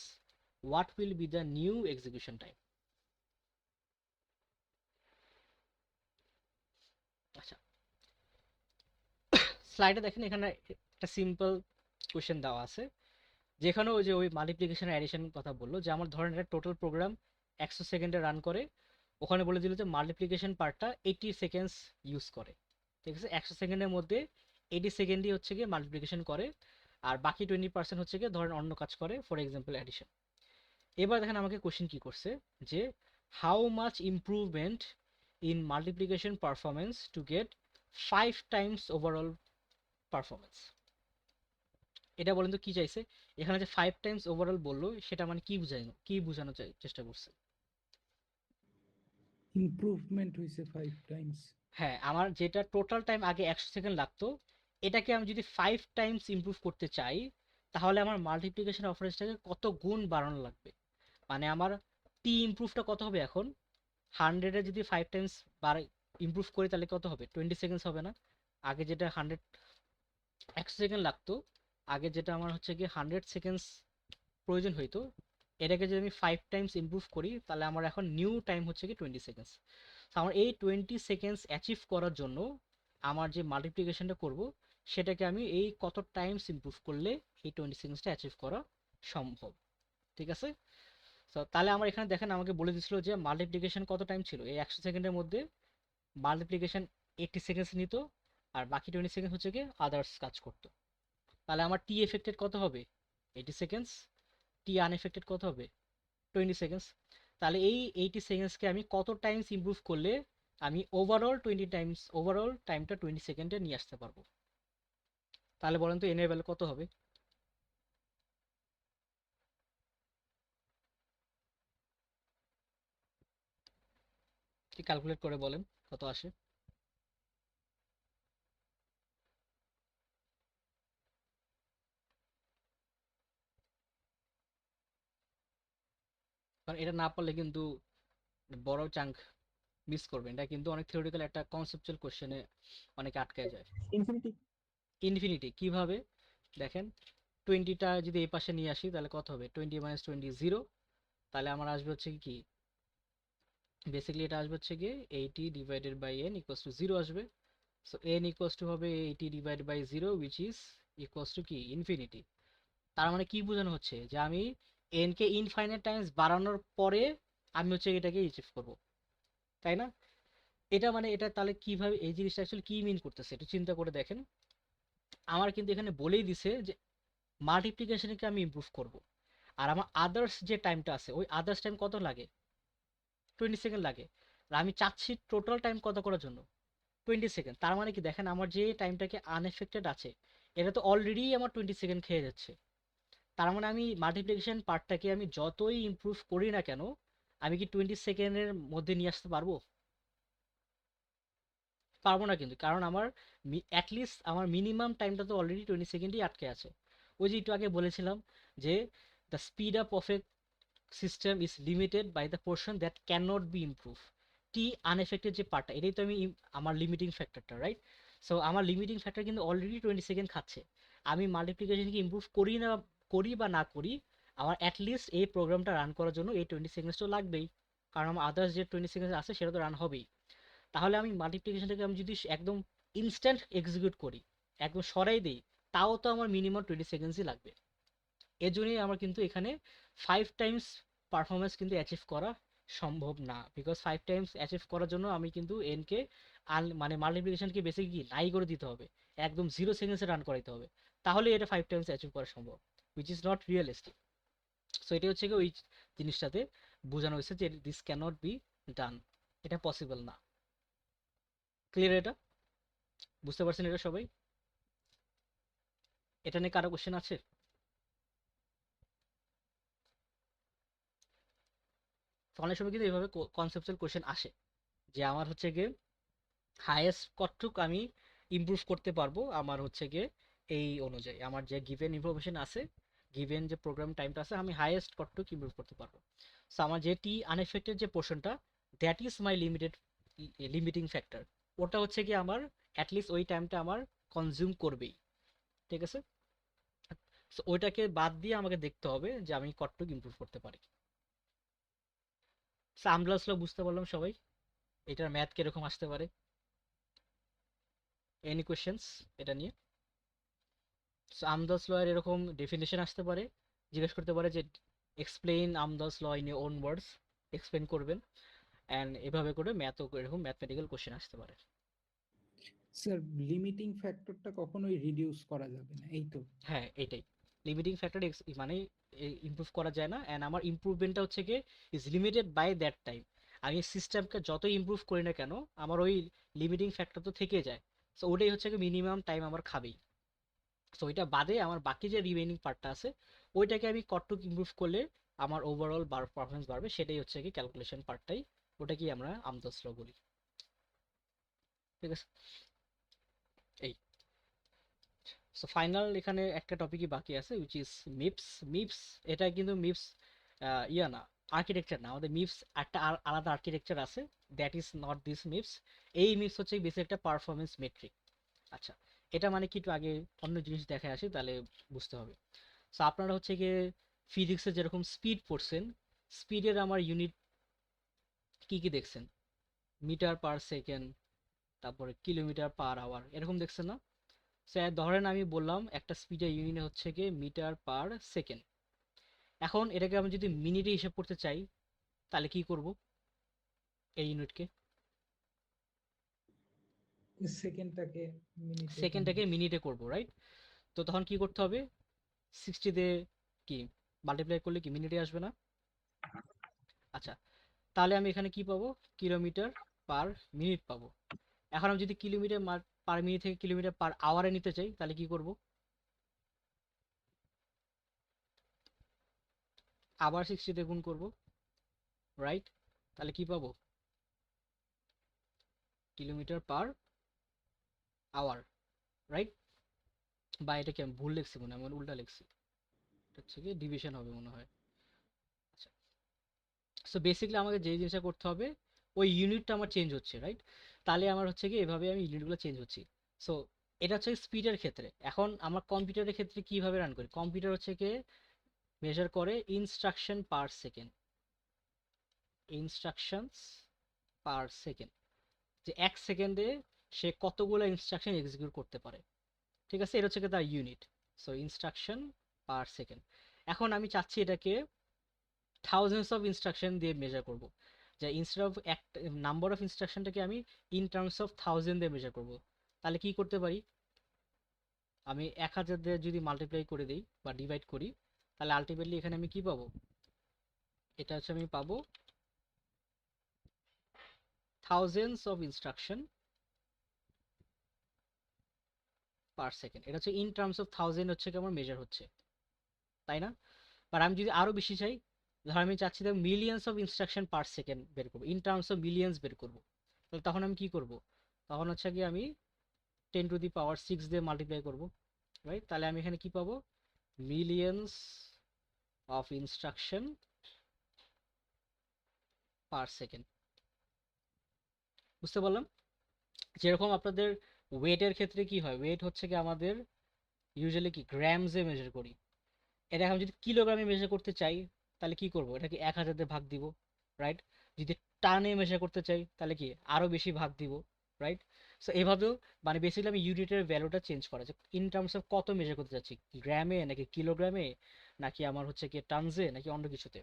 what will be the new execution time? আচ্ছা, স্লাইডে দেখেন এখানে একটা simple question দেওয়া আছে, যেখানে ওই যে ওই মাল্টিপ্লিকেশন অ্যাডিশন কথা বললো, যে আমার ধরেন একটা টোটাল প্রোগ্রাম 100 সেকেন্ডে রান করে, ওখানে বলে দিল যে মাল্টিপ্লিকেশন পার্টটা 80 সেকেন্ডস ইউজ করে। ঠিক আছে? 100 সেকেন্ডের মধ্যে 80 সেকেন্ডই হচ্ছে গিয়ে মাল্টিপ্লিকেশন করে, আর বাকি 20% হচ্ছে গিয়ে ধরেন অন্য কাজ করে, ফর এক্সাম্পল অ্যাডিশন। এবার দেখেন আমাকে কোশ্চেন কি করছে, যে how much improvement in multiplication performance to get 5 Times overall performance. এটা বলেন তো কি চাইছে? এখানে যে 5 টাইমস ওভারঅল বললো, সেটা মানে কি বোঝানো চেষ্টা করছে? ইমপ্রুভমেন্ট হয়েছে 5 টাইমস। হ্যাঁ, আমার যেটা টোটাল টাইম আগে 100 সেকেন্ড লাগতো, এটাকে আমি যদি 5 টাইমস ইমপ্রুভ করতে চাই, তাহলে আমার মাল্টিপ্লিকেশন অপারেশনটাকে কত গুণ বাড়ানো লাগবে। মানে আমার টি ইমপ্রুভটা কত হবে এখন? 100 এ যদি 5 টাইমস ইমপ্রুভ করি তাহলে কত হবে? 20 সেকেন্ডস হবে না? আগে যেটা 100 সেকেন্ড লাগতো, আগে যেটা আমার হচ্ছে গিয়ে 100 সেকেন্ডস প্রয়োজন হইতো, এটাকে যদি আমি 5 টাইমস ইমপ্রুভ করি, তাহলে আমার এখন নিউ টাইম হচ্ছে কি 20 সেকেন্ডস। আমার এই 20 সেকেন্ডস অ্যাচিভ করার জন্য আমার যে মাল্টিপ্লিকেশনটা করব, সেটাকে আমি এই কত টাইমস ইমপ্রুভ করলে এই 20 সেকেন্ডসটা অ্যাচিভ করা সম্ভব। ঠিক আছে? তো তাহলে আমার এখানে দেখেন আমাকে বলে দিছিল যে মাল্টিপ্লিকেশন কত টাইম ছিল, এই 100 সেকেন্ডের মধ্যে মাল্টিপ্লিকেশন 80 সেকেন্ডস নিত, আর বাকি 20 সেকেন্ড হচ্ছে কি আদার্স কাজ করতো। তাহলে আমার টি এফেক্টেড কত হবে? 80 সেকেন্ডস। টি আনএফেক্টেড কত হবে? 20 সেকেন্ডস। তাহলে এই 80 সেকেন্ডসকে আমি কত টাইমস ইমপ্রুভ করলে আমি ওভারঅল টাইমটা 20 সেকেন্ডে নিয়ে আসতে পারবো? তাহলে বলেন তো এন এর ভ্যালু কত হবে? কি ক্যালকুলেট করে বলেন কত আসে? কারণ এটা না পারলে কিন্তু বড় চাঙ্ক মিস করবেন, এটা কিন্তু অনেক থিওরিটিক্যাল একটা কনসেপচুয়াল কোশ্চেনে অনেকে আটকায় যায়। ইনফিনিটি। ইনফিনিটি কিভাবে? দেখেন 20টা যদি এই পাশে নিয়ে আসি তাহলে কত হবে? 20 মাইনাস 20 0। তাহলে আমার আসবে হচ্ছে কি বেসিক্যালি এটা আসবে হচ্ছে গিয়ে 80 divided by n equals to 0 আসবে। সো n ইকুয়ালস টু হবে 80 divide by 0 which is equals to কি ইনফিনিটি। তার মানে কি বোঝানো হচ্ছে, যে আমি n কে ইনফাইনাইট টাইমস বাড়ানোর পরে আমি হচ্ছে এটাকে অ্যাচিভ করব, তাই না? এটা মানে এটা তাহলে কিভাবে এই জিনিসটা অ্যাকচুয়ালি কি মিন করতেছে একটু চিন্তা করে দেখেন। আমার কিন্তু এখানে বলেই দিছে যে মাল্টিপ্লিকেশনকে আমি ইমপ্রুভ করব, আর আমার আদার্স যে টাইমটা আছে ওই আদার্স টাইম কত লাগে? 20 সেকেন্ড লাগে। আর আমি চাচ্ছি টোটাল টাইম কত করার জন্য? 20 সেকেন্ড। তার মানে কি দেখেন আমার যে টাইমটাকে আনএফেক্টেড আছে, এটা তো অলরেডি আমার 20 সেকেন্ড খেয়ে যাচ্ছে। তার মানে আমি মাল্টিপ্লিকেশন পার্টটাকে আমি যতই ইমপ্রুভ করি না কেন, আমি কি 20 সেকেন্ডের মধ্যে নিয়ে আসতে পারবো? পারবো না কিন্তু, কারণ আমার অ্যাটলিস্ট আমার মিনিমাম টাইমটা তো অলরেডি 20 সেকেন্ডই আটকে আছে। ওই যে একটু আগে বলেছিলাম যে the speed up of a system is limited by the portion that can not be improve. T unaffected যে পার্টটা, এটাই তো আমি আমার লিমিটিং ফ্যাক্টরটা, রাইট? সো আমার লিমিটিং ফ্যাক্টর কিন্তু অলরেডি 20 সেকেন্ড খাচ্ছে। আমি মাল্টিপ্লিকেশনকে ইমপ্রুভ করি বা না করি, আমার অ্যাটলিস্ট এই প্রোগ্রামটা রান করার জন্য এই 20 সেকেন্ডস তো লাগবেই, কারণ আমার আদার্স যে 20 সেকেন্ডস আছে সেটা তো রান হবেই। তাহলে আমি মাল্টিপ্লিকেশনটাকে আমি যদি একদম ইনস্ট্যান্ট এক্সিকিউট করি, একদম সরাই দিই, তাও তো আমার মিনিমাম 20 সেকেন্ডসই লাগবে। এর জন্যই আমার কিন্তু এখানে 5 টাইমস পারফরমেন্স কিন্তু অ্যাচিভ করা সম্ভব না, বিকজ 5 টাইমস অ্যাচিভ করার জন্য আমি কিন্তু এনকে মানে মাল্টিপ্লিকেশনকে বেসিক কি নাই করে দিতে হবে, একদম 0 সেকেন্ডসে রান করাইতে হবে, তাহলে এটা 5 টাইমস অ্যাচিভ করা সম্ভব, which is not realistic. So এটা হচ্ছে কি ওই জিনিসটাতে বোঝানো হয়েছে যে দিস ক্যানট বি ডান, এটা পসিবল না। ক্লিয়ার? এটা বুঝতে পারছেন এটা সবাই? এটা নিয়ে কারো কোশ্চেন আছে? তো অনেক সময় কিন্তু এইভাবে কনসেপচুয়াল কোশ্চেন আসে যে আমার হচ্ছে গিয়ে হায়েস্ট কতটুক আমি ইমপ্রুভ করতে পারবো আমার হচ্ছে গিয়ে এই অনুযায়ী আমার যে গিভেন ইনফরমেশন আছে, গিভেন যে প্রোগ্রাম টাইমটা আছে, আমি হায়েস্ট কতটুক ইমপ্রুভ করতে পারবো। সো আমার যে টি আনএফেক্টেড যে পোর্শনটা, that is my limiting factor. ওটা হচ্ছে কি আমার অ্যাটলিস্ট ওই টাইমটা আমার কনজিউম করবেই, ঠিক আছে? সো ওইটাকে বাদ দিয়ে আমাকে দেখতে হবে যে আমি কতটুক ইমপ্রুভ করতে পারি। সো আমলাস ল বুঝতে পারলাম সবাই? এটার ম্যাথ কিরকম আসতে পারে? এনি কোয়েশ্চেন্স এটা নিয়ে? সো আমদাস ল এর এরকম ডেফিনেশন আসতে পারে, জিজ্ঞেস করতে পারে যে explain Amdahl's law in your own words, explain করবেন, অ্যান্ড এভাবে করে এরকম ম্যাথমেটিক্যাল কোশ্চেন আসতে পারে। স্যার লিমিটিং ফ্যাক্টরটা কখনোই রিডিউস করা যাবে না, এই তো? হ্যাঁ, এটাই লিমিটিং ফ্যাক্টর, মানে ইমপ্রুভ করা যায় না, অ্যান্ড আমার ইমপ্রুভমেন্টটা হচ্ছে গিয়ে is limited by that time. আমি সিস্টেমকে যতই ইমপ্রুভ করি না কেন, আমার ওই লিমিটিং ফ্যাক্টর তো থেকে যায়। সো ওটাই হচ্ছে গিয়ে মিনিমাম টাইম আমার খাবেই। সো ওইটা বাদে আমার বাকি যে রিমেইনিং পার্টটা আছে, ওইটাকে আমি কতটুকু ইমপ্রুভ করলে আমার ওভারঅল পারফরমেন্স বাড়বে, সেটাই হচ্ছে কি ক্যালকুলেশন পার্টটাই, ওটাকেই আমরা আমদাস ল বলি, ঠিক আছে? এই সো ফাইনাল এখানে একটা টপিকই বাকি আছে, উইচ ইজ মিপস। মিপস, এটা কিন্তু মিপস ইয়া না, আর্কিটেকচার না, আমাদের মিপস একটা আলাদা আর্কিটেকচার আছে, দ্যাট ইজ নট দিস মিপস। এই মিপস হচ্ছে বেসিক একটা পারফরমেন্স মেট্রিক। আচ্ছা, এটা মানে কি, একটু আগে অন্য জিনিস দেখে আসি তাহলে বুঝতে হবে। সো আপনারা হচ্ছে গিয়ে ফিজিক্সে যেরকম স্পিড পড়ছেন, স্পিডের আমার ইউনিট কি কি দেখছেন? মিটার পার সেকেন্ড, তারপরে কিলোমিটার পার আওয়ার, এরকম দেখছেন না? স্যার ধরেন আমি বললাম একটা স্পিডের ইউনিট হচ্ছে গিয়ে মিটার পার সেকেন্ড। এখন এটাকে আমি যদি মিনিটে হিসাব করতে চাই, তাহলে কি করব এই ইউনিটকে? সেকেন্ডটাকে মিনিটে সেকেন্ডটাকে মিনিটে করব, রাইট? তো তখন কি করতে হবে? 60 দিয়ে কি মাল্টিপ্লাই করলে কি মিনিটে আসবে না? আচ্ছা, তাহলে আমি এখানে কি পাবো? কিলোমিটার পার মিনিট পাবো। এখন আমি যদি কিলোমিটার পার মিনিট থেকে কিলোমিটার পার আওয়ারে নিতে চাই, তাহলে কি করব? আবার 60 দিয়ে গুণ করব, রাইট? তাহলে কি পাবো? Kilometre per hour, right? বা এটা কি আমি ভুল লিখছি, মনে হয় আমি উল্টা লিখছি, এটা হচ্ছে কি ডিভিশন হবে মনে হয়। আচ্ছা, সো বেসিক্যালি আমাকে যে জিনিসটা করতে হবে, ওই ইউনিটটা আমার চেঞ্জ হচ্ছে, রাইট? তাহলে আমার হচ্ছে কি এভাবে আমি ইউনিটগুলো চেঞ্জ হচ্ছি। সো এটা হচ্ছে স্পিডের ক্ষেত্রে। এখন আমার কম্পিউটারের ক্ষেত্রে কিভাবে রান করি? কম্পিউটার হচ্ছে কি মেজার করে instruction per second, instructions per second, যে 1 সেকেন্ডে সে কতগুলো ইনস্ট্রাকশন এক্সিকিউট করতে পারে, ঠিক আছে? এটা হচ্ছে কি তার unit. So instruction per second. এখন আমি চাচ্ছি এটাকে থাউজেন্ডস অফ ইনস্ট্রাকশন দিয়ে মেজার করব, যে ইনস্টেড অফ এক নাম্বার অফ ইনস্ট্রাকশনটাকে আমি ইন টার্মস অফ থাউজেন্ড দিয়ে মেজার করব। তাহলে কি করতে পারি? আমি 1000 দিয়ে যদি মাল্টিপ্লাই করে দিই বা ডিভাইড করি, তাহলে আলটিমেটলি এখানে আমি কি পাবো? এটা হচ্ছে আমি পাবো thousands of instruction per second. এটা হচ্ছে ইন টার্মস অফ থাউজেন্ড হচ্ছে কি আমার মেজার হচ্ছে, তাই না? আর আমি যদি আরো বেশি চাই, ধর আমি চাচ্ছি যে millions of instruction per second বের করবো, ইন টার্মস অফ মিলিয়ন্স বের করবো, তাহলে তখন আমি কি করব? তখন হচ্ছে কি আমি 10⁶ দিয়ে মাল্টিপ্লাই করব, রাইট? তাহলে আমি এখানে কি পাবো? Millions of instruction per second. বুঝতে পারলাম? যেরকম আপনাদের ওয়েটের ক্ষেত্রে কি হয়, ওয়েট হচ্ছে কি আমাদের ইউজুয়ালি কি গ্রামসে মেজার করি, এটা আমি যদি কিলোগ্রামে মেজার করতে চাই তাহলে কি করব, এটাকে 1000 দিয়ে ভাগ দিব, রাইট? যদি টানে মেজার করতে চাই তাহলে কি আরো বেশি ভাগ দিব, রাইট? সো এভাবেও মানে বেসিক্যালি আমি ইউনিটের ভ্যালুটা চেঞ্জ করা যায় ইন টার্মস অফ কত মেজার করতে চাচ্ছি, গ্রামে নাকি কিলোগ্রামে নাকি আমার হচ্ছে কি টানজে নাকি অন্য কিছুতে,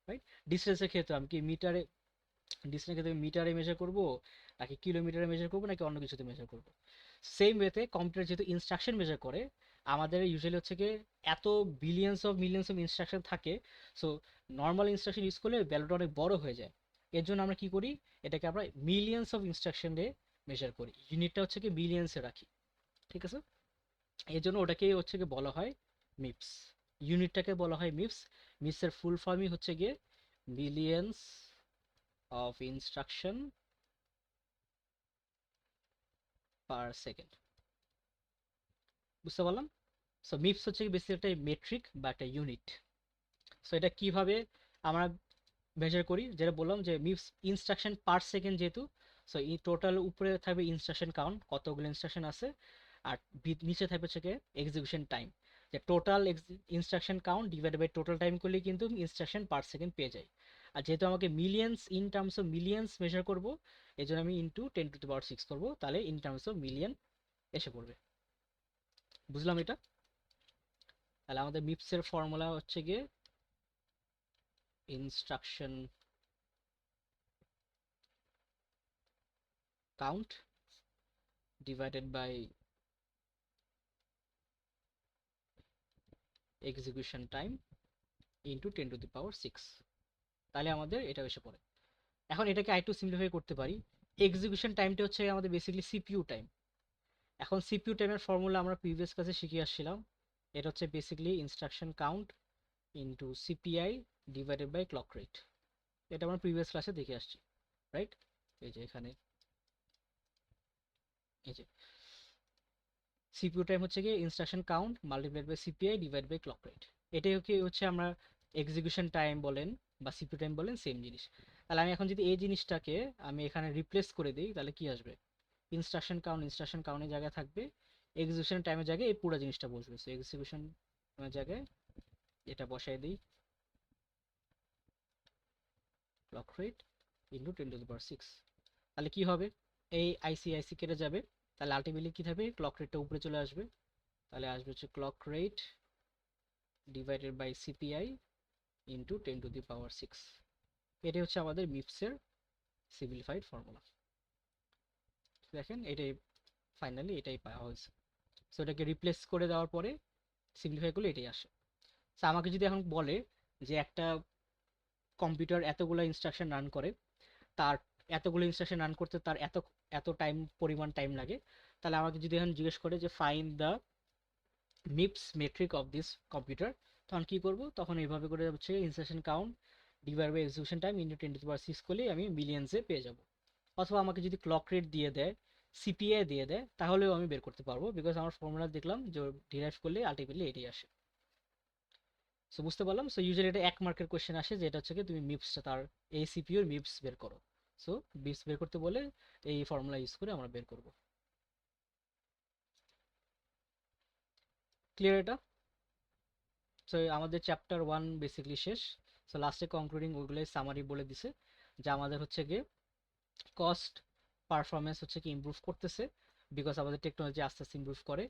রাইট? ডিস্টেন্সের ক্ষেত্রে আমি কি মিটারে, ডিস্টেন্সের ক্ষেত্রে মিটারে মেজার করব নাকি কিলোমিটারে মেজার করব নাকি অন্য কিছুতে মেজার করব। সেম ওয়েতে কম্পিউটার যেহেতু ইনস্ট্রাকশন মেজার করে, আমাদের ইউজুয়ালি হচ্ছে কি এত মিলিয়ন্স অফ ইনস্ট্রাকশন থাকে। সো নর্মাল ইনস্ট্রাকশন ইউজ করলে ভ্যালুটা অনেক বড় হয়ে যায়। এর জন্য আমরা কি করি, এটাকে আমরা মিলিয়ন্স অফ ইনস্ট্রাকশনে মেজার করি, ইউনিটটা হচ্ছে কি বিলিয়ন্সে রাখি, ঠিক আছে? এর জন্য ওটাকেই হচ্ছে কি বলা হয় মিপস, ইউনিটটাকে বলা হয় মিপস। মিপসের ফুল ফর্মই হচ্ছে গিয়ে millions of instruction per second. বুঝতে পারলাম? সো মিপস হচ্ছে বেসিক্যালি একটা মেট্রিক বা একটা ইউনিট। সো এটা কিভাবে আমরা মেজার করি, যেটা বললাম যে মিপস ইনস্ট্রাকশন পার সেকেন্ড যেহেতু, সো এই টোটাল উপরে থাকবে ইনস্ট্রাকশন কাউন্ট কতগুলো ইনস্ট্রাকশন আছে, আর নিচে থাকবে হচ্ছে এক্সিকিউশন টাইম, যে total instruction count divide by total time করলে কিন্তু ইনস্ট্রাকশন পার সেকেন্ড পেয়ে যাই। আর যেহেতু আমাকে millions in terms of millions measure করব, এই জন্য আমি ইন্টু 10⁶ করবো, তাহলে ইন টার্মস অফ মিলিয়ন এসে পড়বে। বুঝলাম এটা? তাহলে আমাদের মিপসের ফর্মুলা হচ্ছে গিয়ে instruction count divided by execution time into 10⁶। তাহলে আমাদের এটা এসে পড়ে। এখন এটাকে আরেকটু সিম্পলিফাই করতে পারি, এক্সিকিউশন টাইমটা হচ্ছে আমাদের বেসিক্যালি সিপিইউ টাইম। এখন সিপিইউ টাইমের ফর্মুলা আমরা প্রিভিয়াস ক্লাসে শিখে আসছিলাম, এটা হচ্ছে basically instruction count into CPI divided by clock rate. এটা আমরা প্রিভিয়াস ক্লাসে দেখে আসছি, রাইট? এই যে এখানে এই যে সিপিইউ টাইম হচ্ছে গিয়ে instruction count multiplied by CPI divide by clock rate. এটাই হচ্ছে আমরা এক্সিকিউশন টাইম বলেন বা সিপিইউ টাইম বলেন, সেম জিনিস। তাহলে আমি এখন যদি এই জিনিসটাকে আমি এখানে রিপ্লেস করে দিই তাহলে কি আসবে, ইনস্ট্রাকশন কাউন্টের জায়গায় থাকবে এক্সিকিউশন টাইমের জায়গায় এই পুরো জিনিসটা বসবে। সো এক্সিকিউশন জায়গায় এটা বসাই দিই ক্লক রেট ইন্টু 10⁶। তাহলে কি হবে, এই আইসি কেটে যাবে, তাহলে আলটিমেটলি কি থাকবে, ক্লক রেটটা উপরে চলে আসবে। তাহলে আসবে হচ্ছে clock rate divided by CPI into 10⁶। এটাই হচ্ছে আমাদের মিপসের সিম্পলিফাইড ফর্মুলা। দেখেন এটাই ফাইনালি এটাই পাওয়া হয়েছে। সো এটাকে রিপ্লেস করে দেওয়ার পরে সিম্পলিফাই করলে এটাই আসে। সো আমাকে যদি এখন বলে যে একটা কম্পিউটার এতগুলো ইনস্ট্রাকশন রান করে, তার এতগুলো ইনস্ট্রাকশন রান করতে তার এত এত পরিমাণ টাইম লাগে, তাহলে আমাকে যদি এখন জিজ্ঞেস করে যে find the MIPS metric of this computer, তখন কি করব, তখন এইভাবে করে হচ্ছে instruction count divide by execution time into 10⁶ করলেই আমি মিলিয়ন্সে পেয়ে যাব। অথবা আমাকে যদি ক্লক রেট দিয়ে দেয়, সিপিআই দিয়ে দেয়, তাহলেও আমি বের করতে পারবো, বিকজ আমার ফর্মুলা দেখলাম যে ডিরাইভ করলে আলটিমেটলি এটাই আসে। সো বুঝতে পারলাম। সো ইউজুয়ালি এটা 1 মার্কের কোয়েশ্চেন আসে, যেটা হচ্ছে কি তুমি মিপসটা তার এই সিপিইউর মিপস বের করো। সো মিপস বের করতে বলে এই ফর্মুলা ইউজ করে আমরা বের করব। ক্লিয়ার এটা? সো আমাদের চ্যাপ্টার 1 বেসিক্যালি শেষ। সো লাস্টে কনক্লুডিং ওইগুলোই সামারি বলে দিছে যে আমাদের হচ্ছে গিয়ে কস্ট পারফরমেন্স হচ্ছে কি ইমপ্রুভ করতেছে, বিকজ আমাদের টেকনোলজি আস্তে আস্তে ইমপ্রুভ করে।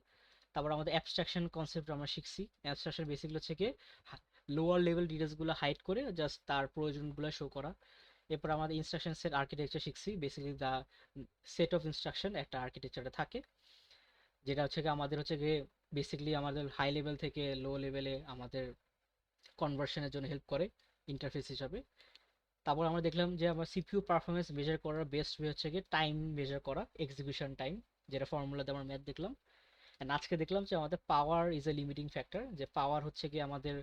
তারপর আমাদের অ্যাবস্ট্রাকশন কনসেপ্ট আমরা শিখছি। অ্যাবস্ট্রাকশন বেসিক্যালি হচ্ছে কি লোয়ার লেভেল ডিটেলসগুলো হাইড করে জাস্ট তার প্রয়োজনগুলো শো করা। এরপর আমাদের ইনস্ট্রাকশন সেট আর্কিটেকচার শিখছি, basically the set of instruction একটা আর্কিটেকচারে থাকে, যেটা হচ্ছে কি আমাদের হচ্ছে গিয়ে বেসিক্যালি আমাদের হাই লেভেল থেকে লো লেভেলে আমাদের কনভার্সনের জন্য হেল্প করে ইন্টারফেস হিসাবে। তারপর আমরা দেখলাম যে আমার সিপিইউ পারফরমেন্স মেজার করার বেস্ট ওয়ে হচ্ছে গিয়ে টাইম মেজার করা, এক্সিকিউশন টাইম, যেটা ফর্মুলাতে আমরা ম্যাথ দেখলাম। অ্যান্ড আজকে দেখলাম যে আমাদের power is a limiting factor, যে পাওয়ার হচ্ছে গিয়ে আমাদের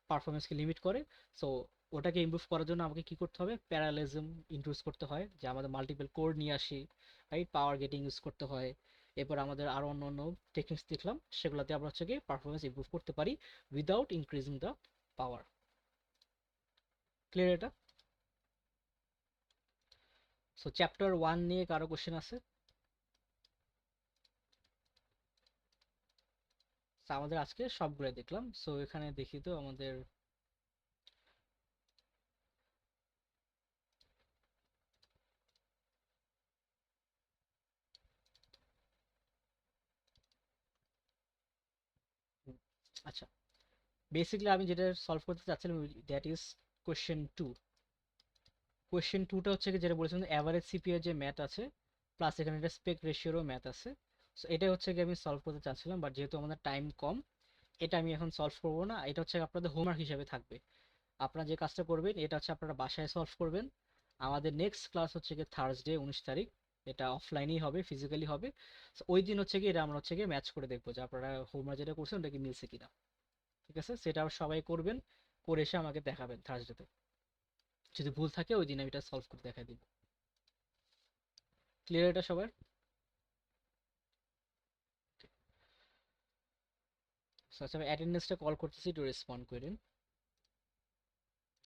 পারফরমেন্সকে লিমিট করে। সো ওটাকে ইমপ্রুভ করার জন্য আমাকে কি করতে হবে, প্যারালেলিজম ইন্ট্রোডিউস করতে হয়, যে আমাদের মাল্টিপল কোর নিয়ে আসি, রাইট? পাওয়ার গেটিং ইউজ করতে হয়। এরপর আমাদের আরও অন্য অন্য টেকনিক্স দেখলাম, সেগুলোতে আমরা হচ্ছে গিয়ে পারফরমেন্স ইমপ্রুভ করতে পারি without increasing the power. Clear এটা? সো চ্যাপ্টার 1 নিয়ে কারো কোশ্চেন আছে? So, আমাদের আজকে সবগুলো দেখলাম। সো এখানে দেখি তো আমাদের আচ্ছা, বেসিক্যালি আমি যেটা সলভ করতে চাচ্ছিলাম দ্যাট ইজ কোয়েশ্চেন 2। কোয়েশ্চেন 2টা হচ্ছে কি যেটা বলেছিলাম অ্যাভারেজ সিপিএ যে ম্যাথ আছে প্লাস এখানে একটা স্পেক রেশিওরও ম্যাথ আছে। সো এটা হচ্ছে কি আমি সলভ করতে চাচ্ছিলাম, বাট যেহেতু আমাদের টাইম কম এটা আমি এখন সলভ করবো না। এটা হচ্ছে আপনাদের হোমওয়ার্ক হিসেবে থাকবে। আপনারা যে কাজটা করবেন এটা হচ্ছে আপনারা বাসায় সলভ করবেন। আমাদের নেক্সট ক্লাস হচ্ছে গিয়ে থার্সডে 19 তারিখ, এটা অফলাইনেই হবে, ফিজিক্যালি হবে। So, ওই দিন হচ্ছে গিয়ে এটা আমরা হচ্ছে গিয়ে ম্যাচ করে দেখবো যে আপনারা হোমওয়ার্ক যেটা করছেন ওটা কি মিলছে কিনা। ঠিক আছে, সেটা সবাই করবেন, করে এসে আমাকে দেখাবেন থার্সডেতে। যদি ভুল থাকে ওই দিন আমি এটা সলভ করে দেখাই দিব। ক্লিয়ার এটা সবার? আচ্ছা, আমি অ্যাটেন্ডেন্সটা কল করতেছি, একটু রেসপন্ড করেন।